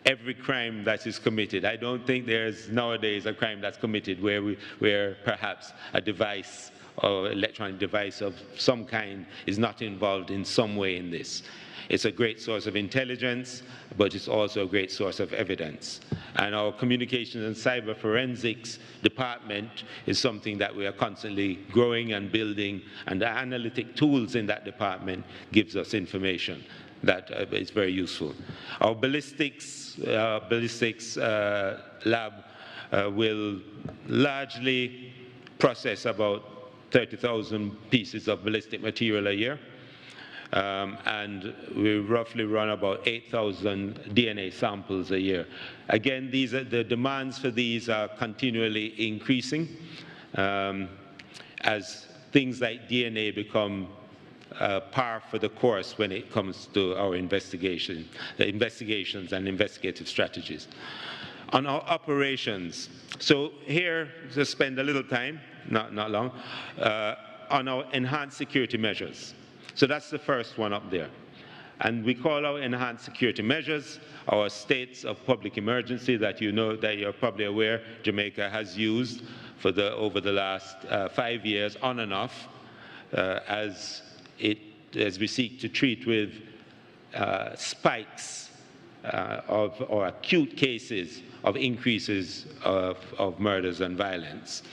every crime that is committed. I don't think there's nowadays a crime that's committed where perhaps a device or electronic device of some kind is not involved in some way in this. It's a great source of intelligence, but it's also a great source of evidence. And our communications and cyber forensics department is something that we are constantly growing and building, and the analytic tools in that department gives us information that is very useful. Our ballistics lab will largely process about 30,000 pieces of ballistic material a year. And we roughly run about 8,000 DNA samples a year. Again, the demands for these are continually increasing as things like DNA become par for the course when it comes to our investigations and investigative strategies. On our operations, so here, to spend a little time, not long, on our enhanced security measures. So that's the first one up there. And we call our enhanced security measures our states of public emergency that you know, that you're probably aware Jamaica has used for over the last 5 years on and off as we seek to treat with spikes or acute cases of increases of murders and violence.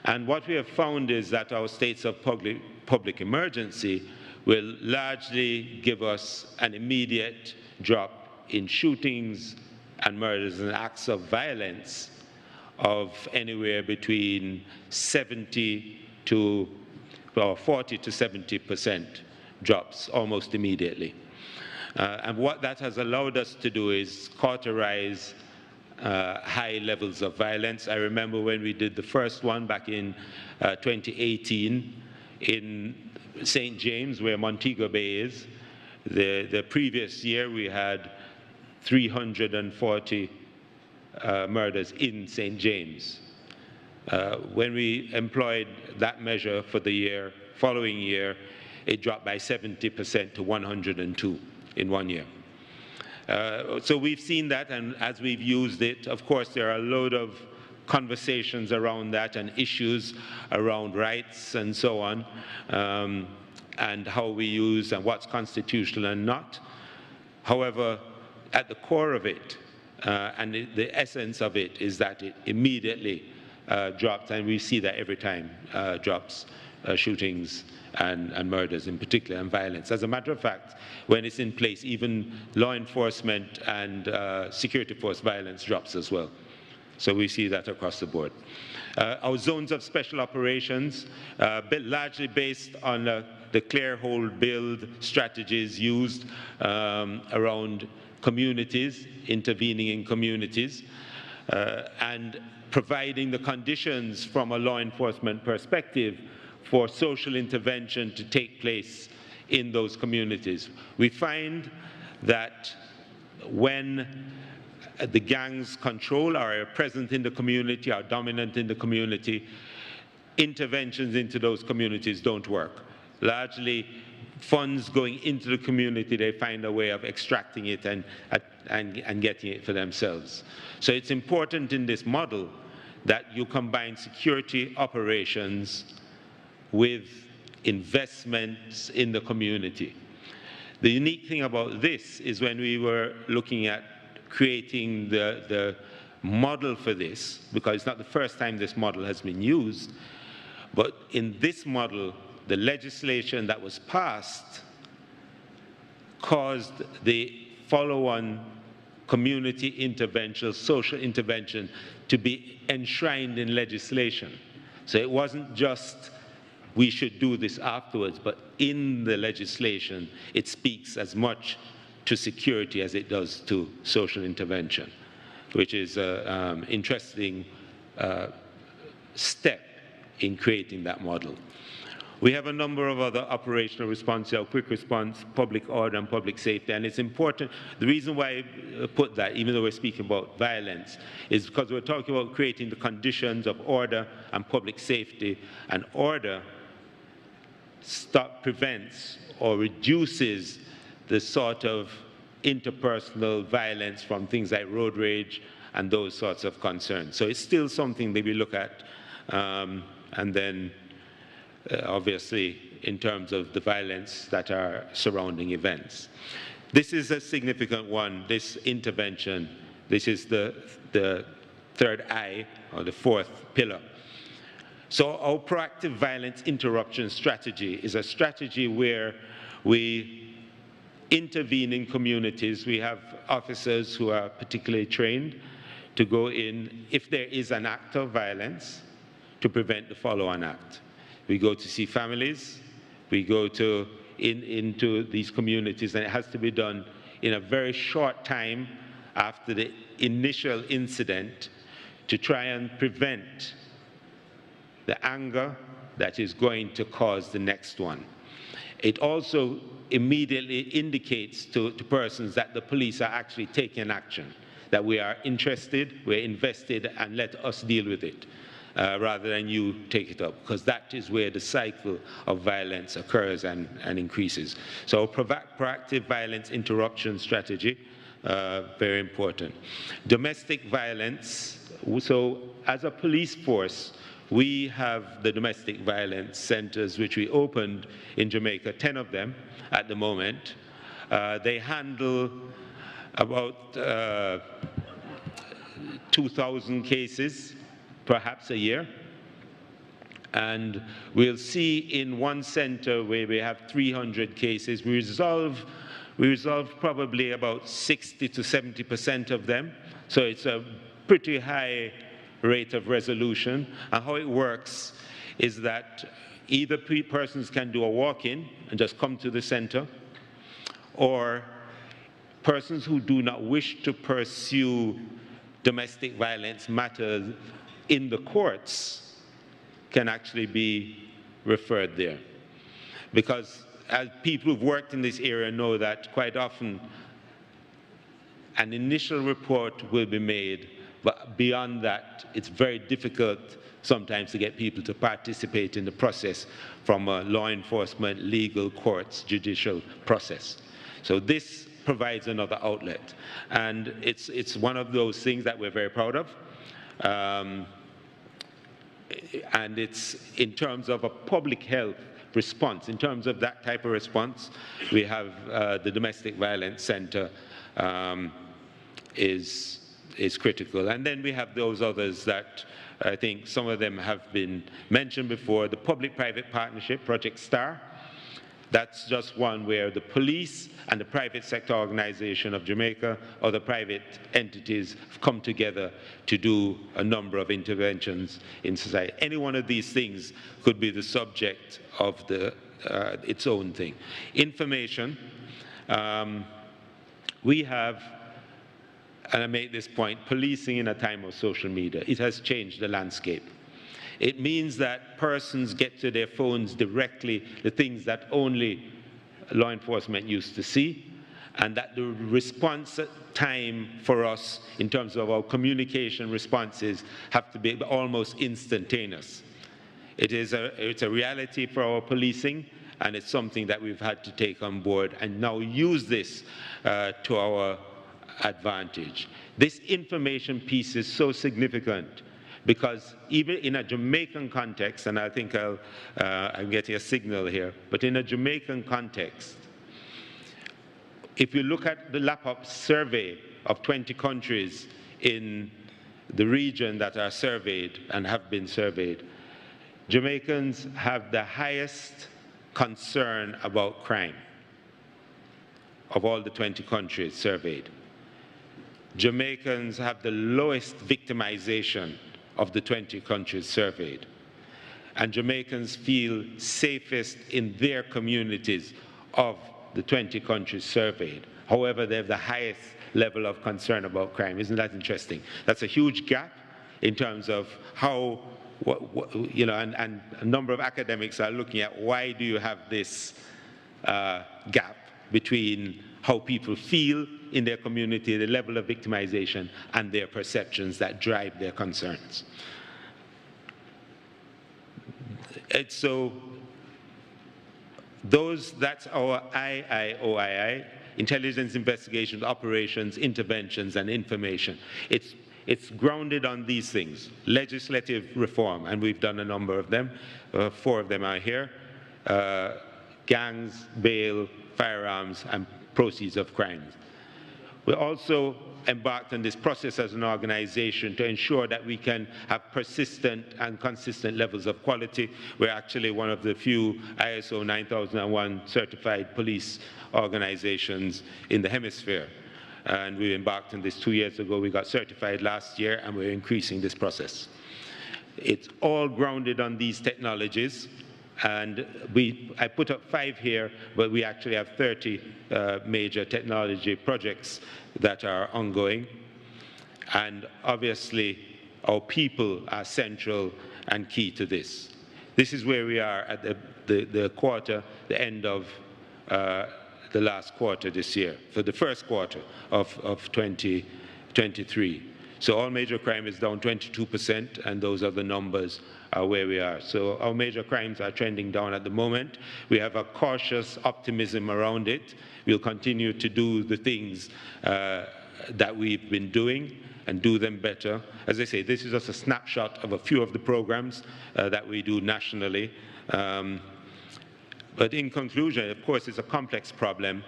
And what we have found is that our states of public emergency will largely give us an immediate drop in shootings and murders and acts of violence of anywhere between 40 to 70% drops almost immediately. And what that has allowed us to do is cauterize high levels of violence. I remember when we did the first one back in 2018 in St. James, where Montego Bay is. The previous year we had 340 murders in St. James. When we employed that measure for the following year, it dropped by 70% to 102 in 1 year. So we've seen that, and as we've used it, of course, there are a load of conversations around that and issues around rights and so on, and how we use and what's constitutional and not. However, at the core of it, and the essence of it is that it immediately drops, and we see that every time drops shootings and murders in particular, and violence. As a matter of fact, when it's in place, even law enforcement and security force violence drops as well. So we see that across the board. Our zones of special operations, largely based on the clear, hold, build strategies used around communities, intervening in communities, and providing the conditions from a law enforcement perspective for social intervention to take place in those communities. We find that when the gangs control or are present in the community, are dominant in the community, interventions into those communities don't work. Largely, funds going into the community, they find a way of extracting it and getting it for themselves. So it's important in this model that you combine security operations with investments in the community. The unique thing about this is when we were looking at creating the model for this, because it's not the first time this model has been used, but in this model, the legislation that was passed caused the follow-on community intervention, social intervention to be enshrined in legislation. So it wasn't just we should do this afterwards, but in the legislation, it speaks as much to security as it does to social intervention, which is an interesting step in creating that model. We have a number of other operational responses, quick response, public order, and public safety, and it's important. The reason why I put that, even though we're speaking about violence, is because we're talking about creating the conditions of order and public safety, and order prevents or reduces the sort of interpersonal violence from things like road rage and those sorts of concerns. So it's still something that we look at, and then obviously in terms of the violence that are surrounding events. This is a significant one, this intervention. This is the third I, or the fourth pillar. So our proactive violence interruption strategy is a strategy where we intervene in communities. We have officers who are particularly trained to go in if there is an act of violence to prevent the follow-on act. We go to see families, we go into these communities, and it has to be done in a very short time after the initial incident to try and prevent the anger that is going to cause the next one. It also immediately indicates to persons that the police are actually taking action, that we are interested, we're invested, and let us deal with it, rather than you take it up, because that is where the cycle of violence occurs and increases. So proactive violence interruption strategy, very important. Domestic violence, so as a police force, we have the domestic violence centers, which we opened in Jamaica, 10 of them at the moment. They handle about 2,000 cases, perhaps a year. And we'll see in one center where we have 300 cases, we resolve probably about 60 to 70% of them. So it's a pretty high rate of resolution. And how it works is that either persons can do a walk-in and just come to the center, or persons who do not wish to pursue domestic violence matters in the courts can actually be referred there. Because as people who've worked in this area know that quite often an initial report will be made, but beyond that, it's very difficult sometimes to get people to participate in the process from a law enforcement, legal, courts, judicial process. So this provides another outlet. And it's one of those things that we're very proud of. And it's in terms of a public health response, in terms of that type of response, we have the Domestic Violence Center is critical. And then we have those others that I think some of them have been mentioned before. The public-private partnership, Project STAR, that's just one where the police and the private sector organization of Jamaica or the private entities have come together to do a number of interventions in society. Any one of these things could be the subject of its own thing. Information, we have, and I make this point, policing in a time of social media. It has changed the landscape. It means that persons get to their phones directly, the things that only law enforcement used to see, and that the response time for us in terms of our communication responses have to be almost instantaneous. It's a reality for our policing, and it's something that we've had to take on board and now use this to our advantage. This information piece is so significant because even in a Jamaican context, and I think I'm getting a signal here, but in a Jamaican context, if you look at the LAPOP survey of 20 countries in the region that are surveyed and have been surveyed, Jamaicans have the highest concern about crime of all the 20 countries surveyed. Jamaicans have the lowest victimization of the 20 countries surveyed. And Jamaicans feel safest in their communities of the 20 countries surveyed. However, they have the highest level of concern about crime. Isn't that interesting? That's a huge gap in terms of how, and a number of academics are looking at why do you have this gap between how people feel in their community, the level of victimization, and their perceptions that drive their concerns. And so that's our IIOII, Intelligence Investigations, Operations, Interventions, and Information. It's grounded on these things: legislative reform, and we've done a number of them. 4 of them are here: gangs, bail, firearms, and proceeds of crimes. We're also embarked on this process as an organization to ensure that we can have persistent and consistent levels of quality. We're actually one of the few ISO 9001 certified police organizations in the hemisphere. And we embarked on this 2 years ago. We got certified last year, and we're increasing this process. It's all grounded on these technologies. And I put up 5 here, but we actually have 30 major technology projects that are ongoing. And obviously, our people are central and key to this. This is where we are at the end of the last quarter this year, for the first quarter of 2023. So all major crime is down 22%, and those are the numbers where we are. So our major crimes are trending down at the moment. We have a cautious optimism around it. We'll continue to do the things that we've been doing and do them better. As I say, this is just a snapshot of a few of the programs that we do nationally. But in conclusion, of course, it's a complex problem.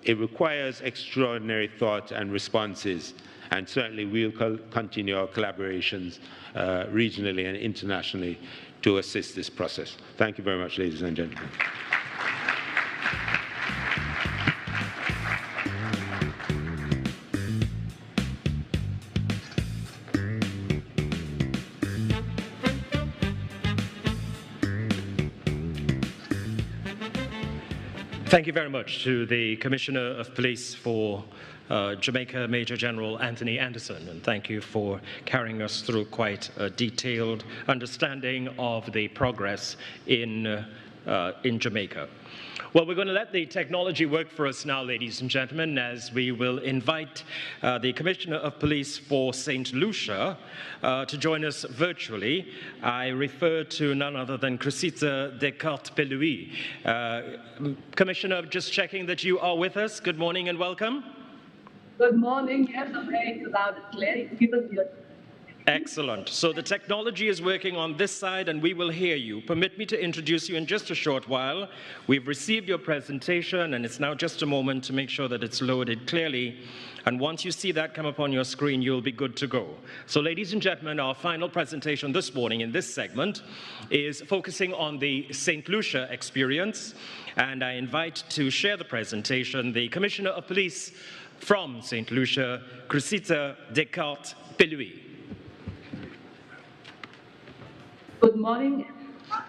It requires extraordinary thought and responses. And certainly we'll continue our collaborations regionally and internationally to assist this process. Thank you very much, ladies and gentlemen. Thank you very much to the Commissioner of Police for Jamaica, Major General Anthony Anderson, and thank you for carrying us through quite a detailed understanding of the progress in Jamaica. Well, we're going to let the technology work for us now, ladies and gentlemen, as we will invite the Commissioner of Police for St. Lucia to join us virtually. I refer to none other than Cressida Descartes-Pellouis. Commissioner, just checking that you are with us. Good morning and welcome. Good morning. Yes, I'm hearing loud and clear. Excellent. So the technology is working on this side and we will hear you. Permit me to introduce you in just a short while. We've received your presentation and it's now just a moment to make sure that it's loaded clearly. And once you see that come up on your screen, you'll be good to go. So ladies and gentlemen, our final presentation this morning in this segment is focusing on the St. Lucia experience. And I invite to share the presentation the Commissioner of Police from St. Lucia, Cressida Descartes-Pellouis. Good morning, everyone.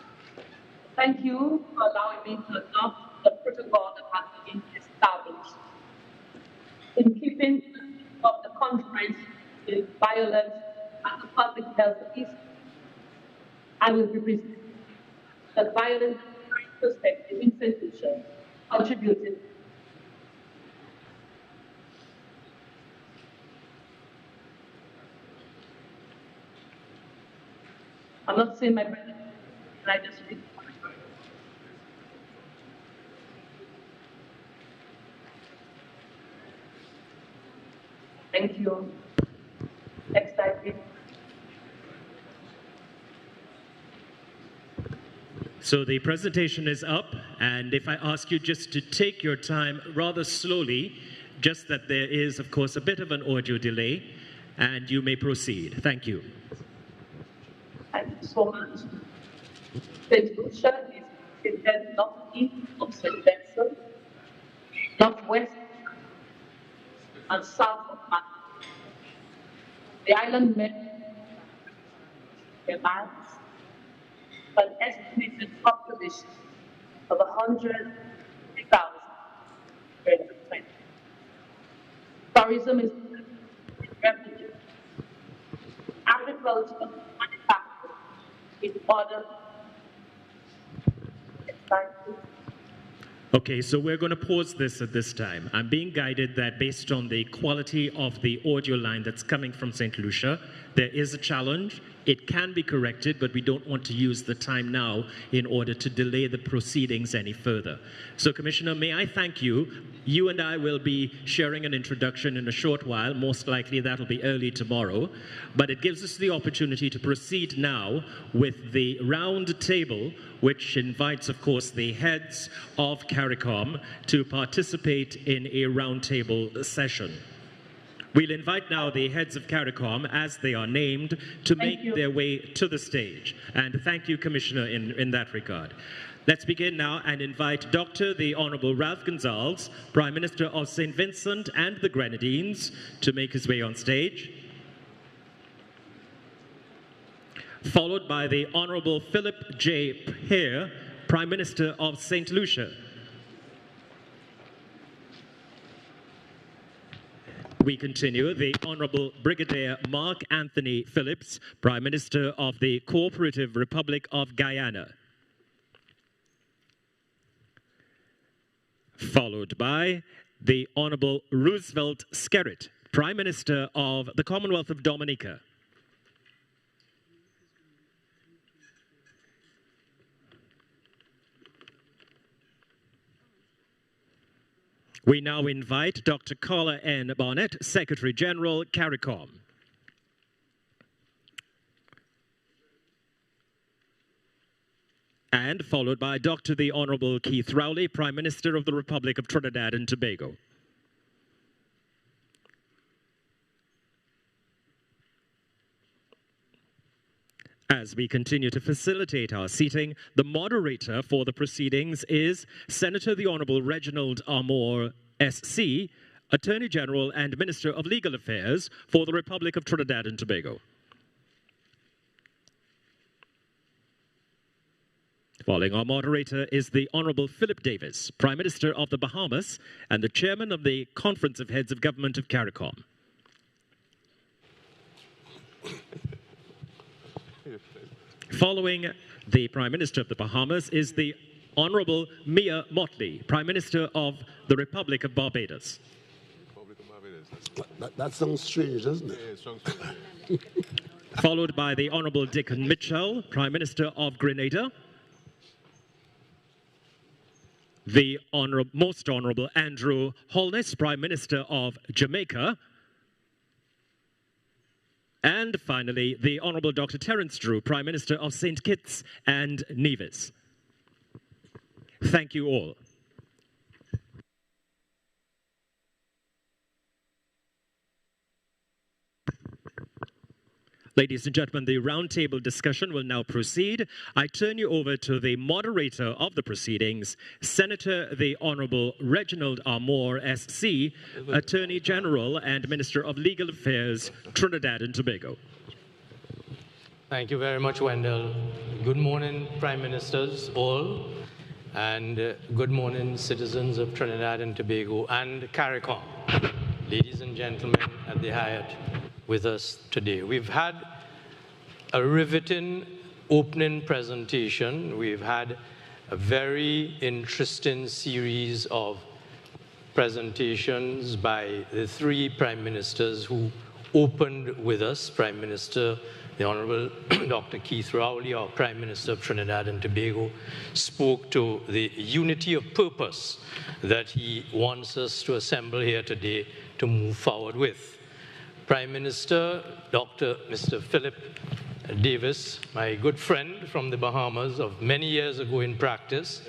Thank you for allowing me to adopt the protocol that has been established. In keeping of the conference with violence and the public health issue, I will represent the violence perspective in St. Lucia contributed. I'm not saying my brother, but I just read. Thank you. Next slide, please. So the presentation is up, and if I ask you just to take your time rather slowly, just that there is, of course, a bit of an audio delay, and you may proceed. Thank you. Thank you so much. St. Lucia is in the northeast of St. Vincent, northwest and south of Manhattan. The island met a mass, an estimated population of 150,000 in 2020. Tourism is revenue. Agriculture, manufacturing, in order. Okay, so we're going to pause this at this time. I'm being guided that based on the quality of the audio line that's coming from St. Lucia, there is a challenge. It can be corrected, but we don't want to use the time now in order to delay the proceedings any further. So, Commissioner, may I thank you. You and I will be sharing an introduction in a short while. Most likely that'll be early tomorrow. But it gives us the opportunity to proceed now with the round table, which invites, of course, the heads of CARICOM to participate in a roundtable session. We'll invite now the heads of CARICOM, as they are named, to make their way to the stage. And thank you, Commissioner, in that regard. Let's begin now and invite Dr. the Honorable Ralph Gonsalves, Prime Minister of St. Vincent and the Grenadines, to make his way on stage. Followed by the Honorable Philip J. Pear, Prime Minister of St. Lucia. We continue, the Honorable Brigadier Mark Anthony Phillips, Prime Minister of the Cooperative Republic of Guyana. Followed by the Honorable Roosevelt Skerrit, Prime Minister of the Commonwealth of Dominica. We now invite Dr. Carla N. Barnett, Secretary General, CARICOM. And followed by Dr. the Honorable Keith Rowley, Prime Minister of the Republic of Trinidad and Tobago. As we continue to facilitate our seating, the moderator for the proceedings is Senator the Honorable Reginald Armour, SC, Attorney General and Minister of Legal Affairs for the Republic of Trinidad and Tobago. Following our moderator is the Honorable Philip Davis, Prime Minister of the Bahamas and the Chairman of the Conference of Heads of Government of CARICOM. Following the Prime Minister of the Bahamas is the Honorable Mia Motley, Prime Minister of the Republic of Barbados. That sounds strange, doesn't it? Yeah, it sounds strange. Followed by the Honorable Dickon Mitchell, Prime Minister of Grenada. The Most Honorable Andrew Holness, Prime Minister of Jamaica. And finally, the Honorable Dr. Terence Drew, Prime Minister of St. Kitts and Nevis. Thank you all. Ladies and gentlemen, the roundtable discussion will now proceed. I turn you over to the moderator of the proceedings, Senator the Honorable Reginald Armour, SC, Attorney General and Minister of Legal Affairs, Trinidad and Tobago. Thank you very much, Wendell. Good morning, Prime Ministers, all, and good morning, citizens of Trinidad and Tobago and CARICOM. Ladies and gentlemen at the Hyatt with us today. We've had a riveting opening presentation. We've had a very interesting series of presentations by the three Prime Ministers who opened with us. Prime Minister, the Honorable Dr. Keith Rowley, our Prime Minister of Trinidad and Tobago, spoke to the unity of purpose that he wants us to assemble here today to move forward with. Prime Minister, Mr. Philip Davis, my good friend from the Bahamas of many years ago in practice,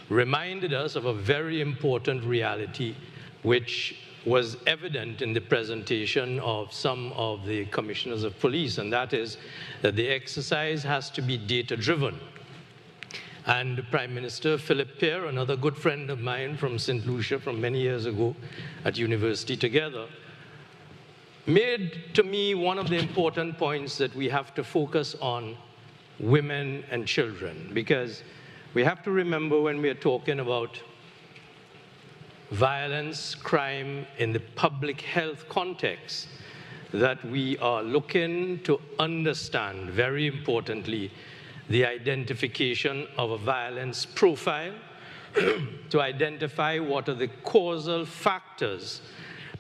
reminded us of a very important reality which was evident in the presentation of some of the commissioners of police, and that is that the exercise has to be data-driven. And Prime Minister Philip Pear, another good friend of mine from St. Lucia from many years ago at university together, made to me one of the important points that we have to focus on women and children, because we have to remember when we are talking about violence, crime in the public health context, that we are looking to understand, very importantly, the identification of a violence profile, to identify what are the causal factors,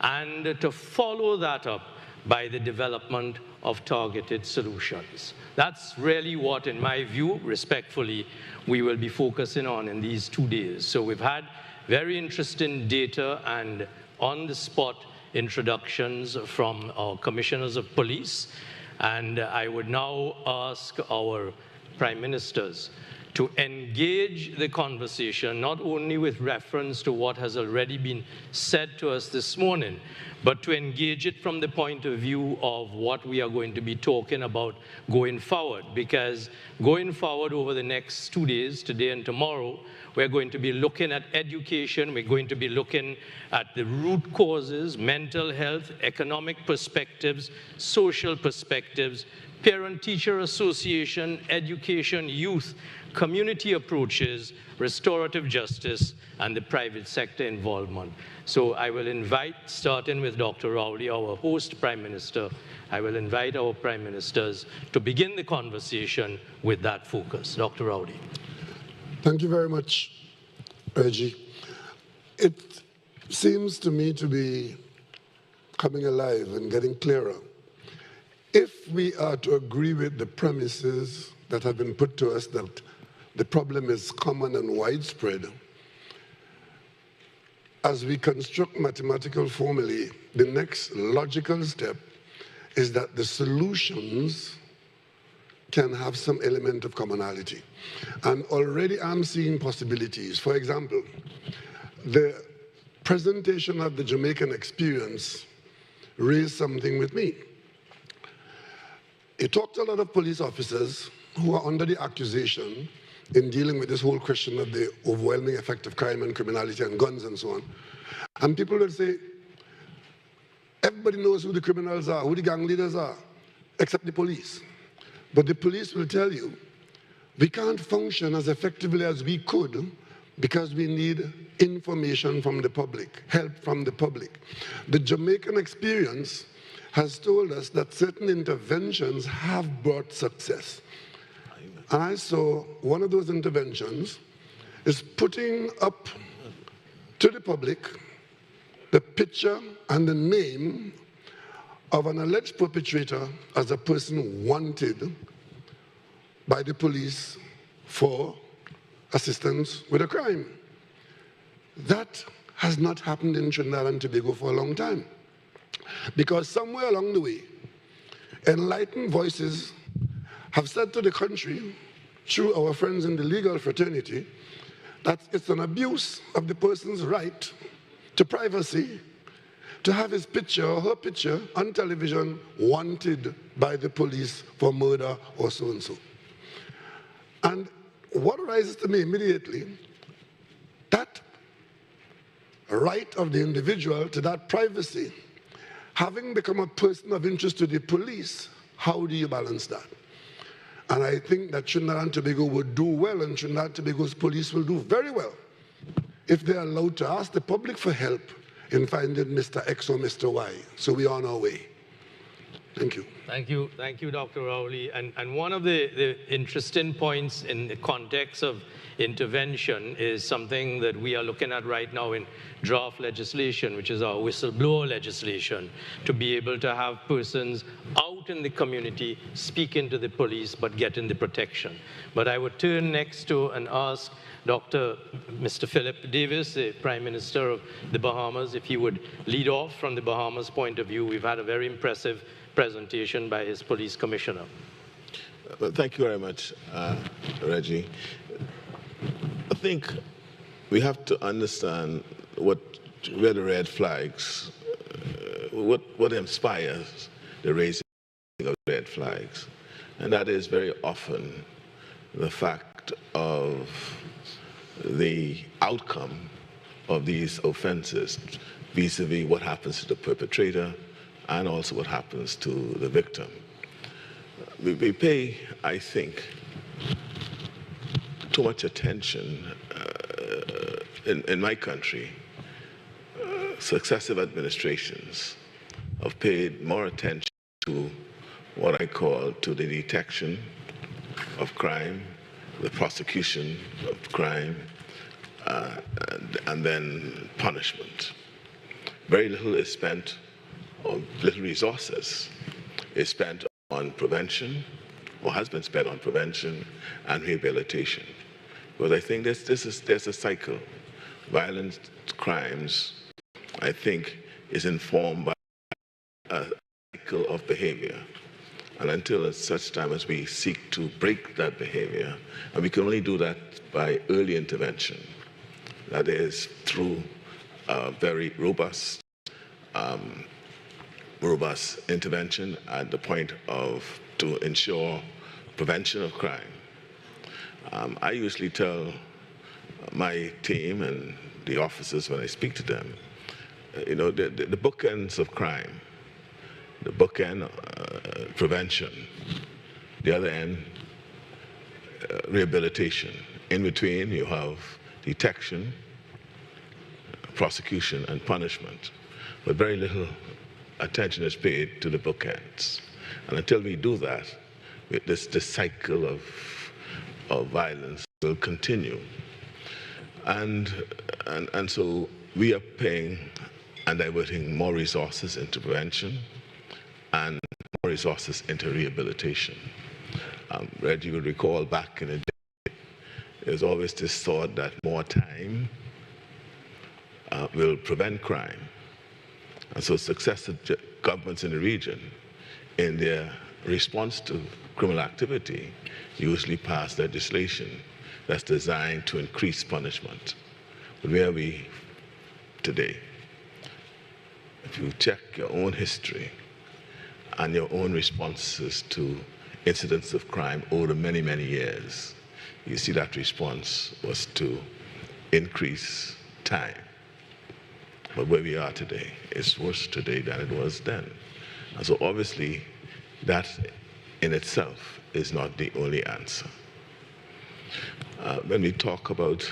and to follow that up by the development of targeted solutions. That's really what, in my view, respectfully, we will be focusing on in these 2 days. So we've had very interesting data and on-the-spot introductions from our commissioners of police, and I would now ask our Prime Ministers to engage the conversation, not only with reference to what has already been said to us this morning, but to engage it from the point of view of what we are going to be talking about going forward. Because going forward over the next 2 days, today and tomorrow, we're going to be looking at education, we're going to be looking at the root causes, mental health, economic perspectives, social perspectives, parent-teacher association, education, youth, community approaches, restorative justice, and the private sector involvement. So I will invite, starting with Dr. Rowley, our host Prime Minister, I will invite our Prime Ministers to begin the conversation with that focus. Dr. Rowley. Thank you very much, Reggie. It seems to me to be coming alive and getting clearer. If we are to agree with the premises that have been put to us that the problem is common and widespread, as we construct mathematical formulae, the next logical step is that the solutions can have some element of commonality. And already I'm seeing possibilities. For example, the presentation of the Jamaican experience raised something with me. It talked to a lot of police officers who are under the accusation in dealing with this whole question of the overwhelming effect of crime and criminality and guns and so on. And people would say, everybody knows who the criminals are, who the gang leaders are, except the police. But the police will tell you, we can't function as effectively as we could because we need information from the public, help from the public. The Jamaican experience has told us that certain interventions have brought success. And I saw one of those interventions is putting up to the public the picture and the name of an alleged perpetrator as a person wanted by the police for assistance with a crime. That has not happened in Trinidad and Tobago for a long time. Because somewhere along the way, enlightened voices have said to the country, through our friends in the legal fraternity, that it's an abuse of the person's right to privacy to have his picture or her picture on television wanted by the police for murder or so-and-so. And what arises to me immediately, that right of the individual to that privacy, having become a person of interest to the police, how do you balance that? And I think that Trinidad and Tobago would do well, and Trinidad and Tobago's police will do very well if they're allowed to ask the public for help in finding Mr. X or Mr. Y. So we're on our way. Thank you. Thank you, Dr. Rowley. And one of the interesting points in the context of intervention is something that we are looking at right now in draft legislation, which is our whistleblower legislation, to be able to have persons out in the community speaking to the police but getting the protection. But I would turn next to and ask Mr. Philip Davis, the Prime Minister of the Bahamas, if he would lead off from the Bahamas point of view. We've had a very impressive presentation by his police commissioner. Well, thank you very much, Reggie. I think we have to understand where the red flags, what inspires the raising of red flags. And that is very often the fact of the outcome of these offenses vis-a-vis what happens to the perpetrator and also what happens to the victim. We pay, I think, too much attention in my country. Successive administrations have paid more attention to what I call to the detection of crime, the prosecution of crime, and then punishment. Very little is spent, or little resources is spent on prevention, or has been spent on prevention and rehabilitation. Because I think there's a cycle. Violent crimes, I think, is informed by a cycle of behavior. And until at such time as we seek to break that behavior, and we can only do that by early intervention, that is through very robust robust intervention at the point of to ensure prevention of crime. I usually tell my team and the officers when I speak to them, you know, the bookends of crime, the bookend prevention, the other end rehabilitation. In between you have detection, prosecution, and punishment, but very little attention is paid to the bookends. And until we do that, this cycle of violence will continue. And so we are paying and diverting more resources into prevention and more resources into rehabilitation. Reggie will recall back in the day, there's always this thought that more time will prevent crime. And so successive governments in the region, in their response to criminal activity, usually pass legislation that's designed to increase punishment. But where are we today? If you check your own history and your own responses to incidents of crime over many, many years, you see that response was to increase time. But where we are today is worse today than it was then. And so obviously that in itself is not the only answer. When we talk about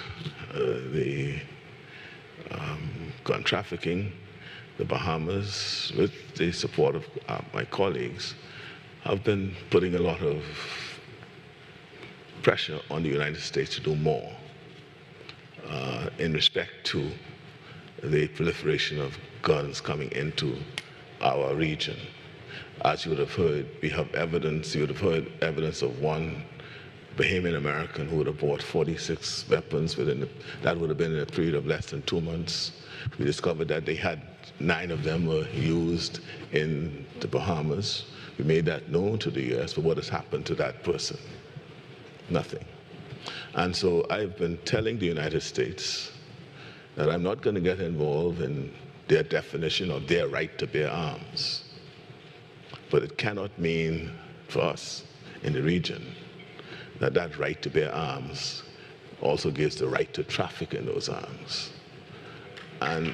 the gun trafficking, the Bahamas, with the support of my colleagues, have been putting a lot of pressure on the United States to do more in respect to the proliferation of guns coming into our region. As you would have heard, we have evidence, you would have heard evidence of one Bahamian American who would have bought 46 weapons that would have been in a period of less than 2 months. We discovered that they had 9 of them were used in the Bahamas. We made that known to the US, but what has happened to that person? Nothing. And so I've been telling the United States that I'm not going to get involved in their definition of their right to bear arms. But it cannot mean for us in the region that that right to bear arms also gives the right to traffic in those arms. And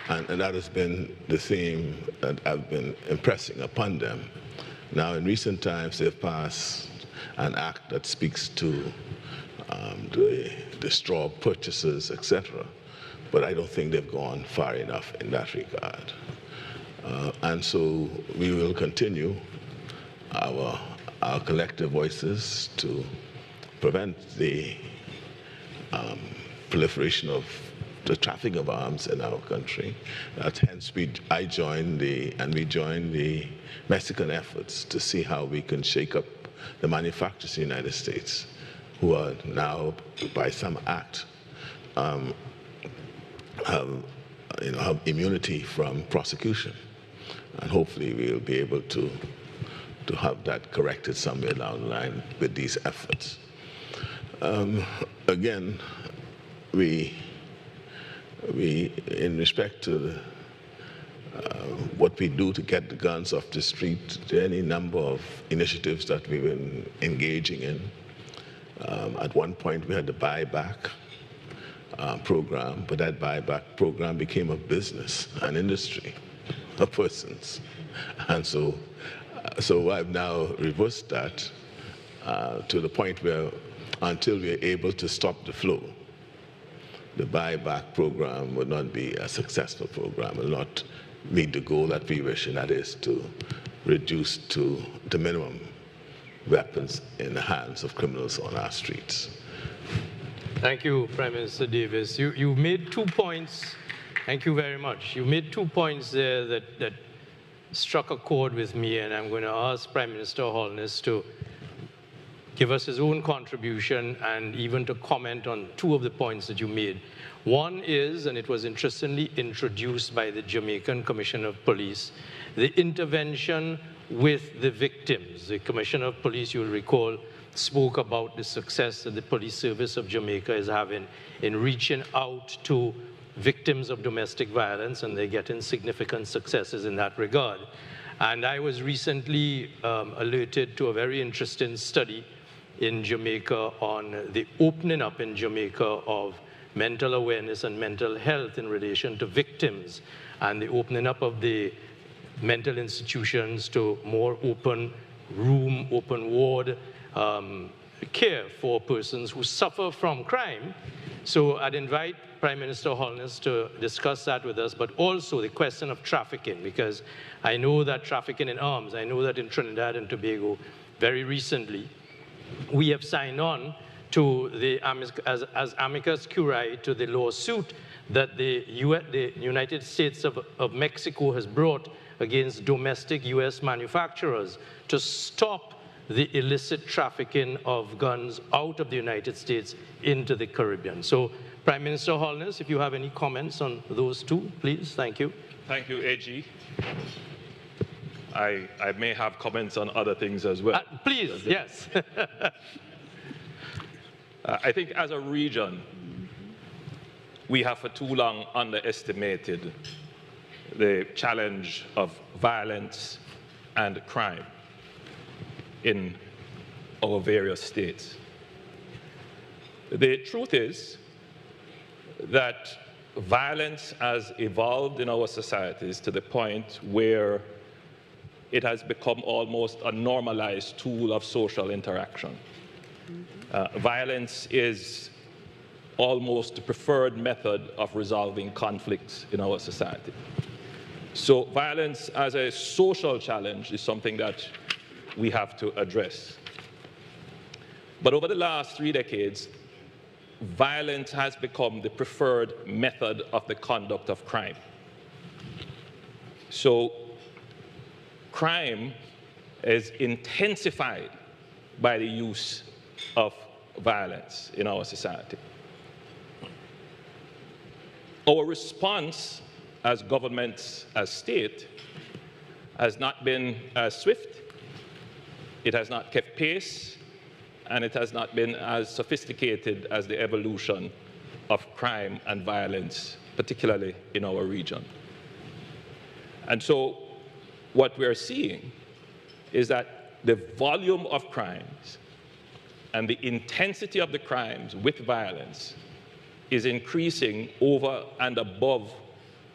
that has been the theme that I've been impressing upon them. Now, in recent times, they've passed an act that speaks to the straw purchases, etc. But I don't think they've gone far enough in that regard. And so we will continue our collective voices to prevent the proliferation of the trafficking of arms in our country. Hence we joined the Mexican efforts to see how we can shake up the manufacturers in the United States, who are now, by some act, have immunity from prosecution. And hopefully we'll be able to have that corrected somewhere down the line with these efforts. Again, we in respect to what we do to get the guns off the street, there are any number of initiatives that we've been engaging in. At one point we had the buyback program, but that buyback program became a business, an industry of persons. And so I've now reversed that to the point where until we're able to stop the flow, the buyback program would not be a successful program, will not meet the goal that we wish, and that is to reduce to the minimum weapons in the hands of criminals on our streets. Thank you, Prime Minister Davis. You made 2 points. Thank you very much. You made 2 points there that struck a chord with me, and I'm going to ask Prime Minister Holness to give us his own contribution and even to comment on 2 of the points that you made. One is, and it was interestingly introduced by the Jamaican Commissioner of Police, the intervention with the victims. The Commissioner of Police, you'll recall, spoke about the success that the police service of Jamaica is having in reaching out to victims of domestic violence, and they're getting significant successes in that regard. And I was recently alerted to a very interesting study in Jamaica on the opening up in Jamaica of mental awareness and mental health in relation to victims, and the opening up of the mental institutions to more open room, open ward care for persons who suffer from crime. So I'd invite Prime Minister Holness to discuss that with us, but also the question of trafficking, because I know that trafficking in arms, I know that in Trinidad and Tobago, very recently, we have signed on to the, as amicus curiae, to the lawsuit that the United States of Mexico has brought against domestic US manufacturers to stop the illicit trafficking of guns out of the United States into the Caribbean. So, Prime Minister Holness, if you have any comments on those two, please. Thank you. Thank you, AG. I may have comments on other things as well. Please, yes. I think as a region, we have for too long underestimated the challenge of violence and crime in our various states. The truth is that violence has evolved in our societies to the point where it has become almost a normalized tool of social interaction. Violence is almost the preferred method of resolving conflicts in our society. So violence as a social challenge is something that we have to address. But over the last 3 decades, violence has become the preferred method of the conduct of crime. So crime is intensified by the use of violence in our society. Our response as governments, as state, has not been as swift, it has not kept pace, and it has not been as sophisticated as the evolution of crime and violence, particularly in our region. And so what we're seeing is that the volume of crimes and the intensity of the crimes with violence is increasing over and above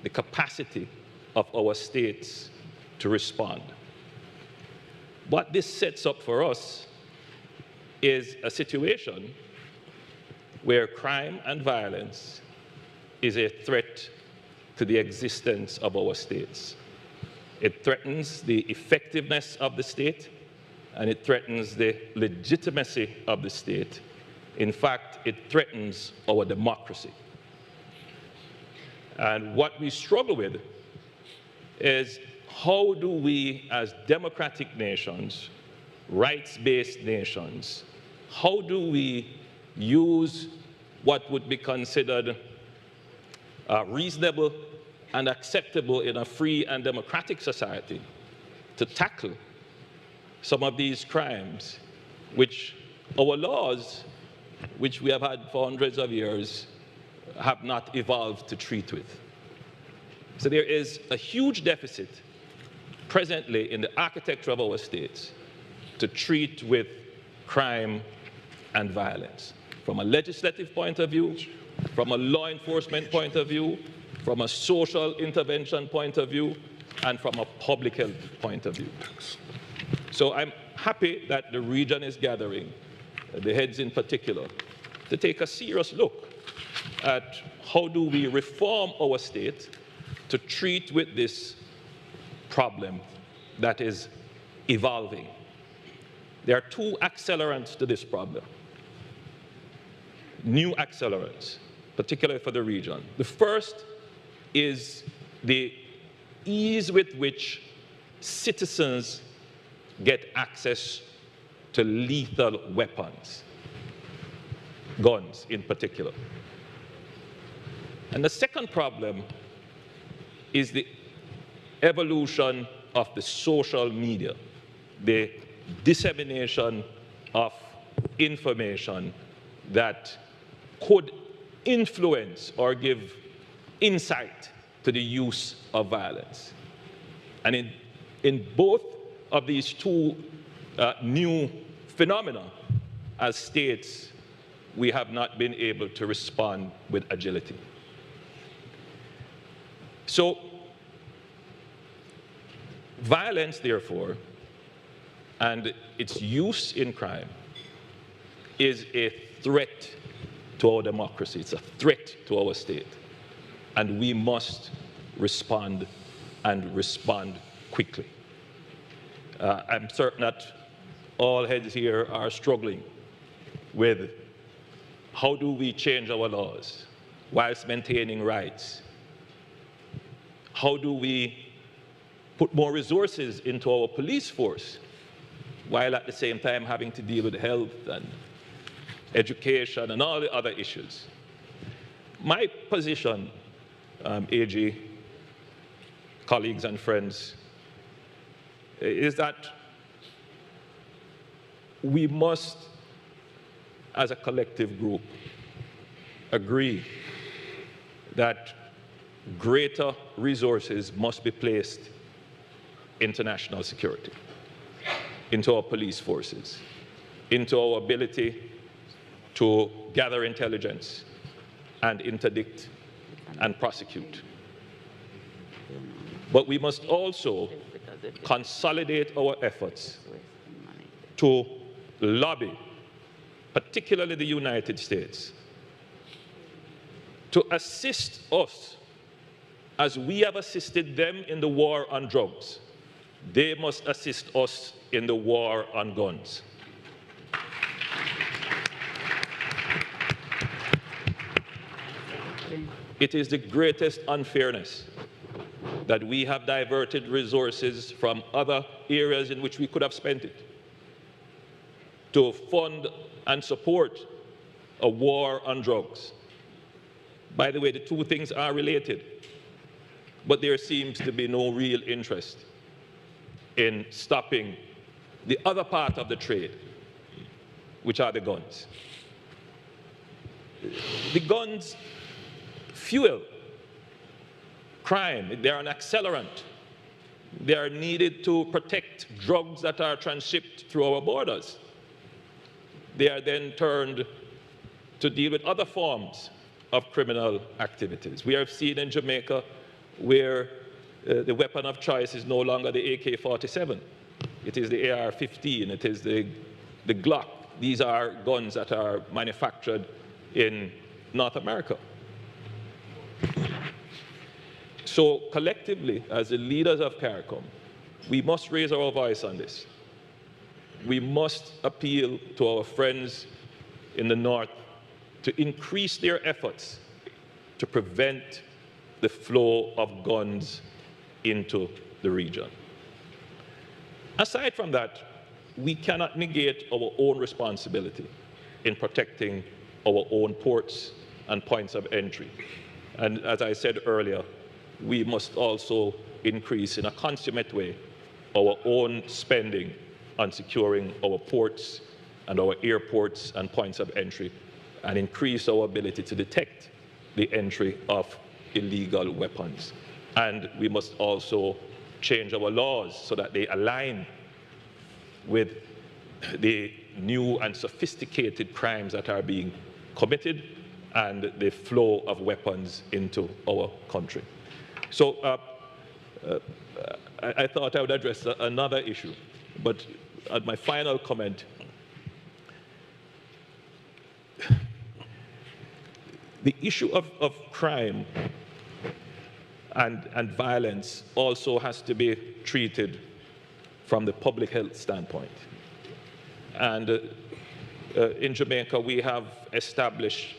the capacity of our states to respond. What this sets up for us is a situation where crime and violence is a threat to the existence of our states. It threatens the effectiveness of the state, and it threatens the legitimacy of the state. In fact, it threatens our democracy. And what we struggle with is how do we, as democratic nations, rights-based nations, how do we use what would be considered reasonable and acceptable in a free and democratic society to tackle some of these crimes, which our laws, which we have had for hundreds of years, have not evolved to treat with. So there is a huge deficit presently in the architecture of our states to treat with crime and violence, from a legislative point of view, from a law enforcement point of view, from a social intervention point of view, and from a public health point of view. So I'm happy that the region is gathering, the heads in particular, to take a serious look at how do we reform our state to treat with this problem that is evolving. There are two accelerants to this problem, new accelerants, particularly for the region. The first is the ease with which citizens get access to lethal weapons, guns in particular. And the second problem is the evolution of the social media, the dissemination of information that could influence or give insight to the use of violence. And in both of these two new phenomena, as states, we have not been able to respond with agility. So, violence, therefore, and its use in crime is a threat to our democracy. It's a threat to our state. And we must respond, and respond quickly. I'm certain that all heads here are struggling with how do we change our laws whilst maintaining rights? How do we put more resources into our police force while at the same time having to deal with health and education and all the other issues? My position, AG, colleagues and friends, is that we must, as a collective group, agree that greater resources must be placed into national security, into our police forces, into our ability to gather intelligence and interdict and prosecute. But we must also consolidate our efforts to lobby, particularly the United States, to assist us as we have assisted them in the war on drugs. They must assist us in the war on guns. It is the greatest unfairness that we have diverted resources from other areas in which we could have spent it to fund and support a war on drugs. By the way, the two things are related, but there seems to be no real interest in stopping the other part of the trade, which are the guns. The guns fuel crime. They are an accelerant. They are needed to protect drugs that are transshipped through our borders. They are then turned to deal with other forms of criminal activities. We have seen in Jamaica where the weapon of choice is no longer the AK-47. It is the AR-15, it is the Glock. These are guns that are manufactured in North America. So collectively, as the leaders of CARICOM, we must raise our voice on this. We must appeal to our friends in the North to increase their efforts to prevent the flow of guns into the region. Aside from that, we cannot negate our own responsibility in protecting our own ports and points of entry. And as I said earlier, we must also increase in a consummate way our own spending on securing our ports and our airports and points of entry, and increase our ability to detect the entry of illegal weapons. And we must also change our laws so that they align with the new and sophisticated crimes that are being committed and the flow of weapons into our country. So I thought I would address another issue, but at my final comment, the issue of crime and violence also has to be treated from the public health standpoint. And in Jamaica, we have established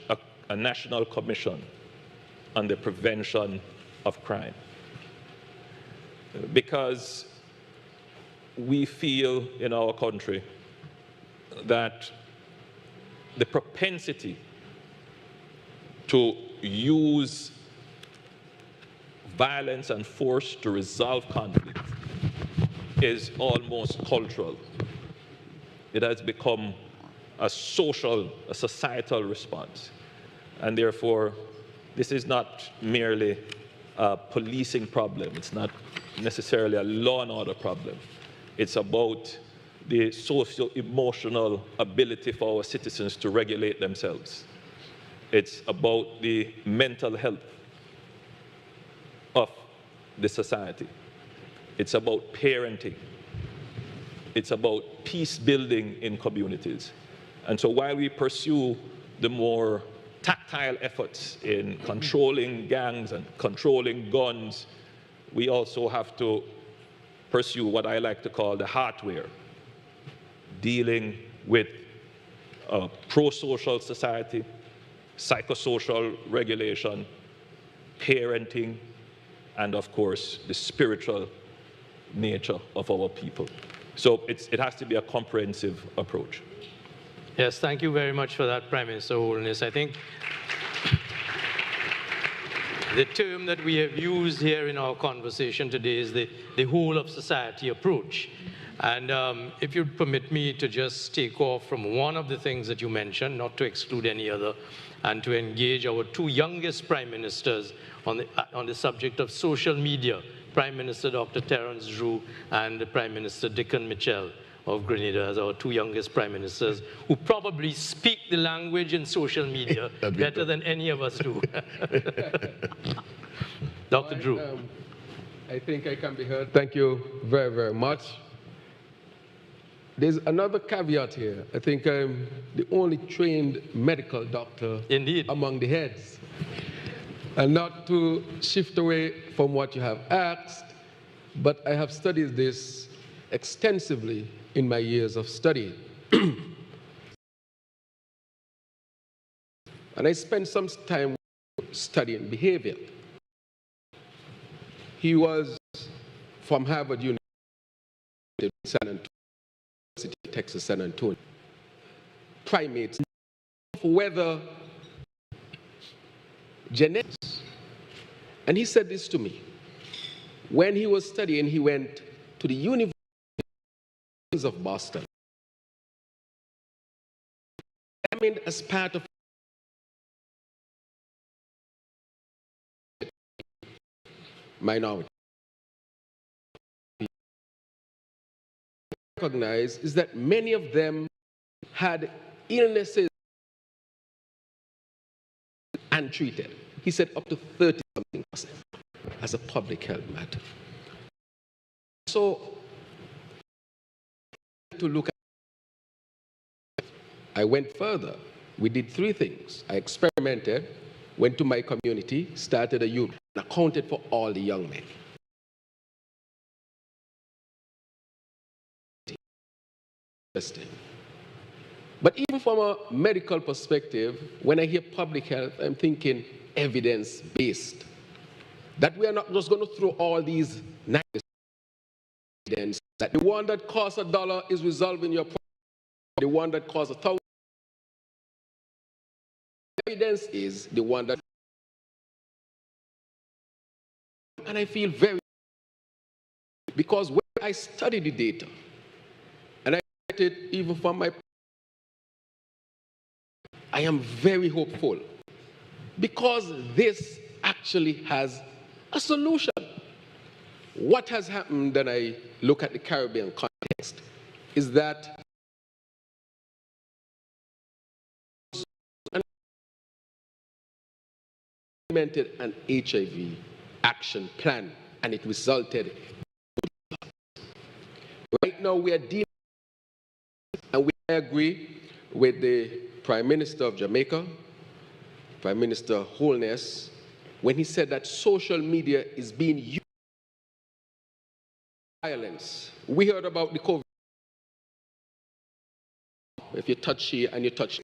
a national commission on the prevention of crime, because we feel in our country that the propensity to use violence and force to resolve conflict is almost cultural. It has become a societal response. And therefore, this is not merely a policing problem. It's not necessarily a law and order problem. It's about the socio-emotional ability for our citizens to regulate themselves. It's about the mental health of the society. It's about parenting. It's about peace building in communities. And so while we pursue the more tactile efforts in controlling gangs and controlling guns, we also have to pursue what I like to call the hardware, dealing with a pro-social society, psychosocial regulation, parenting, and of course, the spiritual nature of our people. So it has to be a comprehensive approach. Yes, thank you very much for that, Prime Minister Holness. I think the term that we have used here in our conversation today is the whole of society approach. And if you'd permit me to just take off from one of the things that you mentioned, not to exclude any other, and to engage our two youngest prime ministers on the subject of social media, Prime Minister Dr. Terence Drew and Prime Minister Dickon Mitchell of Grenada as our two youngest prime ministers, who probably speak the language in social media better than any of us do. Dr. Drew. I think I can be heard. Thank you very, very much. There's another caveat here. I think I'm the only trained medical doctor among the heads. And not to shift away from what you have asked, but I have studied this extensively in my years of study. And I spent some time studying behavior. He was from Harvard University, San Antonio, Texas, San Antonio. Primates, whether genetics. And he said this to me. When he was studying, he went to the University of Boston. Examined as part of minority. Recognize is that many of them had illnesses untreated. He said up to 30-something% as a public health matter. So to look at, I went further. We did three things. I experimented, went to my community, started a youth, and accounted for all the young men. Interesting. But even from a medical perspective, when I hear public health, I'm thinking evidence-based. That we are not just going to throw all these nice evidence, that the one that costs $1 is resolving your problem, the one that costs 1,000. Evidence is the one that, and I feel very, because when I study the data, and I get it even from my, I am very hopeful, because this actually has a solution. What has happened, when I look at the Caribbean context, is that implemented an HIV action plan, and it resulted. Right now we are dealing, and we agree with the Prime Minister of Jamaica, Prime Minister Holness, when he said that social media is being used for violence. We heard about the COVID. If you touch here and you touch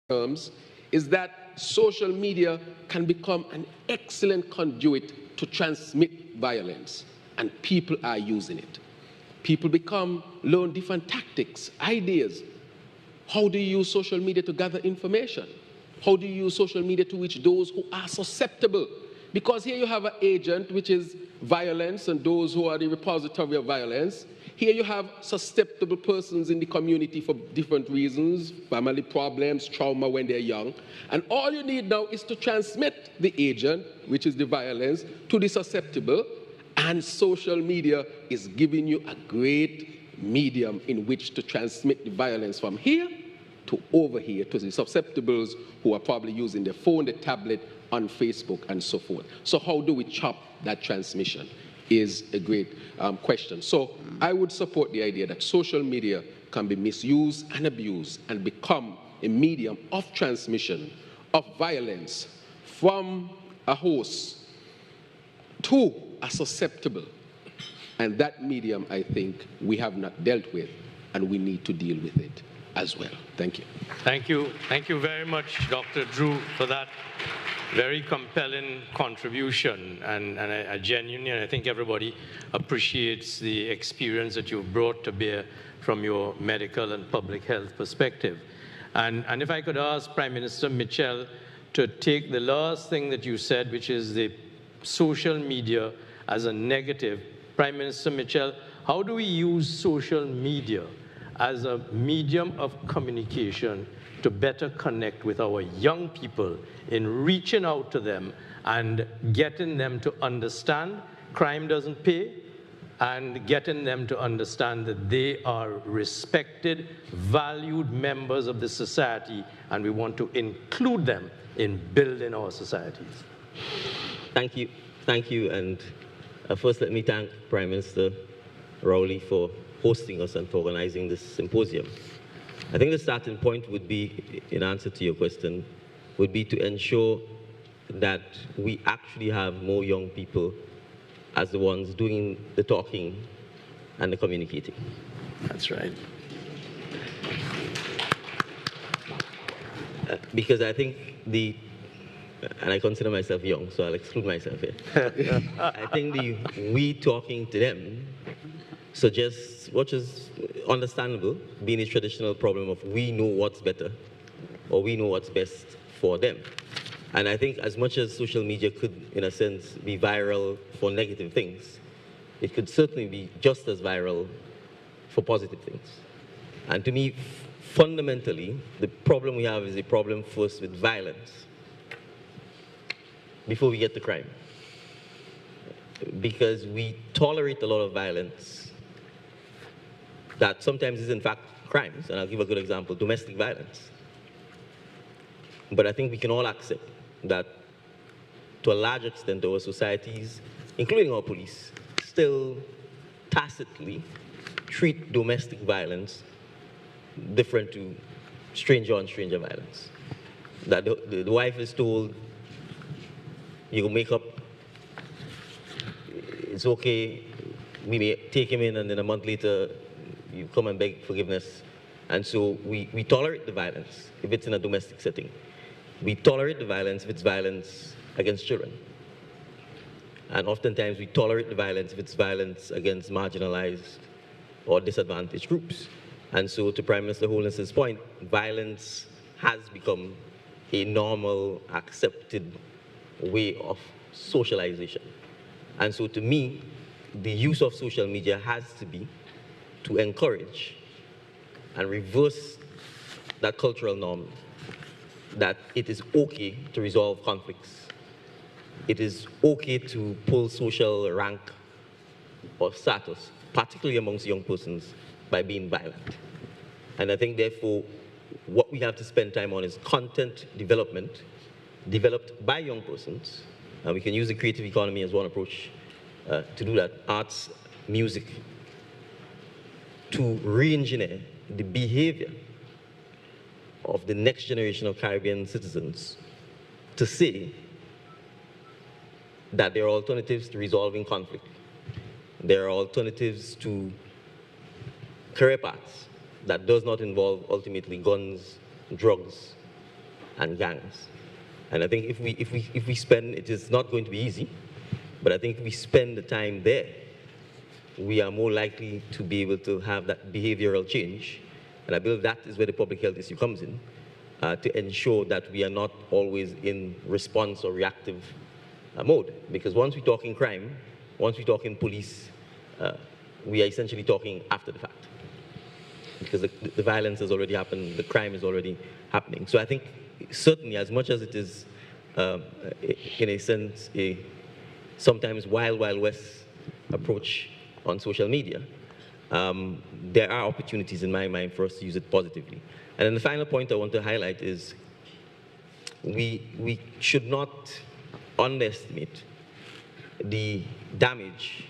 terms, is that social media can become an excellent conduit to transmit violence, and people are using it. People learn different tactics, ideas. How do you use social media to gather information? How do you use social media to reach those who are susceptible? Because here you have an agent, which is violence, and those who are the repository of violence. here you have susceptible persons in the community for different reasons, family problems, trauma when they're young. And all you need now is to transmit the agent, which is the violence, to the susceptible. And social media is giving you a great medium in which to transmit the violence from here to over here to the susceptibles who are probably using their phone, the tablet, on Facebook and so forth. So how do we chop that transmission is a great question. So I would support the idea that social media can be misused and abused and become a medium of transmission of violence from a host to a susceptible. And that medium, I think, we have not dealt with, and we need to deal with it as well. Thank you. Thank you. Thank you very much, Dr. Drew, for that very compelling contribution. And I genuinely, and I think everybody appreciates the experience that you've brought to bear from your medical and public health perspective. And if I could ask Prime Minister Mitchell to take the last thing that you said, which is the social media as a negative. Prime Minister Mitchell, how do we use social media as a medium of communication to better connect with our young people in reaching out to them and getting them to understand crime doesn't pay, and getting them to understand that they are respected, valued members of the society, and we want to include them in building our societies? Thank you. Thank you. And first, let me thank Prime Minister Rowley for hosting us and for organizing this symposium. I think the starting point would be, in answer to your question, would be to ensure that we actually have more young people as the ones doing the talking and the communicating. That's right. Because I think and I consider myself young, so I'll exclude myself here. I think the we talking to them suggests, which is understandable, being a traditional problem of we know what's better or we know what's best for them. And I think as much as social media could, in a sense, be viral for negative things, it could certainly be just as viral for positive things. And to me, fundamentally, the problem we have is a problem first with violence before we get to crime. Because we tolerate a lot of violence that sometimes is in fact crimes, and I'll give a good example, domestic violence. But I think we can all accept that to a large extent our societies, including our police, still tacitly treat domestic violence different to stranger on stranger violence. That the wife is told, you will make up, it's okay, we may take him in and then a month later you come and beg forgiveness. And so we tolerate the violence if it's in a domestic setting. We tolerate the violence if it's violence against children. And oftentimes we tolerate the violence if it's violence against marginalized or disadvantaged groups. And so to Prime Minister Holness's point, violence has become a normal, accepted way of socialization. And so to me, the use of social media has to be to encourage and reverse that cultural norm that it is okay to resolve conflicts. It is okay to pull social rank or status, particularly amongst young persons, by being violent. And I think, therefore, what we have to spend time on is content development developed by young persons. And we can use the creative economy as one approach to do that, arts, music, to re-engineer the behavior of the next generation of Caribbean citizens to say that there are alternatives to resolving conflict. There are alternatives to career paths that does not involve ultimately guns, drugs, and gangs. And I think if we spend, it is not going to be easy, but I think if we spend the time there, we are more likely to be able to have that behavioral change. And I believe that is where the public health issue comes in, to ensure that we are not always in response or reactive mode. Because once we talk in crime, once we talk in police we are essentially talking after the fact, because the violence has already happened, the crime is already happening. So I think certainly, as much as it is, in a sense, a sometimes wild, wild west approach on social media, there are opportunities in my mind for us to use it positively. And then the final point I want to highlight is we should not underestimate the damage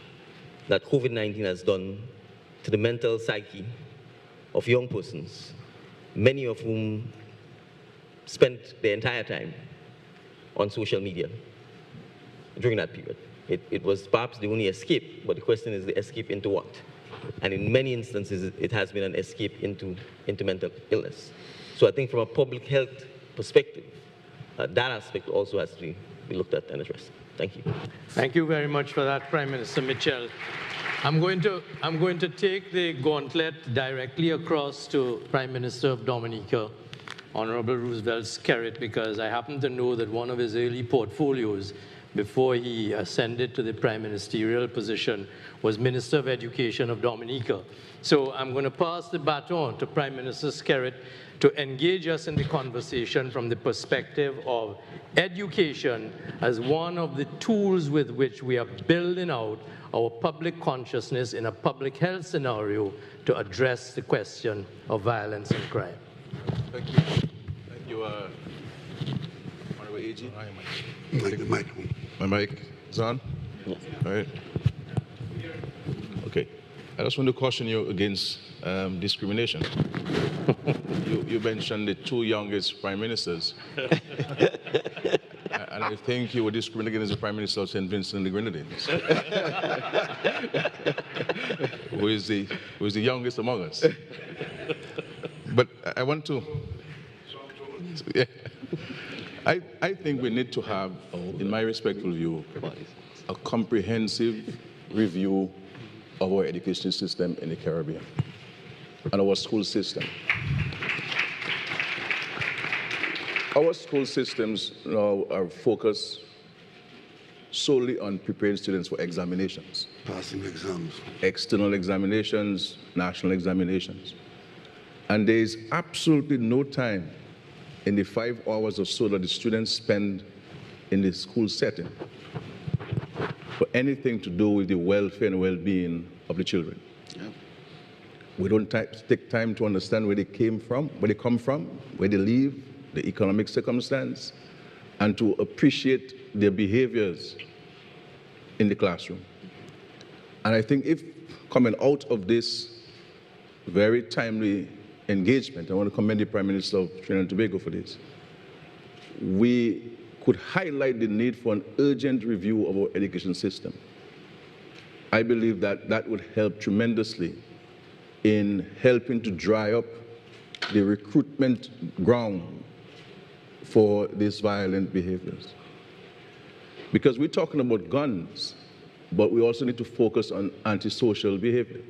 that COVID-19 has done to the mental psyche of young persons, many of whom spent their entire time on social media during that period. It was perhaps the only escape, but the question is the escape into what? And in many instances, it has been an escape into mental illness. So I think from a public health perspective, that aspect also has to be looked at and addressed. Thank you. Thank you very much for that, Prime Minister Mitchell. I'm going to take the gauntlet directly across to Prime Minister of Dominica, Honorable Roosevelt Skerrit, because I happen to know that one of his early portfolios before he ascended to the prime ministerial position was Minister of Education of Dominica. So I'm going to pass the baton to Prime Minister Skerrit to engage us in the conversation from the perspective of education as one of the tools with which we are building out our public consciousness in a public health scenario to address the question of violence and crime. Thank you. Thank you, Honorable AG. My mic is on? Yes. All right. Okay. I just want to caution you against discrimination. You mentioned the two youngest prime ministers. And I think you were discriminating against the Prime Minister of St. Vincent and the Grenadines, who is the youngest among us. But I want to, yeah, I think we need to have, in my respectful view, a comprehensive review of our education system in the Caribbean and our school system. Our school systems now are focused solely on preparing students for examinations. Passing exams. External examinations, national examinations. And there is absolutely no time in the 5 hours or so that the students spend in the school setting for anything to do with the welfare and well-being of the children. Yeah. We don't take time to understand where they came from, where they come from, where they live, the economic circumstance, and to appreciate their behaviors in the classroom. And I think if coming out of this very timely engagement, I want to commend the Prime Minister of Trinidad and Tobago for this, we could highlight the need for an urgent review of our education system. I believe that that would help tremendously in helping to dry up the recruitment ground for these violent behaviors. Because we're talking about guns, but we also need to focus on antisocial behavior,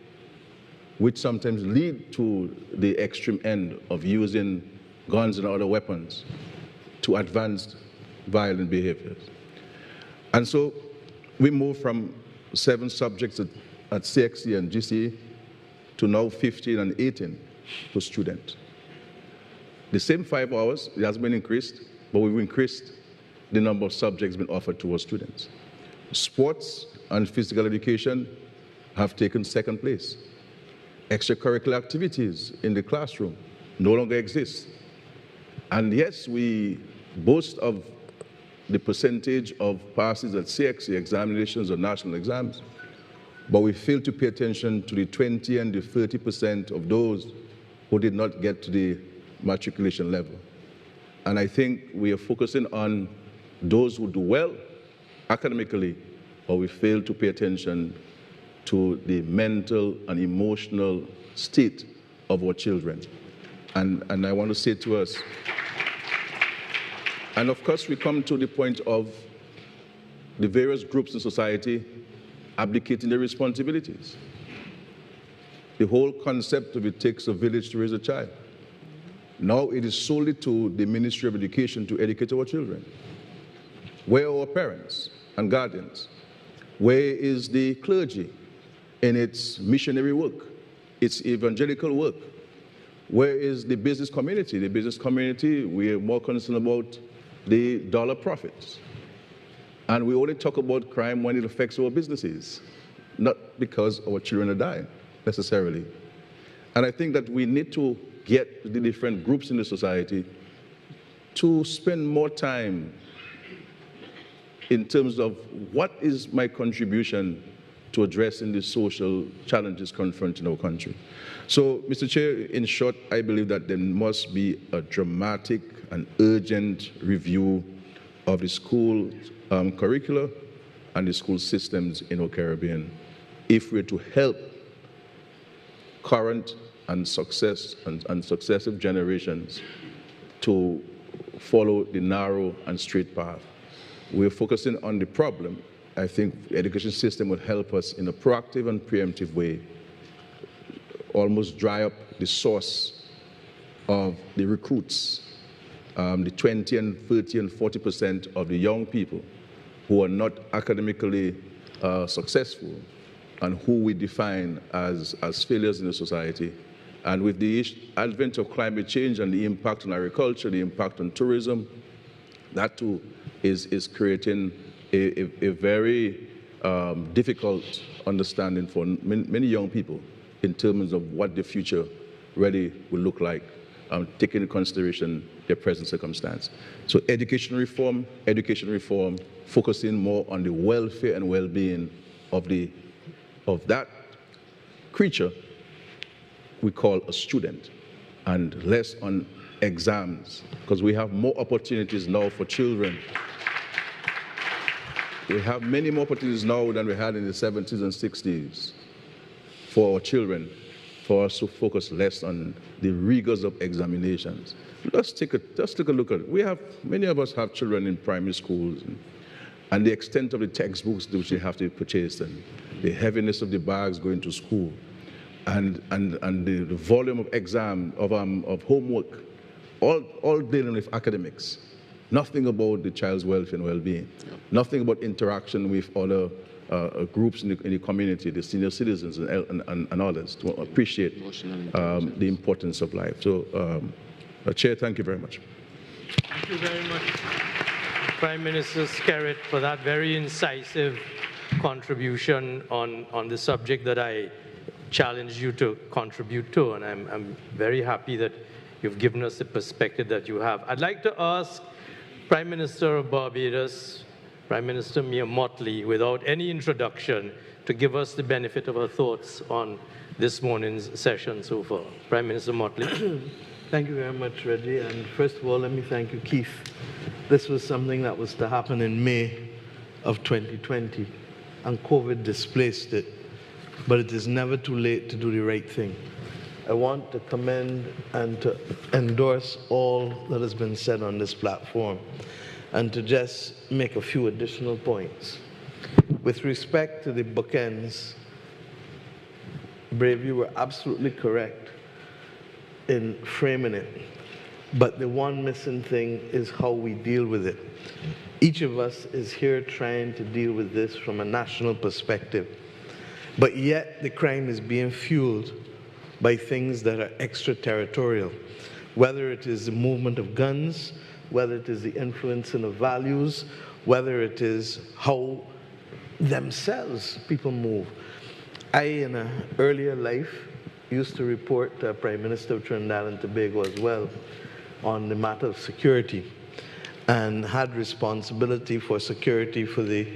which sometimes lead to the extreme end of using guns and other weapons to advance violent behaviors. And so we move from 7 subjects at CXC and GCE to now 15 and 18 per student. The same 5 hours, it has been increased, but we've increased the number of subjects being offered to our students. Sports and physical education have taken 2nd place. Extracurricular activities in the classroom no longer exist. And yes, we boast of the percentage of passes at CXC examinations or national exams, but we fail to pay attention to the 20 and the 30% of those who did not get to the matriculation level. And I think we are focusing on those who do well academically, but we fail to pay attention to the mental and emotional state of our children. And I want to say to us, and of course we come to the point of the various groups in society abdicating their responsibilities. The whole concept of it takes a village to raise a child. Now it is solely to the Ministry of Education to educate our children. Where are our parents and guardians? Where is the clergy? in its missionary work, its evangelical work? Where is the business community? The business community, we are more concerned about the dollar profits. And we only talk about crime when it affects our businesses, not because our children are dying, necessarily. And I think that we need to get the different groups in the society to spend more time in terms of what is my contribution to addressing the social challenges confronting our country. So, Mr. Chair, in short, I believe that there must be a dramatic and urgent review of the school curricula and the school systems in our Caribbean if we're to help current and successive generations to follow the narrow and straight path. We're focusing on the problem. I think the education system will help us in a proactive and preemptive way almost dry up the source of the recruits, the 20 and 30 and 40% of the young people who are not academically successful and who we define as failures in the society. And with the advent of climate change and the impact on agriculture, the impact on tourism, that too is creating a very difficult understanding for many young people in terms of what the future really will look like, taking into consideration their present circumstance. So education reform, focusing more on the welfare and well-being of that creature we call a student, and less on exams, because we have more opportunities now for children. We have many more opportunities now than we had in the 70s and 60s for our children, for us to focus less on the rigors of examinations. Let's take a look at it. Many of us have children in primary schools, and the extent of the textbooks which they have to purchase, and the heaviness of the bags going to school, and the volume of exam, of homework, all dealing with academics. Nothing about the child's welfare and well-being. Nothing about interaction with other groups in the community, the senior citizens and others, to appreciate the importance of life. So, Chair, thank you very much. Thank you very much, Prime Minister Skerritt, for that very incisive contribution on the subject that I challenged you to contribute to, and I'm very happy that you've given us the perspective that you have. I'd like to ask Prime Minister of Barbados, Prime Minister Mia Mottley, without any introduction, to give us the benefit of her thoughts on this morning's session so far. Prime Minister Mottley. Thank you very much, Reggie. And first of all, let me thank you, Keith. This was something that was to happen in May of 2020, and COVID displaced it. But it is never too late to do the right thing. I want to commend and to endorse all that has been said on this platform, and to just make a few additional points. With respect to the bookends, Brave, you were absolutely correct in framing it. But the one missing thing is how we deal with it. Each of us is here trying to deal with this from a national perspective. But yet the crime is being fueled by things that are extraterritorial, whether it is the movement of guns, whether it is the influencing of values, whether it is how themselves people move. I, in an earlier life, used to report to Prime Minister of Trinidad and Tobago as well on the matter of security, and had responsibility for security for the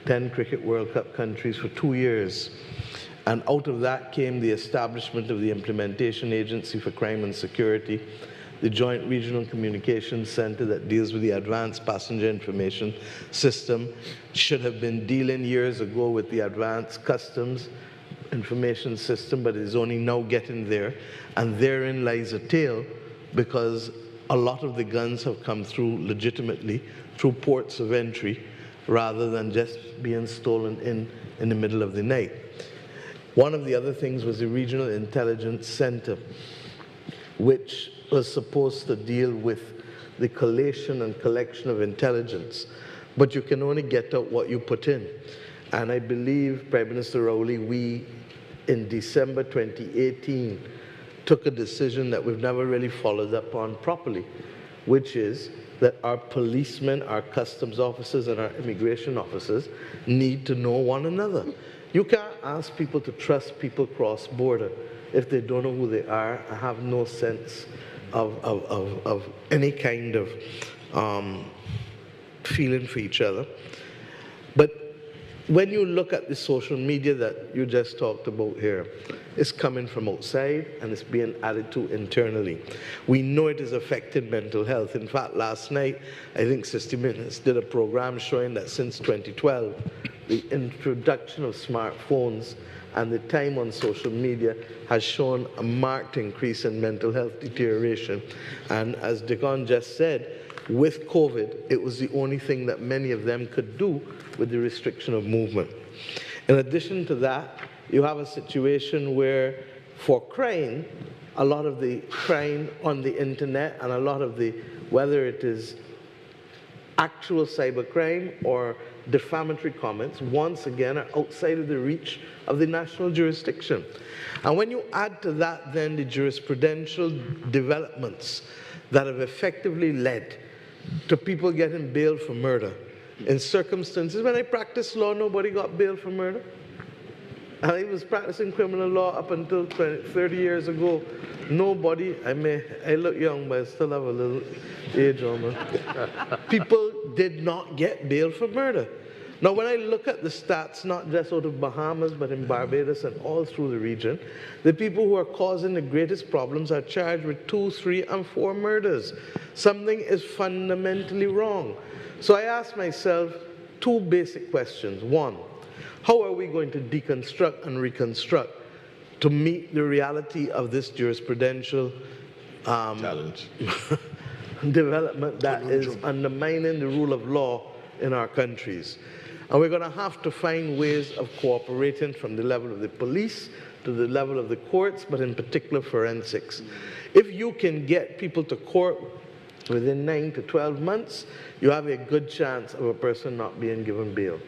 10 Cricket World Cup countries for 2 years. And out of that came the establishment of the Implementation Agency for Crime and Security, the Joint Regional Communications Center that deals with the Advanced Passenger Information System. Should have been dealing years ago with the Advanced Customs Information System, but is only now getting there. And therein lies a tale, because a lot of the guns have come through legitimately through ports of entry, rather than just being stolen in the middle of the night. One of the other things was the Regional Intelligence Center, which was supposed to deal with the collation and collection of intelligence. But you can only get out what you put in. And I believe, Prime Minister Rowley, we in December 2018 took a decision that we've never really followed up on properly, which is that our policemen, our customs officers, and our immigration officers need to know one another. You can't ask people to trust people cross-border if they don't know who they are and have no sense of any kind of feeling for each other. But when you look at the social media that you just talked about here, it's coming from outside and it's being added to internally. We know it is affecting mental health. In fact, last night, I think 60 Minutes did a program showing that since 2012, the introduction of smartphones and the time on social media has shown a marked increase in mental health deterioration. And as Deacon just said, with COVID, it was the only thing that many of them could do with the restriction of movement. In addition to that, you have a situation where for crime, a lot of the crime on the internet and a lot of the, whether it is actual cybercrime or defamatory comments, once again are outside of the reach of the national jurisdiction. And when you add to that then the jurisprudential developments that have effectively led to people getting bailed for murder, in circumstances when I practiced law, nobody got bailed for murder. And I was practicing criminal law up until 30 years ago. Nobody, I look young, but I still have a little age on me. People did not get bail for murder. Now, when I look at the stats, not just out of Bahamas, but in Barbados and all through the region, the people who are causing the greatest problems are charged with 2, 3, and 4 murders. Something is fundamentally wrong. So I ask myself 2 basic questions. One, how are we going to deconstruct and reconstruct to meet the reality of this jurisprudential challenge development that is undermining the rule of law in our countries? And we're going to have to find ways of cooperating from the level of the police to the level of the courts, but in particular forensics. If you can get people to court within 9 to 12 months, you have a good chance of a person not being given bail.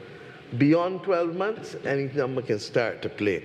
Beyond 12 months, any number can start to play.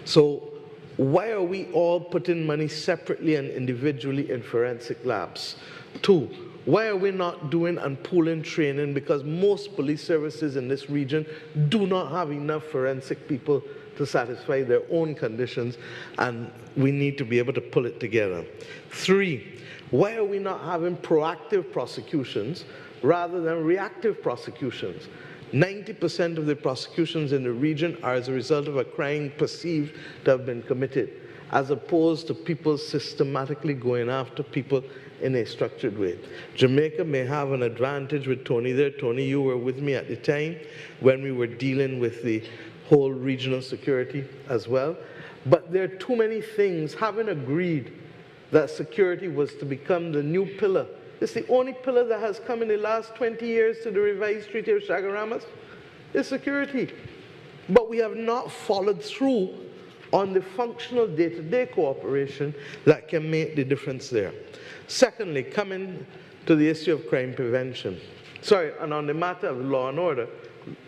So why are we all putting money separately and individually in forensic labs? 2, why are we not doing and pooling training? Because most police services in this region do not have enough forensic people to satisfy their own conditions, and we need to be able to pull it together. 3, why are we not having proactive prosecutions rather than reactive prosecutions? 90% of the prosecutions in the region are as a result of a crime perceived to have been committed, as opposed to people systematically going after people in a structured way. Jamaica may have an advantage with Tony there. Tony, you were with me at the time when we were dealing with the whole regional security as well. But there are too many things, having agreed that security was to become the new pillar. It's the only pillar that has come in the last 20 years to the revised Treaty of Chaguaramas, is security. But we have not followed through on the functional day-to-day cooperation that can make the difference there. Secondly, coming to the issue of crime prevention. And on the matter of law and order,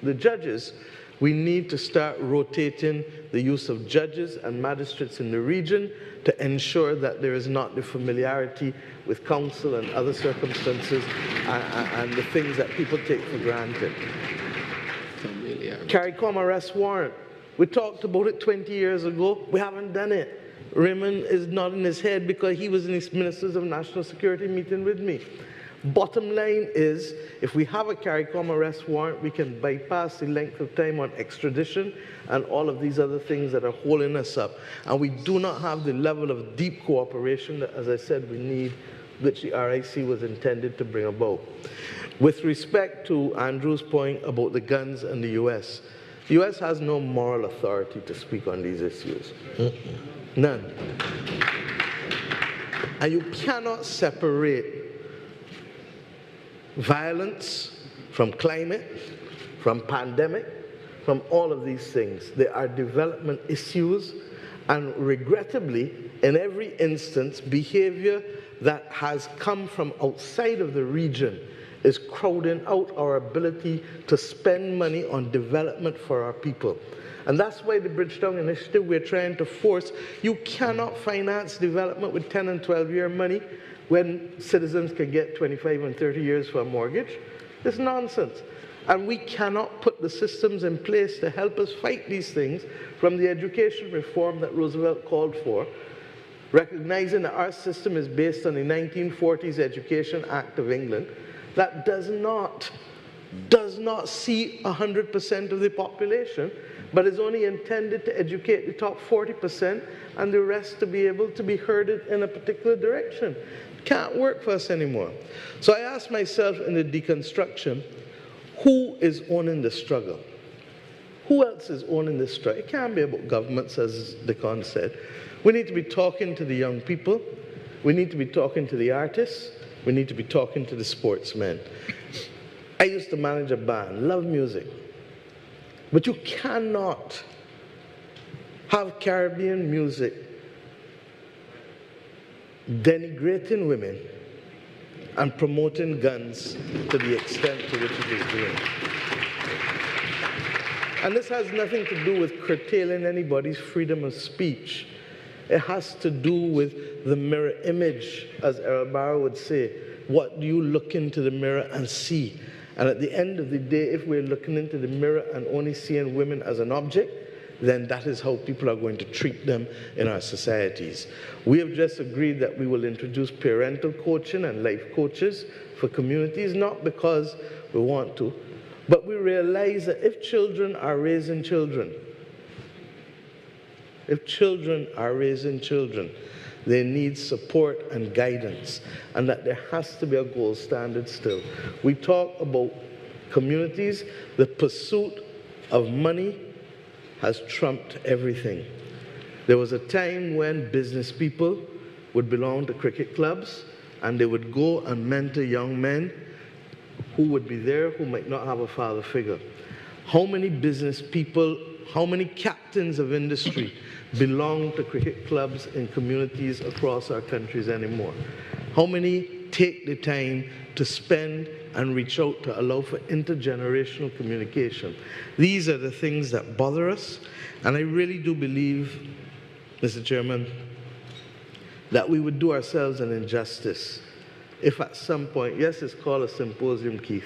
the judges, we need to start rotating the use of judges and magistrates in the region to ensure that there is not the familiarity with counsel and other circumstances and the things that people take for granted. CARICOM arrest warrant. We talked about it 20 years ago. We haven't done it. Raymond is nodding his head because he was in his Ministers of National Security meeting with me. Bottom line is, if we have a CARICOM arrest warrant, we can bypass the length of time on extradition and all of these other things that are holding us up. And we do not have the level of deep cooperation that, as I said, we need, which the RIC was intended to bring about. With respect to Andrew's point about the guns and the US has no moral authority to speak on these issues. None. And you cannot separate violence from climate, from pandemic, from all of these things. They are development issues, and regrettably, in every instance, behavior that has come from outside of the region is crowding out our ability to spend money on development for our people. And that's why the Bridgetown Initiative, we're trying to force, you cannot finance development with 10 and 12-year money when citizens can get 25 and 30 years for a mortgage. It's nonsense. And we cannot put the systems in place to help us fight these things, from the education reform that Roosevelt called for, recognizing that our system is based on the 1940s Education Act of England, that does not see 100% of the population, but is only intended to educate the top 40% and the rest to be able to be herded in a particular direction. Can't work for us anymore. So I asked myself in the deconstruction, who is owning the struggle? Who else is owning this struggle? It can't be about governments, as Decon said. We need to be talking to the young people. We need to be talking to the artists. We need to be talking to the sportsmen. I used to manage a band, love music. But you cannot have Caribbean music denigrating women and promoting guns to the extent to which it is doing. And this has nothing to do with curtailing anybody's freedom of speech. It has to do with the mirror image, as Errol Barrow would say. What do you look into the mirror and see? And at the end of the day, if we're looking into the mirror and only seeing women as an object, then that is how people are going to treat them in our societies. We have just agreed that we will introduce parental coaching and life coaches for communities, not because we want to, but we realize that if children are raising children, they need support and guidance, and that there has to be a gold standard still. We talk about communities, the pursuit of money has trumped everything. There was a time when business people would belong to cricket clubs, and they would go and mentor young men who would be there who might not have a father figure. How many business people, how many captains of industry belong to cricket clubs in communities across our countries anymore? How many take the time to spend and reach out to allow for intergenerational communication? These are the things that bother us, and I really do believe, Mr. Chairman, that we would do ourselves an injustice if at some point, yes, it's called a symposium, Keith,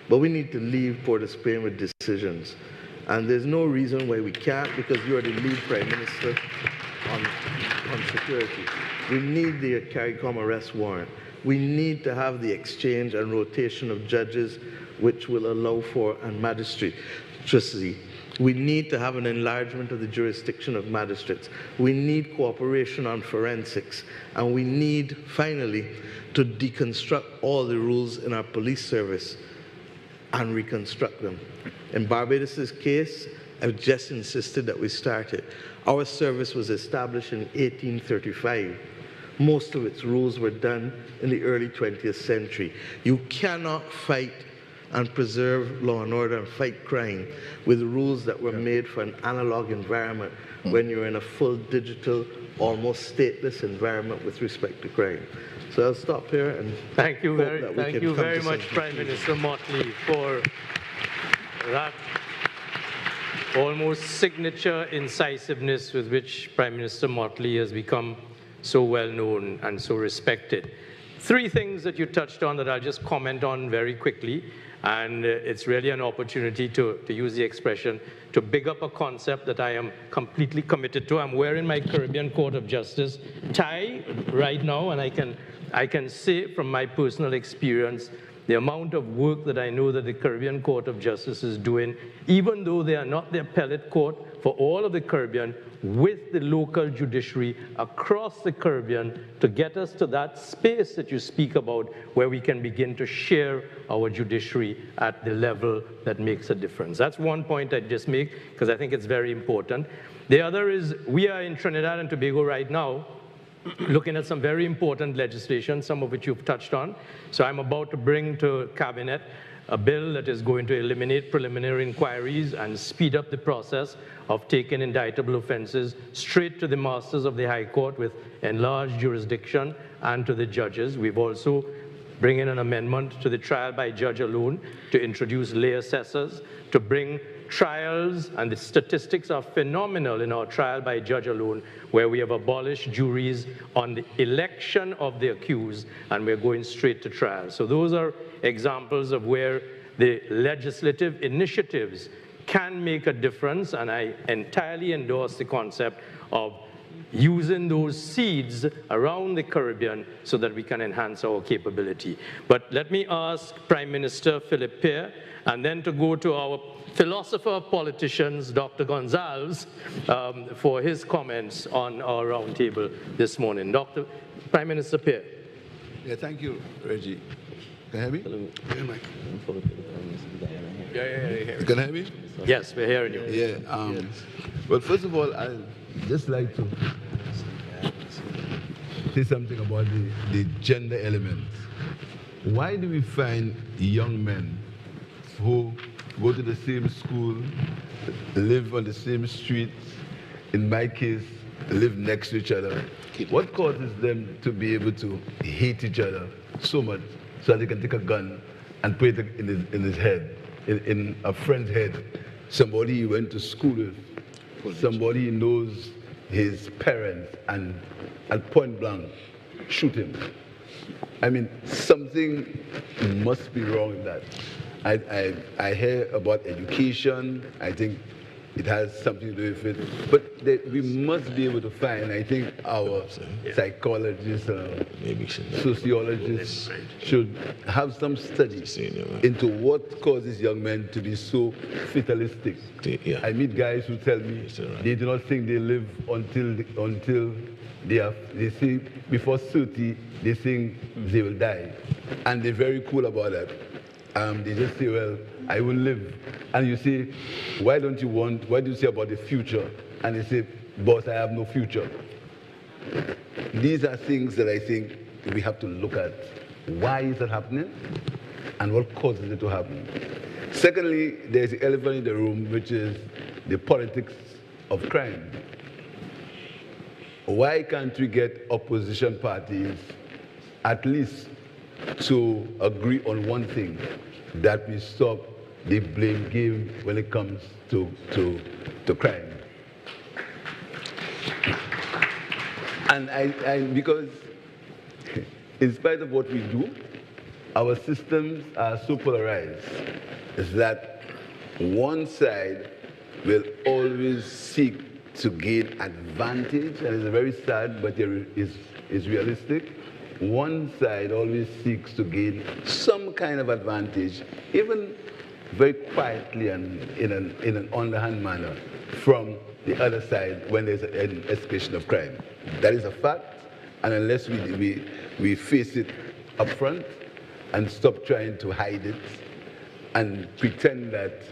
but we need to leave Port of Spain with decisions. And there's no reason why we can't, because you're the lead Prime Minister on security. We need the CARICOM arrest warrant. We need to have the exchange and rotation of judges, which will allow for and magistracy. We need to have an enlargement of the jurisdiction of magistrates. We need cooperation on forensics. And we need, finally, to deconstruct all the rules in our police service and reconstruct them. In Barbados' case, I've just insisted that we start it. Our service was established in 1835. Most of its rules were done in the early 20th century. You cannot fight and preserve law and order and fight crime with rules that were made for an analog environment when you're in a full digital, almost stateless environment with respect to crime. So I'll stop here and thank you very much, Prime Minister Motley, for that almost signature incisiveness with which Prime Minister Motley has become so well known and so respected. Three things that you touched on that I'll just comment on very quickly, and it's really an opportunity to use the expression to big up a concept that I am completely committed to. I'm wearing my Caribbean Court of Justice tie right now, and I can say from my personal experience the amount of work that I know that the Caribbean Court of Justice is doing, even though they are not the appellate court for all of the Caribbean, with the local judiciary across the Caribbean to get us to that space that you speak about, where we can begin to share our judiciary at the level that makes a difference. That's one point I'd just make, because I think it's very important. The other is, we are in Trinidad and Tobago right now, looking at some very important legislation, some of which you've touched on. So I'm about to bring to Cabinet a bill that is going to eliminate preliminary inquiries and speed up the process of taking indictable offenses straight to the masters of the High Court with enlarged jurisdiction and to the judges. We've also bring in an amendment to the trial by judge alone, to introduce lay assessors, to bring trials, and the statistics are phenomenal in our trial by judge alone, where we have abolished juries on the election of the accused, and we're going straight to trial. So those are examples of where the legislative initiatives can make a difference, and I entirely endorse the concept of using those seeds around the Caribbean so that we can enhance our capability. But let me ask Prime Minister Philip Pierre, and then to go to our philosopher of politicians, Dr. Gonzalez, for his comments on our roundtable this morning. Prime Minister Pierre. Yeah, thank you, Reggie. Can you hear me? Yeah, Mike. Can you hear me? Yes, we're hearing you. Yeah. Well, first of all, I'd just like to say something about the gender element. Why do we find young men who go to the same school, live on the same streets, in my case, live next to each other? What causes them to be able to hate each other so much so that they can take a gun and put it in his head, in a friend's head, somebody he went to school with, somebody he knows his parents, and at point blank, shoot him? I mean, something must be wrong with that. I hear about education. I think it has something to do with it. But we must be able to find, I think our psychologists, sociologists should have some study into what causes young men to be so fatalistic. I meet guys who tell me they do not think they live until they see before 30, they think they will die. And they're very cool about that. They just say, well, I will live. And you say, what do you say about the future? And they say, boss, I have no future. These are things that I think we have to look at. Why is that happening? And what causes it to happen? Secondly, there's the elephant in the room, which is the politics of crime. Why can't we get opposition parties at least to agree on one thing, that we stop the blame game when it comes to crime? And because in spite of what we do, our systems are so polarized that one side will always seek to gain advantage, and it's very sad, but it is realistic. One side always seeks to gain some kind of advantage, even very quietly and in an underhand manner, from the other side when there's an escalation of crime. That is a fact, and unless we face it up front and stop trying to hide it and pretend that,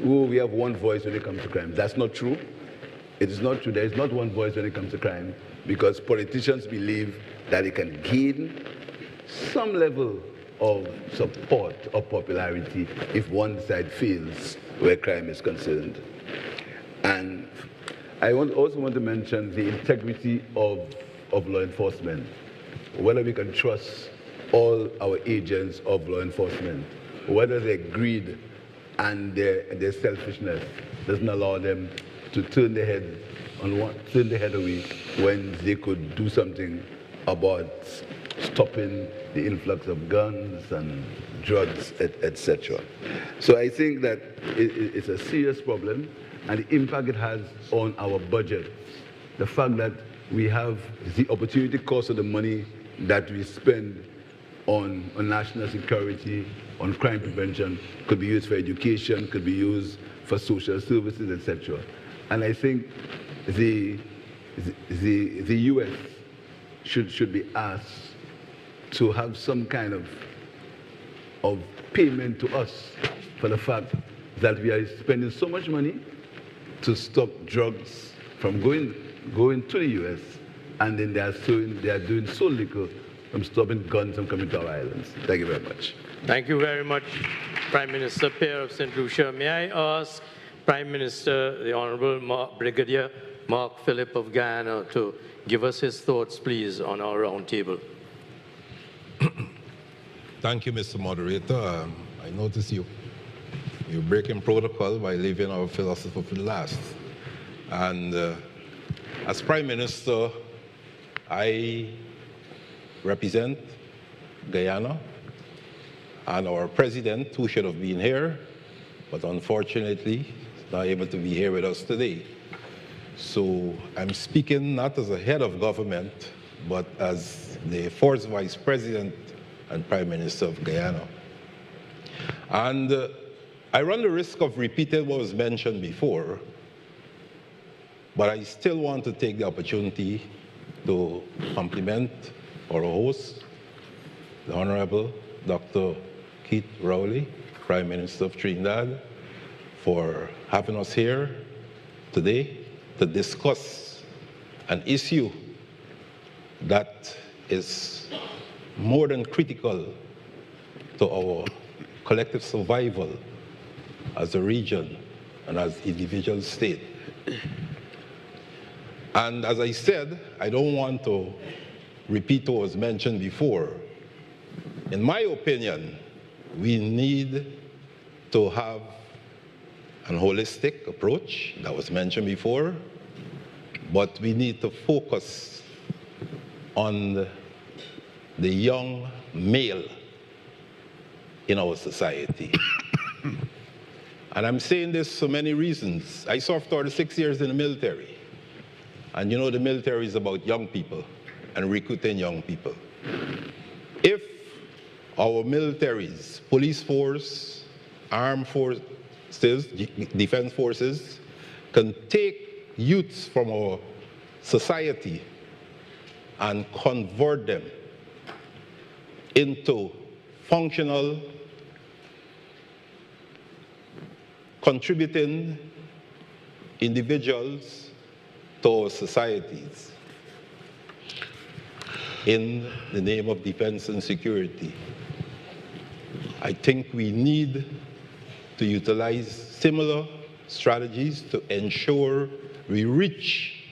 oh, we have one voice when it comes to crime. That's not true. It is not true. There is not one voice when it comes to crime, because politicians believe that they can gain some level of support or popularity if one side fails where crime is concerned. And I also want to mention the integrity of law enforcement, whether we can trust all our agents of law enforcement, whether their greed and their selfishness doesn't allow them to turn their head away when they could do something about stopping the influx of guns and drugs, etc. So I think that it's a serious problem, and the impact it has on our budget. The fact that we have the opportunity cost of the money that we spend on national security, on crime prevention, could be used for education, could be used for social services, etc. And I think the U.S. should be asked to have some kind of payment to us for the fact that we are spending so much money to stop drugs from going to the U.S., and then they are doing so little from stopping guns from coming to our islands. Thank you very much. Thank you very much, Prime Minister Pierre of St. Lucia. May I ask Prime Minister, the Honorable Brigadier Mark Phillip of Guyana, to give us his thoughts, please, on our roundtable. Thank you, Mr. Moderator. I notice you're breaking protocol by leaving our philosopher for last. And as Prime Minister, I represent Guyana and our President, who should have been here, but unfortunately is not able to be here with us today. So I'm speaking not as a head of government, but as the first Vice President and Prime Minister of Guyana. And I run the risk of repeating what was mentioned before, but I still want to take the opportunity to compliment our host, the Honorable Dr. Keith Rowley, Prime Minister of Trinidad, for having us here today to discuss an issue that is more than critical to our collective survival as a region and as individual state. And as I said, I don't want to repeat what was mentioned before. In my opinion, we need to have a holistic approach that was mentioned before, but we need to focus on the young male in our society. And I'm saying this for many reasons. I served 36 years in the military. And you know the military is about young people and recruiting young people. If our militaries, police force, armed forces, defense forces, can take youths from our society and convert them into functional, contributing individuals to our societies in the name of defense and security. I think we need to utilize similar strategies to ensure we reach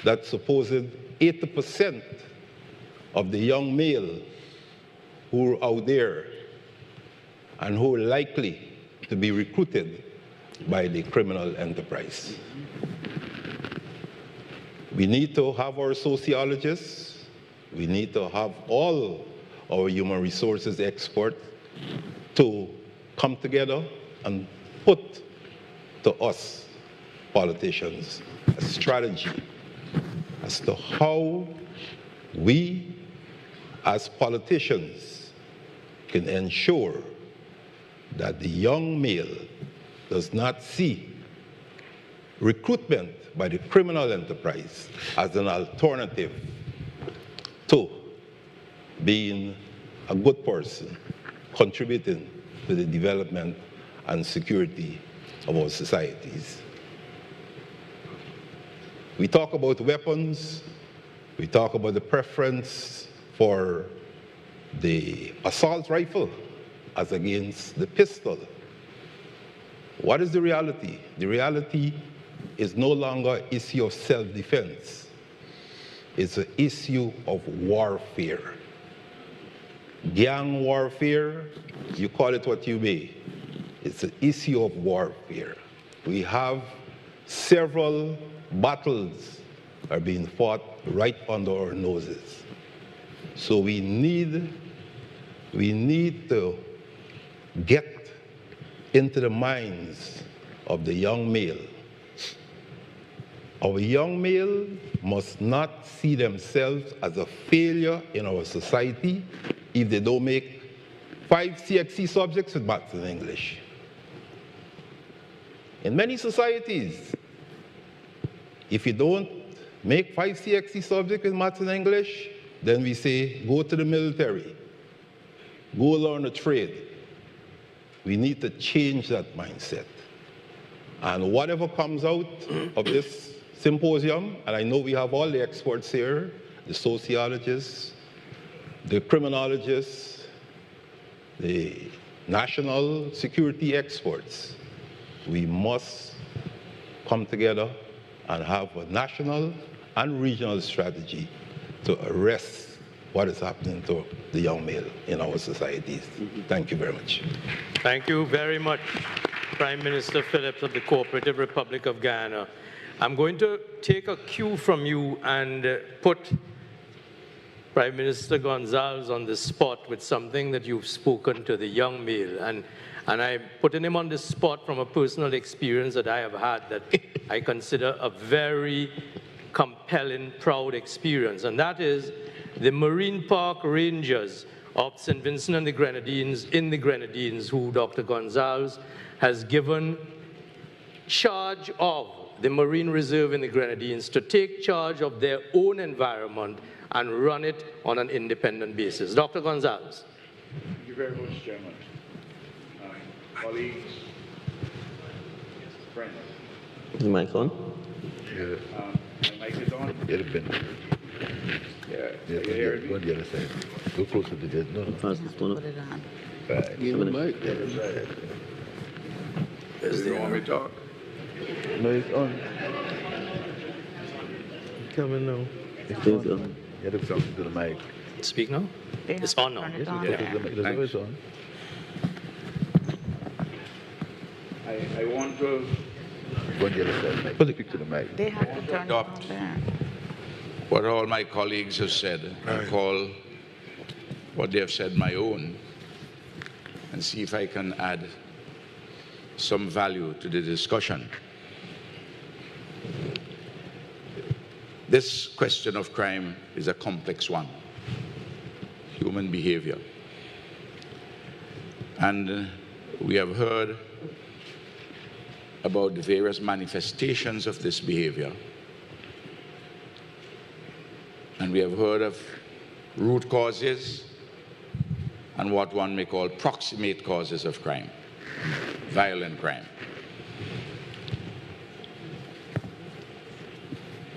that supposed 80% of the young male who are out there and who are likely to be recruited by the criminal enterprise. We need to have our sociologists, we need to have all our human resources experts to come together and put to us, politicians, a strategy as to how we, as politicians, can ensure that the young male does not see recruitment by the criminal enterprise as an alternative to being a good person, contributing to the development and security of our societies. We talk about weapons, we talk about the preference for the assault rifle as against the pistol. What is the reality? The reality is no longer an issue of self-defense. It's an issue of warfare. Gang warfare, you call it what you may. It's an issue of warfare. We have several battles are being fought right under our noses. So we need to get into the minds of the young male. Our young male must not see themselves as a failure in our society if they don't make 5 CXC subjects with maths and English. In many societies, if you don't make 5 CXC subjects with maths and English, then we say, go to the military, go learn a trade. We need to change that mindset. And whatever comes out of this symposium, and I know we have all the experts here, the sociologists, the criminologists, the national security experts, we must come together and have a national and regional strategy to arrest what is happening to the young male in our societies. Thank you very much. Thank you very much, Prime Minister Phillips of the Cooperative Republic of Guyana. I'm going to take a cue from you and put Prime Minister Gonzalez on the spot with something that you've spoken to the young male. And I'm putting him on the spot from a personal experience that I have had that I consider a very compelling, proud experience. And that is the Marine Park Rangers of St. Vincent and the Grenadines in the Grenadines, who Dr. Gonzalez has given charge of the Marine Reserve in the Grenadines to take charge of their own environment and run it on an independent basis. Dr. Gonzalez. Thank you very much, Chairman. Colleagues, friends. Is the mic on? My mic is on? Yeah, you hear me? Go on the other side. Go closer to the no. Pass this one up. Right. Give me the mic. Do you want me to talk? No, it's on. Coming now. It's on. You have to talk to the mic. Speak now? It's on now. It's on. I want to Go on the other side, Mike. Speak to the mic. They have to turn it on there. what all my colleagues have said and call what they have said my own and see if I can add some value to the discussion. This question of crime is a complex one, human behavior. And we have heard about the various manifestations of this behavior. And we have heard of root causes and what one may call proximate causes of crime, violent crime.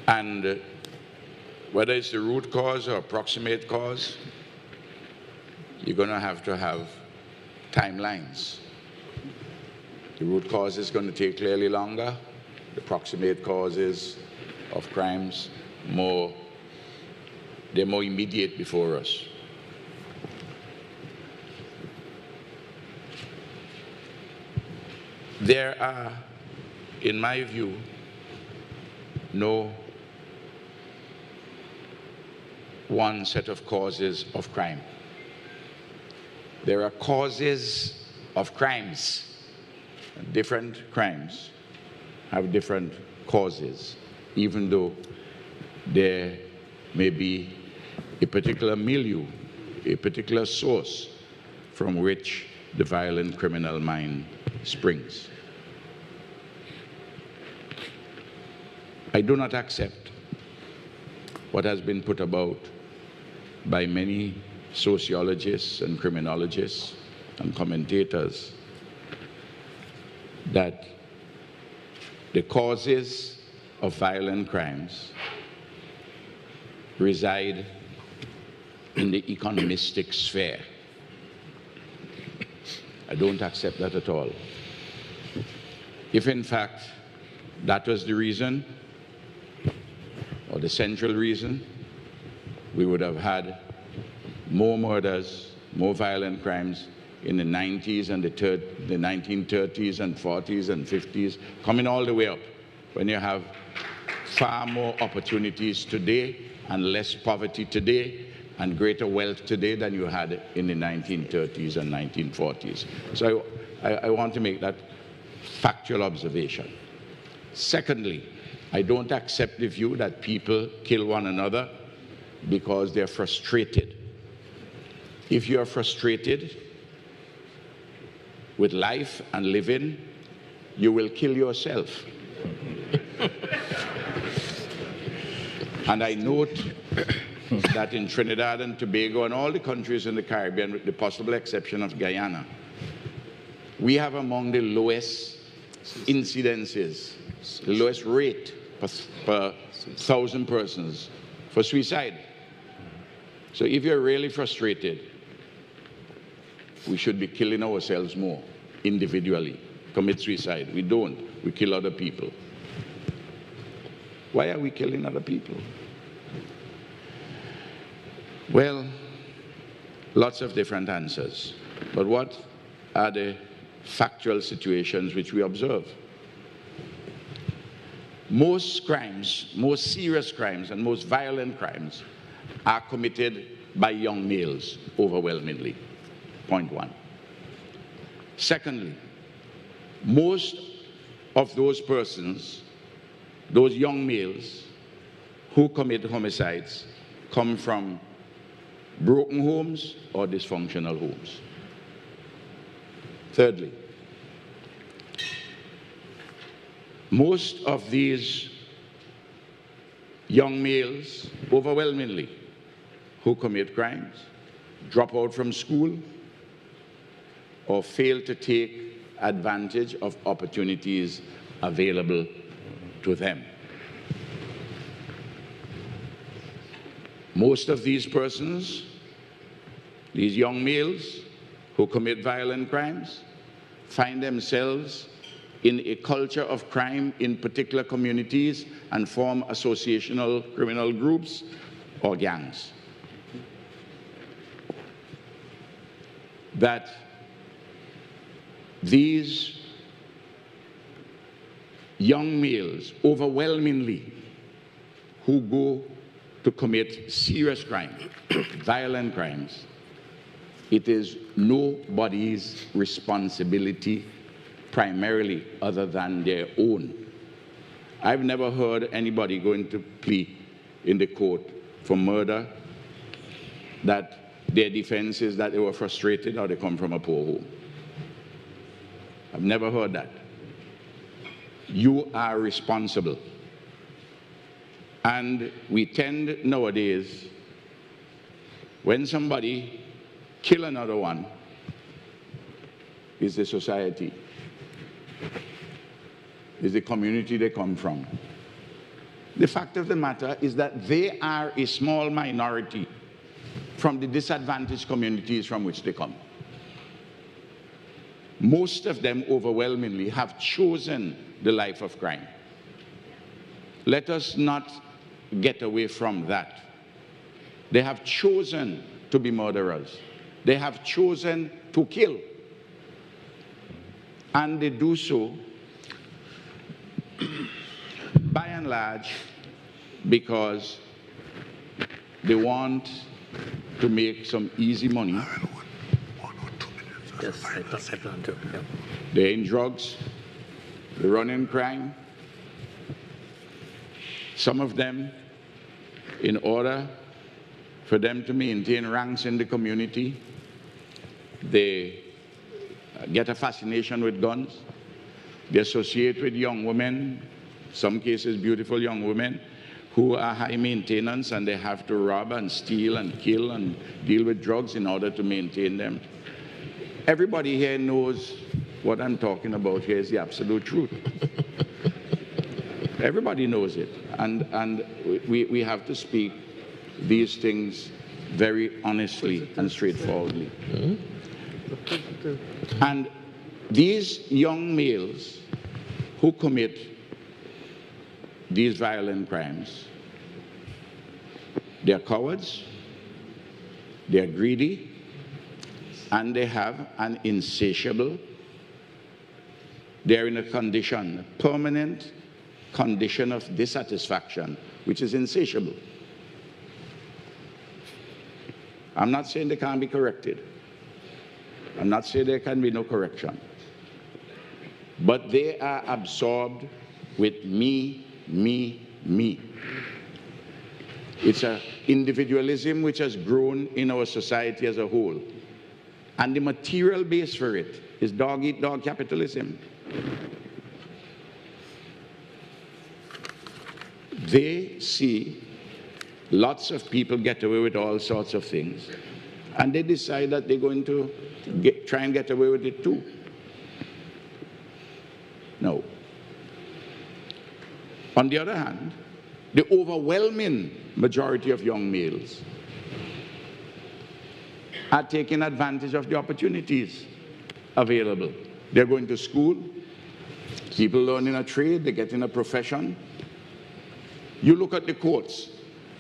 And whether it's the root cause or approximate cause, you're going to have timelines. The root cause is going to take clearly longer. The proximate causes of crimes, they're more immediate before us. There are, in my view, no one set of causes of crime. There are causes of crimes. Different crimes have different causes, even though there may be a particular milieu, a particular source from which the violent criminal mind springs. I do not accept what has been put about by many sociologists and criminologists and commentators, that the causes of violent crimes reside in the economistic sphere. I don't accept that at all. If in fact that was the reason, or the central reason, we would have had more murders, more violent crimes in the 90s and the 1930s and 40s and 50s, coming all the way up, when you have far more opportunities today and less poverty today and greater wealth today than you had in the 1930s and 1940s. So I want to make that factual observation. Secondly, I don't accept the view that people kill one another because they're frustrated. If you are frustrated with life and living, you will kill yourself. And I note that in Trinidad and Tobago and all the countries in the Caribbean, with the possible exception of Guyana, we have among the lowest incidences, the lowest rate per 1,000 persons for suicide. So if you're really frustrated, we should be killing ourselves more individually, commit suicide. We don't. We kill other people. Why are we killing other people? Well, lots of different answers. But what are the factual situations which we observe? Most crimes, most serious crimes and most violent crimes are committed by young males overwhelmingly. Point one. Secondly, most of those persons, those young males who commit homicides, come from broken homes or dysfunctional homes. Thirdly, most of these young males, overwhelmingly, who commit crimes, drop out from school or fail to take advantage of opportunities available to them. Most of these persons, these young males who commit violent crimes, find themselves in a culture of crime in particular communities and form associational criminal groups or gangs. That these young males, overwhelmingly, who go to commit serious crime, violent crimes, it is nobody's responsibility primarily other than their own. I've never heard anybody going to plea in the court for murder that their defense is that they were frustrated or they come from a poor home. I've never heard that. You are responsible. And we tend nowadays, when somebody kills another one, is the society, is the community they come from. The fact of the matter is that they are a small minority from the disadvantaged communities from which they come. Most of them overwhelmingly have chosen the life of crime. Let us not get away from that. They have chosen to be murderers. They have chosen to kill. And they do so, by and large, because they want to make some easy money. Yes, I plan to. Yeah. They're in drugs, they run in crime. Some of them, in order for them to maintain ranks in the community, they get a fascination with guns. They associate with young women, some cases beautiful young women, who are high maintenance and they have to rob and steal and kill and deal with drugs in order to maintain them. Everybody here knows what I'm talking about here is the absolute truth. Everybody knows it. And we have to speak these things very honestly and straightforwardly. And these young males who commit these violent crimes, they're cowards, they're greedy, and they have an insatiable, they're in a condition, a permanent condition of dissatisfaction, which is insatiable. I'm not saying they can't be corrected. I'm not saying there can be no correction. But they are absorbed with me, me, me. It's an individualism which has grown in our society as a whole. And the material base for it is dog-eat-dog capitalism. They see lots of people get away with all sorts of things, and they decide that they're going to try and get away with it too. No. On the other hand, the overwhelming majority of young males are taking advantage of the opportunities available. They're going to school, people learning a trade, they get in a profession. You look at the courts,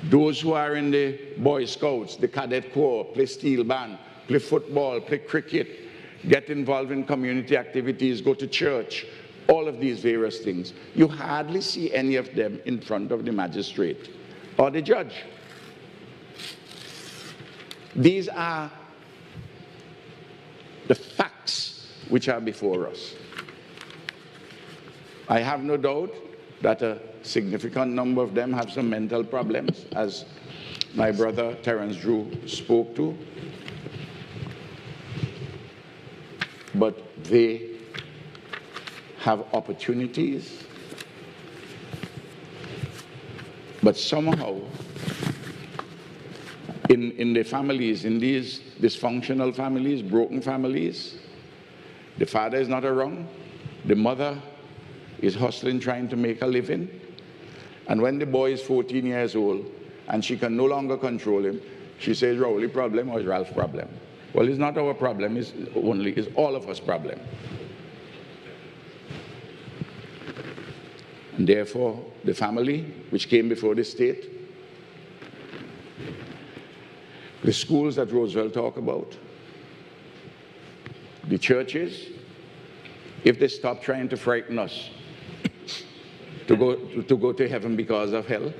Those who are in the Boy Scouts, the Cadet Corps, play steel band, play football, play cricket, get involved in community activities, go to church, all of these various things. You hardly see any of them in front of the magistrate or the judge. These are the facts which are before us. I have no doubt that a significant number of them have some mental problems, as my brother Terence Drew spoke to. But they have opportunities. But somehow, in the families, in these dysfunctional families, broken families, the father is not around, the mother is hustling, trying to make a living. And when the boy is 14 years old and she can no longer control him, she says, Rowley's problem or Ralph's problem? Well, it's not our problem, it's all of us' problem. And therefore, the family, which came before the state, the schools that Roosevelt talked about, the churches, if they stop trying to frighten us to go to heaven because of hell.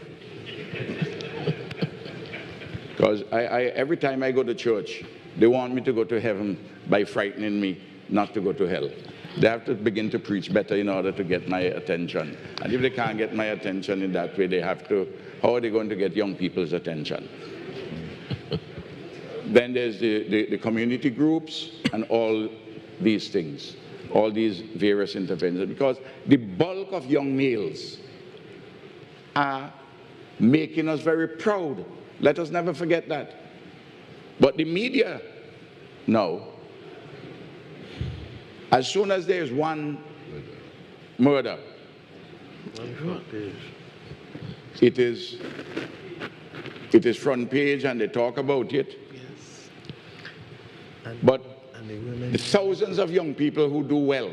Because every time I go to church, they want me to go to heaven by frightening me not to go to hell. They have to begin to preach better in order to get my attention. And if they can't get my attention in that way, they have to, how are they going to get young people's attention? Then there's the community groups and all these things, all these various interventions, because the bulk of young males are making us very proud. Let us never forget that. But the media, no. As soon as there's one murder, it is front page and they talk about it. But the thousands of young people who do well,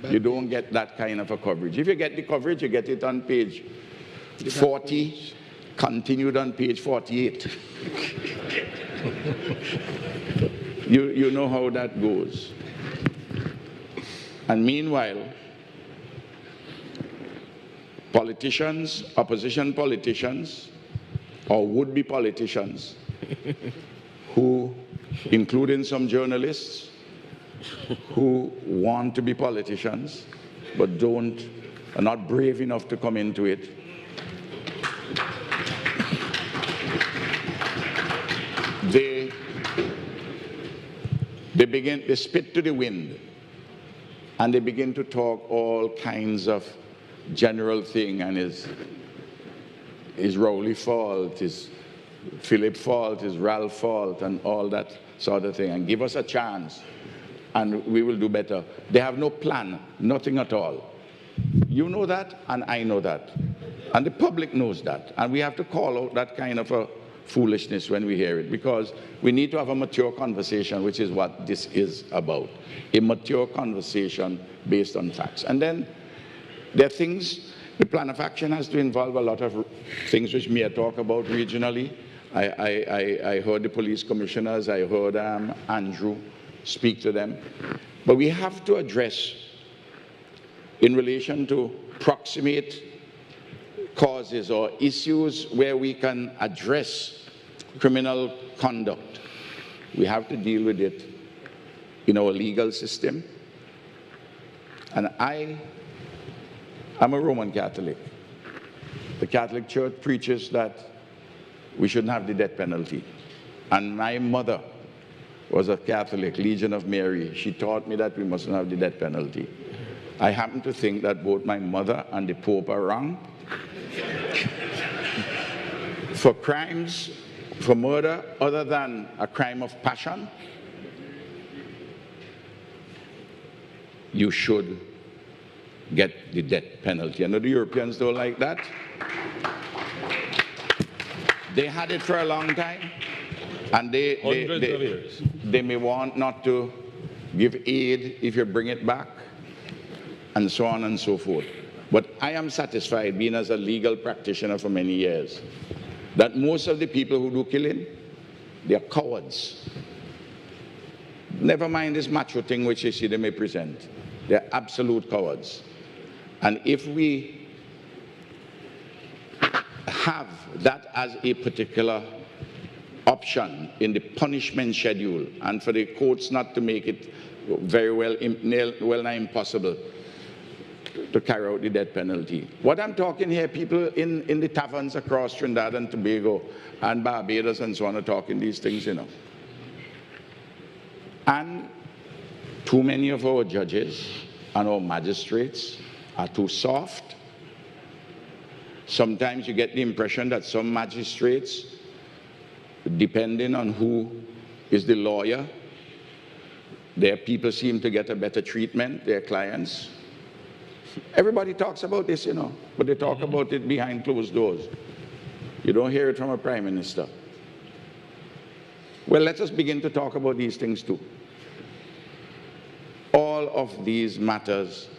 you don't get that kind of a coverage. If you get the coverage, you get it on page 40, continued on page 48. You know how that goes. And meanwhile, politicians, opposition politicians, or would-be politicians, who, including some journalists, who want to be politicians, but are not brave enough to come into it, they spit to the wind, and they begin to talk all kinds of general thing, and is Rowley fault, is Philip fault, is Ralph fault, and all that sort of thing, and give us a chance, and we will do better. They have no plan, nothing at all. You know that, and I know that, and the public knows that, and we have to call out that kind of a foolishness when we hear it, because we need to have a mature conversation, which is what this is about. A mature conversation based on facts. And then there are things, the plan of action has to involve a lot of things which Mia talk about regionally. I heard the police commissioners, I heard Andrew speak to them. But we have to address, in relation to proximate causes or issues where we can address criminal conduct, we have to deal with it in our legal system. And I'm a Roman Catholic. The Catholic Church preaches that we shouldn't have the death penalty. And my mother was a Catholic, Legion of Mary. She taught me that we mustn't have the death penalty. I happen to think that both my mother and the Pope are wrong. For crimes, for murder, other than a crime of passion, you should get the death penalty. I know the Europeans don't like that. They had it for a long time, and they may want not to give aid if you bring it back, and so on and so forth. But I am satisfied, being as a legal practitioner for many years, that most of the people who do killing, they are cowards. Never mind this macho thing which you see they may present. They're absolute cowards. And if we have that as a particular option in the punishment schedule, and for the courts not to make it very well nigh impossible to carry out the death penalty. What I'm talking here, people in the taverns across Trinidad and Tobago and Barbados and so on are talking these things, you know. And too many of our judges and our magistrates are too soft. Sometimes you get the impression that some magistrates, depending on who is the lawyer, their people seem to get a better treatment, their clients. Everybody talks about this, you know, but they talk about it behind closed doors. You don't hear it from a prime minister. Well, let us begin to talk about these things too. All of these matters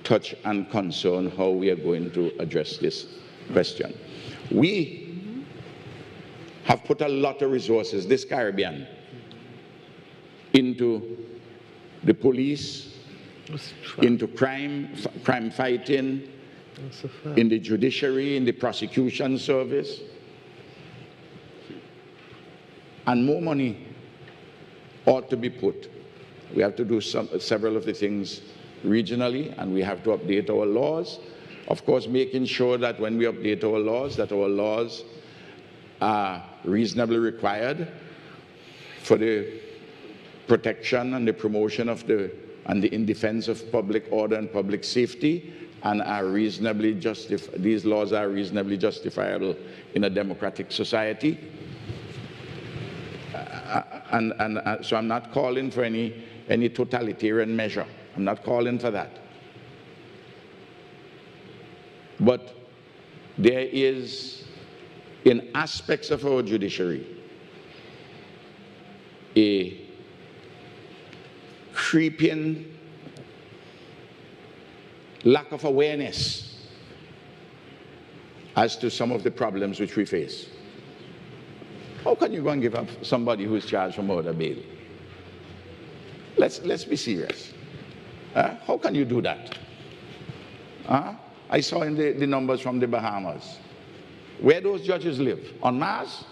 touch and concern how we are going to address this question. We have put a lot of resources, this Caribbean, into the police, into crime fighting, in the judiciary, in the prosecution service, and more money ought to be put. We have to do several of the things regionally, and we have to update our laws. Of course, making sure that when we update our laws are reasonably required for the protection and the promotion of in defense of public order and public safety, and are reasonably these laws are reasonably justifiable in a democratic society. So I'm not calling for any totalitarian measure. I'm not calling for that. But there is, in aspects of our judiciary, a creeping lack of awareness as to some of the problems which we face. How can you go and give up somebody who is charged for murder bail? Let's be serious. How can you do that? I saw in the numbers from the Bahamas. Where those judges live? On Mars?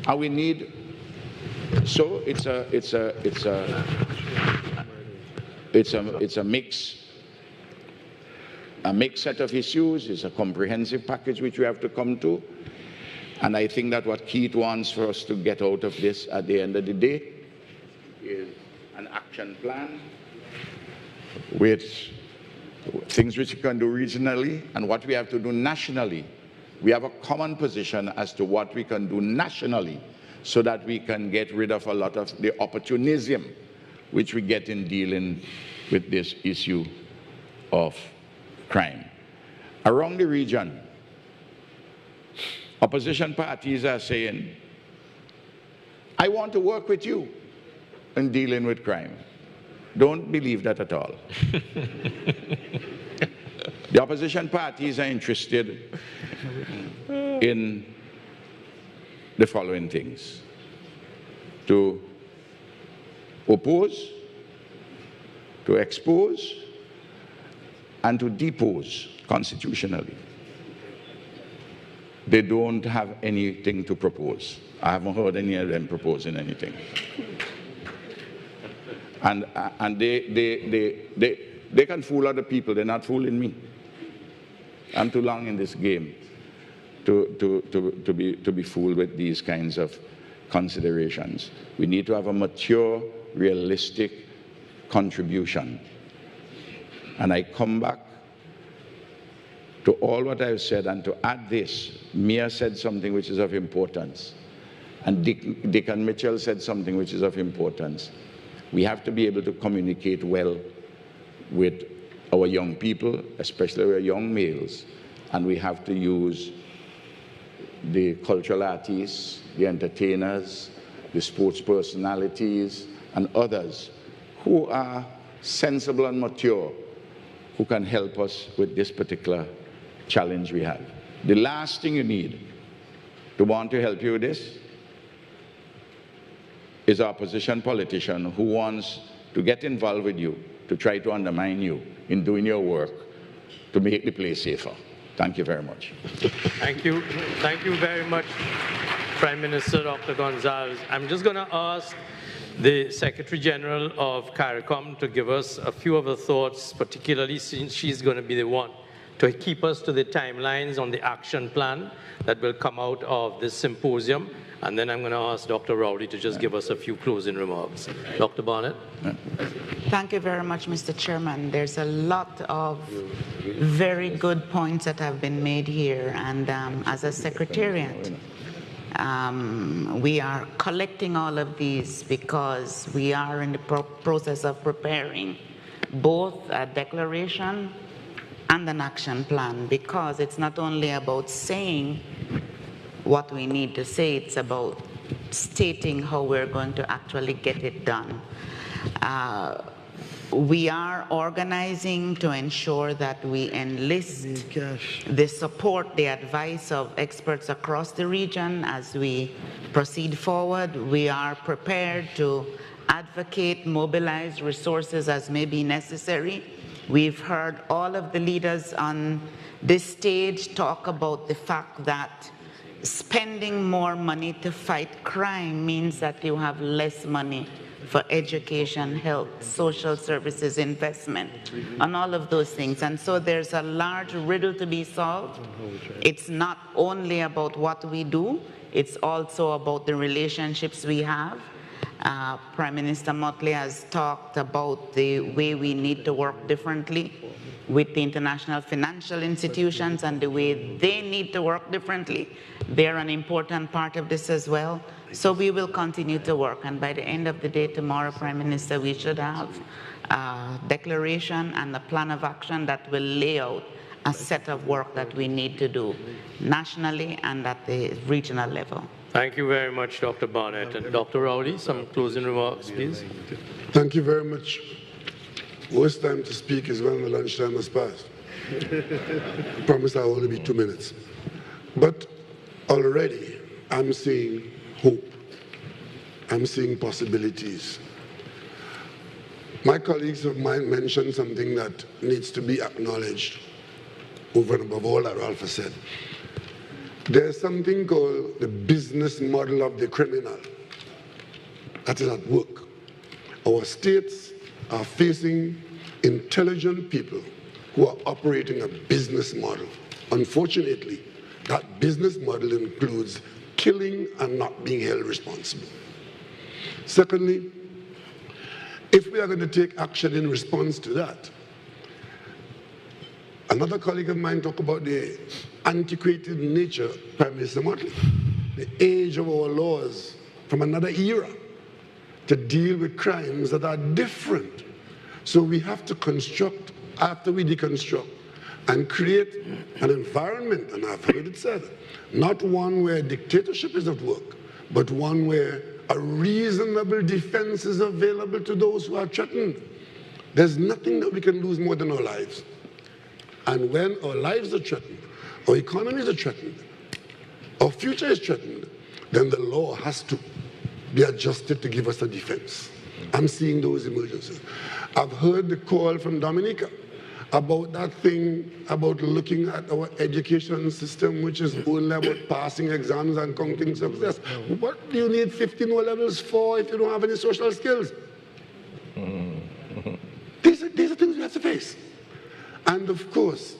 And we need, so it's a mixed set of issues. It's a comprehensive package which we have to come to. And I think that what Keith wants for us to get out of this at the end of the day is an action plan with things which we can do regionally and what we have to do nationally. We have a common position as to what we can do nationally so that we can get rid of a lot of the opportunism which we get in dealing with this issue of crime. Around the region, opposition parties are saying, I want to work with you in dealing with crime. Don't believe that at all. The opposition parties are interested in the following things: to oppose, to expose, and to depose constitutionally. They don't have anything to propose. I haven't heard any of them proposing anything. And they can fool other people. They're not fooling me. I'm too long in this game to be fooled with these kinds of considerations. We need to have a mature, realistic contribution. And I come back to all what I've said, and to add this, Mia said something which is of importance, and Dick and Mitchell said something which is of importance. We have to be able to communicate well with our young people, especially our young males, and we have to use the cultural artists, the entertainers, the sports personalities, and others who are sensible and mature, who can help us with this particular challenge we have. The last thing you need to want to help you with this is an opposition politician who wants to get involved with you to try to undermine you in doing your work to make the place safer. Thank you very much. Thank you. Thank you very much, Prime Minister Dr. Gonzalez. I'm just going to ask the Secretary General of CARICOM to give us a few of her thoughts, particularly since she's going to be the one to keep us to the timelines on the action plan that will come out of this symposium. And then I'm going to ask Dr. Rowley to just give us a few closing remarks. Dr. Barnett. Thank you very much, Mr. Chairman. There's a lot of very good points that have been made here. And as a secretariat, we are collecting all of these because we are in the process of preparing both a declaration and an action plan, because it's not only about saying what we need to say, it's about stating how we're going to actually get it done. We are organizing to ensure that we enlist the support, the advice of experts across the region as we proceed forward. We are prepared to advocate, mobilize resources as may be necessary. We've heard all of the leaders on this stage talk about the fact that spending more money to fight crime means that you have less money for education, health, social services, investment, and all of those things. And so there's a large riddle to be solved. It's not only about what we do, it's also about the relationships we have. Prime Minister Motley has talked about the way we need to work differently with the international financial institutions and the way they need to work differently. They're an important part of this as well. So we will continue to work, and by the end of the day tomorrow, Prime Minister, we should have a declaration and a plan of action that will lay out a set of work that we need to do nationally and at the regional level. Thank you very much, Dr. Barnett. And Dr. Rowley, some closing remarks, please. Thank you very much. Worst time to speak is when the lunchtime has passed. I promise I'll only be 2 minutes. But already I'm seeing hope. I'm seeing possibilities. My colleagues of mine mentioned something that needs to be acknowledged over and above all that Ralph has said. There's something called the business model of the criminal that is at work. Our states are facing intelligent people who are operating a business model. Unfortunately, that business model includes killing and not being held responsible. Secondly, if we are going to take action in response to that, another colleague of mine talked about the antiquated nature, Prime Minister Motley, the age of our laws from another era to deal with crimes that are different. So we have to construct, after we deconstruct, and create an environment, and I've heard it said, not one where dictatorship is at work, but one where a reasonable defense is available to those who are threatened. There's nothing that we can lose more than our lives. And when our lives are threatened, our economies are threatened, our future is threatened, then the law has to be adjusted to give us a defense. I'm seeing those emergencies. I've heard the call from Dominica about that thing, about looking at our education system, which is only about passing exams and counting success. What do you need 15 O-levels for if you don't have any social skills? These are things we have to face. And of course,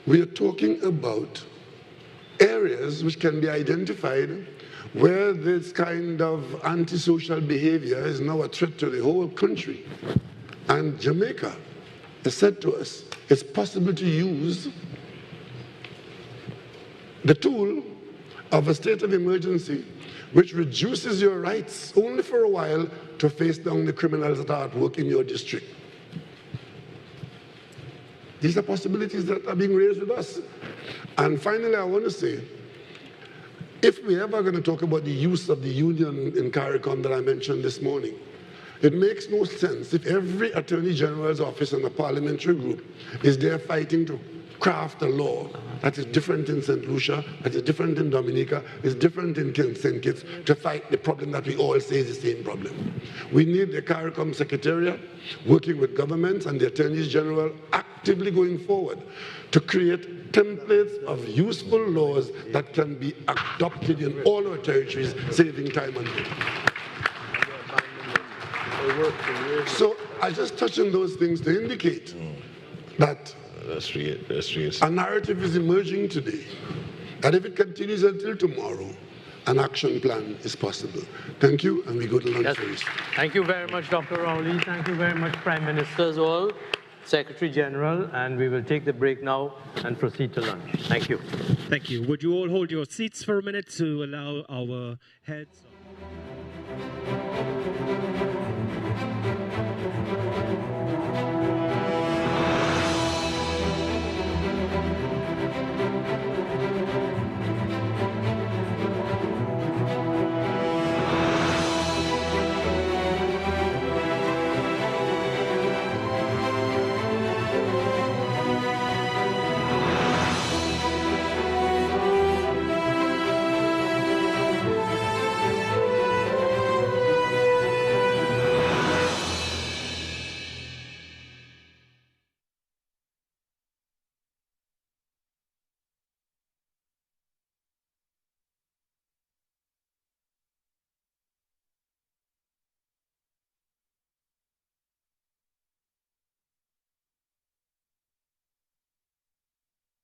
we are talking about areas which can be identified where this kind of antisocial behavior is now a threat to the whole country. And Jamaica has said to us, it's possible to use the tool of a state of emergency which reduces your rights only for a while to face down the criminals that are at work in your district. These are possibilities that are being raised with us. And finally, I want to say, if we're ever going to talk about the use of the union in CARICOM that I mentioned this morning, it makes no sense if every Attorney General's office and a parliamentary group is there fighting to craft a law that is different in St. Lucia, that is different in Dominica, is different in St. Kitts to fight the problem that we all say is the same problem. We need the CARICOM Secretariat working with governments and the Attorneys General actively going forward to create templates of useful laws that can be adopted in all our territories, saving time and money. So I just touch on those things to indicate that a narrative is emerging today, that if it continues until tomorrow, an action plan is possible. Thank you, and we go to lunch first. Thank you very much, Dr. Rowley. Thank you very much, Prime Ministers all, Secretary General, and we will take the break now and proceed to lunch. Thank you. Thank you. Would you all hold your seats for a minute to allow our heads...